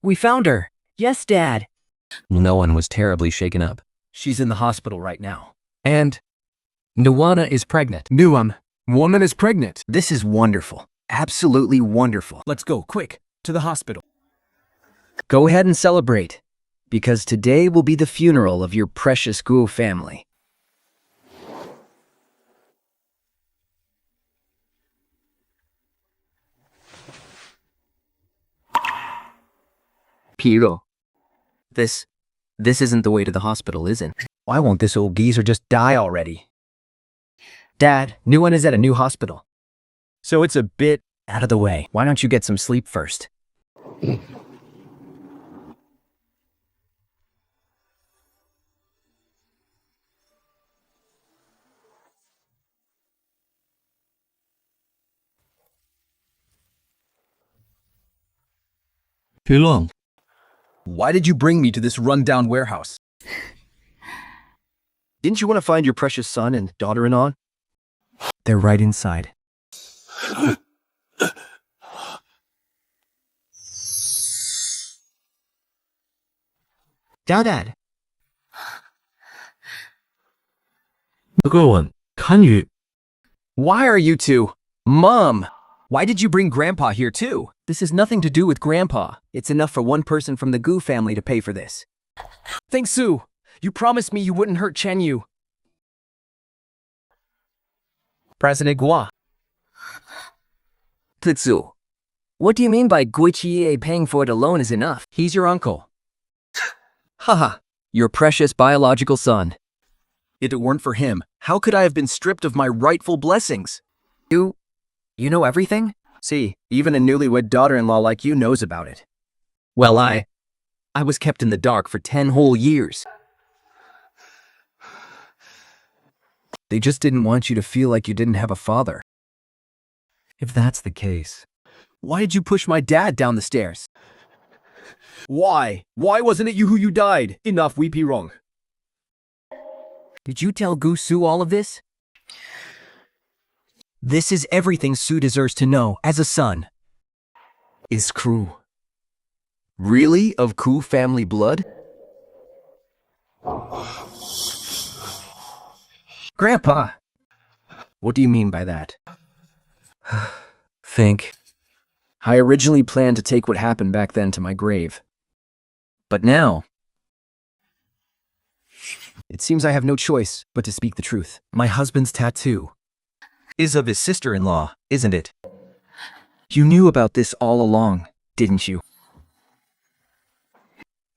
We found her. Yes, Dad. No one was terribly shaken up. She's in the hospital right now. And Nuwana is pregnant. Woman is pregnant. This is wonderful. Absolutely wonderful. Let's go, quick, to the hospital. Go ahead and celebrate, because today will be the funeral of your precious Gu family. Piro. This isn't the way to the hospital, is it? Why won't this old geezer just die already? Dad, new one is at a new hospital. So it's a bit out of the way. Why don't you get some sleep first? Pilong. Why did you bring me to this rundown warehouse? Didn't you want to find your precious son and daughter-in-law? They're right inside. Dad. 这个吻堪舆 Why are you two? Mom! Why did you bring Grandpa here too? This has nothing to do with Grandpa. It's enough for one person from the Gu family to pay for this. Thanks, Sue. You promised me you wouldn't hurt Chen Yu. President Gua. Tzu, what do you mean by Guichie paying for it alone is enough? He's your uncle. Haha, your precious biological son. If it weren't for him, how could I have been stripped of my rightful blessings? You know everything? See, even a newlywed daughter-in-law like you knows about it. Well, I was kept in the dark for 10 whole years. They just didn't want you to feel like you didn't have a father. If that's the case. Why did you push my dad down the stairs? Why? Why wasn't it you who died? Enough, we be wrong. Did you tell Gu Su all of this? This is everything Su deserves to know as a son. Is Crew. Really? Of Ku family blood? Grandpa! What do you mean by that? Think. I originally planned to take what happened back then to my grave. But now, it seems I have no choice but to speak the truth. My husband's tattoo is of his sister-in-law, isn't it? You knew about this all along, didn't you?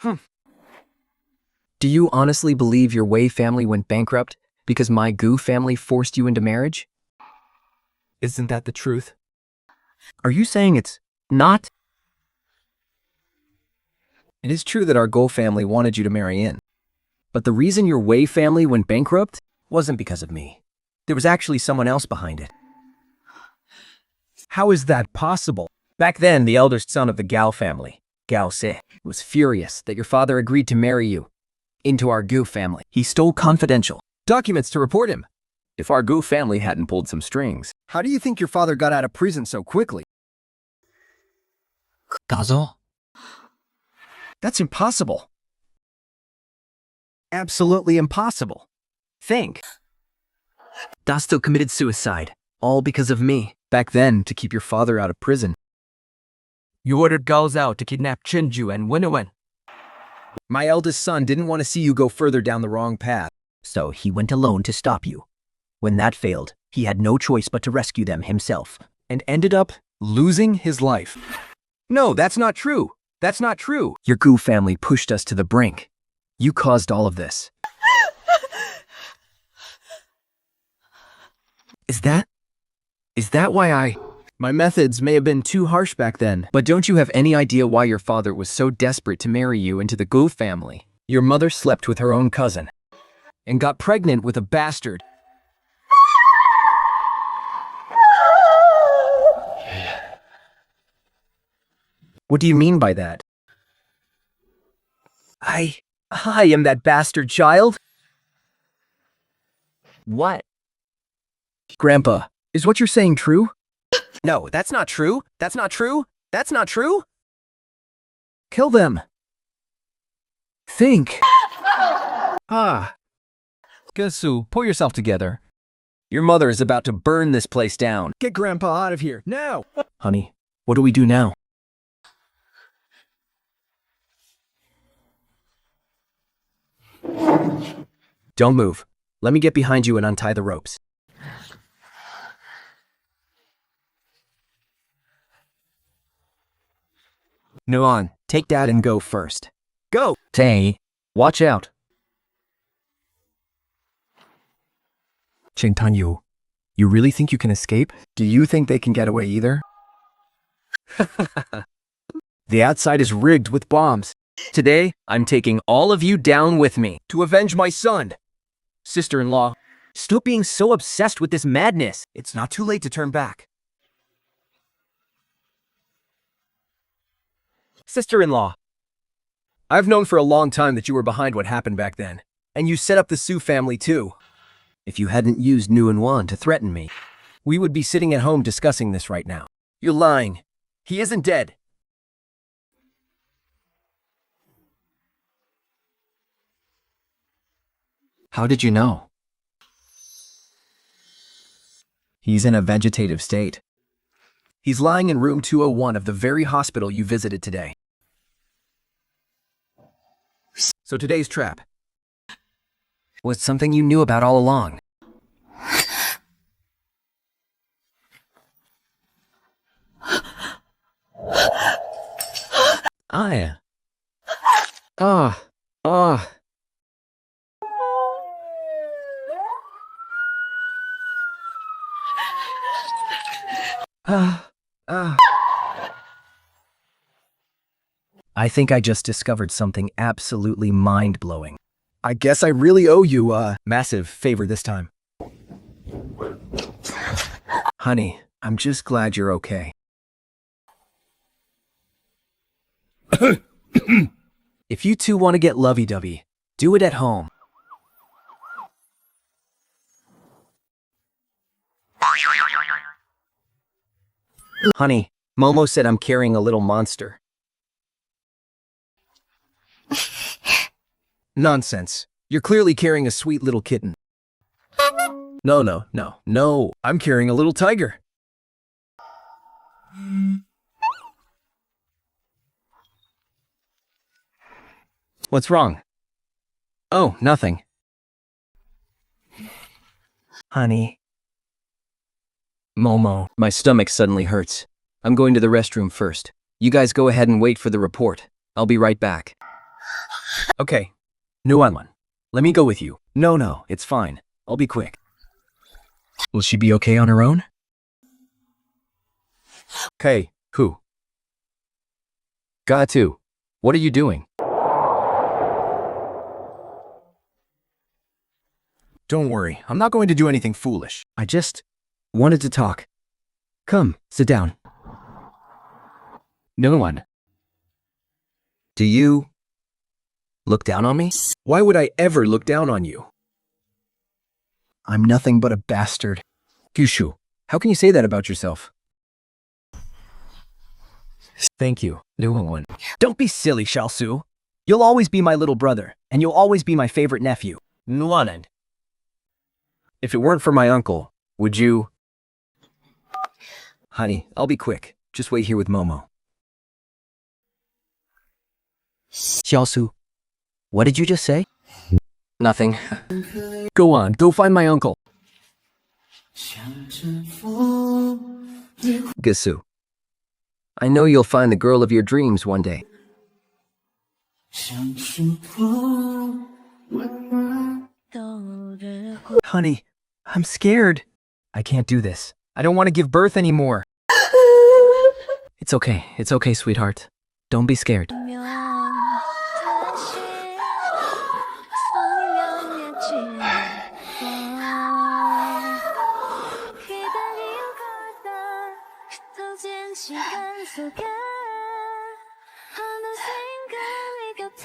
Do you honestly believe your Wei family went bankrupt because my Gu family forced you into marriage? Isn't that the truth? Are you saying it's not? It is true that our Go family wanted you to marry in. But the reason your Wei family went bankrupt wasn't because of me. There was actually someone else behind it. How is that possible? Back then, the eldest son of the Gao family, Gao Se, was furious that your father agreed to marry you into our Gu family. He stole confidential documents to report him. If our Gu family hadn't pulled some strings, how do you think your father got out of prison so quickly? 打造 That's impossible. Absolutely impossible. Think. Dasto committed suicide, all because of me. Back then, to keep your father out of prison. You ordered Gao Zhao to kidnap Chenju and Winnowen. My eldest son didn't want to see you go further down the wrong path. So he went alone to stop you. When that failed, he had no choice but to rescue them himself. And ended up losing his life. No, that's not true. That's not true. Your Gu family pushed us to the brink. You caused all of this. Is that why My methods may have been too harsh back then, but don't you have any idea why your father was so desperate to marry you into the Gu family? Your mother slept with her own cousin. and got pregnant with a bastard. What do you mean by that? I am that bastard child. What? Grandpa, is what you're saying true? No, that's not true. That's not true. That's not true. Kill them. Think. Gusu, pull yourself together. Your mother is about to burn this place down. Get Grandpa out of here, now! Honey, what do we do now? Don't move. Let me get behind you and untie the ropes. Nuan, take Dad and go first. Go! Tay, watch out. Qingtanyu, you really think you can escape? Do you think they can get away either? The outside is rigged with bombs. Today, I'm taking all of you down with me to avenge my son. Sister-in-law, stop being so obsessed with this madness. It's not too late to turn back. Sister-in-law, I've known for a long time that you were behind what happened back then, and you set up the Su family too. If you hadn't used Nu and Wan to threaten me, we would be sitting at home discussing this right now. You're lying. He isn't dead. How did you know? He's in a vegetative state. He's lying in room 201 of the very hospital you visited today. So today's trap Was something you knew about all along. I think I just discovered something absolutely mind-blowing. I guess I really owe you a massive favor this time. Honey, I'm just glad you're okay. If you two want to get lovey-dovey, do it at home. Honey, Momo said I'm carrying a little monster. Nonsense. You're clearly carrying a sweet little kitten. No. I'm carrying a little tiger. What's wrong? Oh, nothing. Honey. Momo. My stomach suddenly hurts. I'm going to the restroom first. You guys go ahead and wait for the report. I'll be right back. Okay. Nuanwan, let me go with you. No, it's fine. I'll be quick. Will she be okay on her own? Okay, who? Gatu, what are you doing? Don't worry, I'm not going to do anything foolish. I just wanted to talk. Come, sit down. No one. Do you look down on me? Why would I ever look down on you? I'm nothing but a bastard. Gushu, how can you say that about yourself? Thank you, Nuwan. Don't be silly, Xiaosu. You'll always be my little brother, and you'll always be my favorite nephew. Nuan. If it weren't for my uncle, would you? Honey, I'll be quick. Just wait here with Momo. Xiaosu, what did you just say? Nothing. Go on, go find my uncle. Gasu, I know you'll find the girl of your dreams one day. Honey, I'm scared. I can't do this. I don't want to give birth anymore. It's okay, sweetheart. Don't be scared.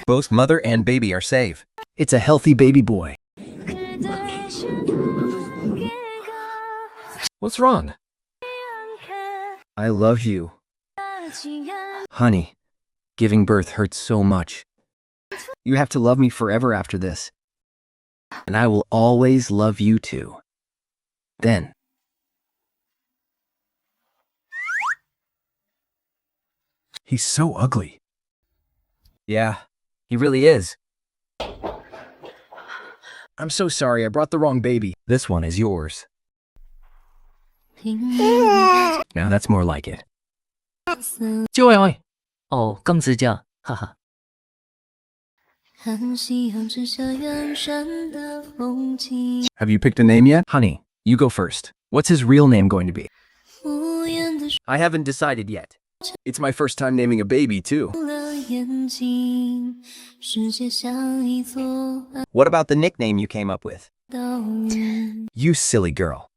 Both mother and baby are safe. It's a healthy baby boy. What's wrong? I love you. Honey, giving birth hurts so much. You have to love me forever after this. And I will always love you too. Then. He's so ugly. Yeah, he really is. I'm so sorry, I brought the wrong baby. This one is yours. Now that's more like it. 就位，哦，更自驾，哈哈。看夕阳之下远山的风景， Have you picked a name yet? Honey, you go first. What's his real name going to be? 无言的 I haven't decided yet. It's my first time naming a baby, too. 数了眼睛，世界像一座暗 What about the nickname you came up with? 岛屿。 You silly girl.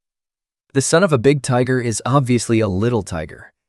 The son of a big tiger is obviously a little tiger.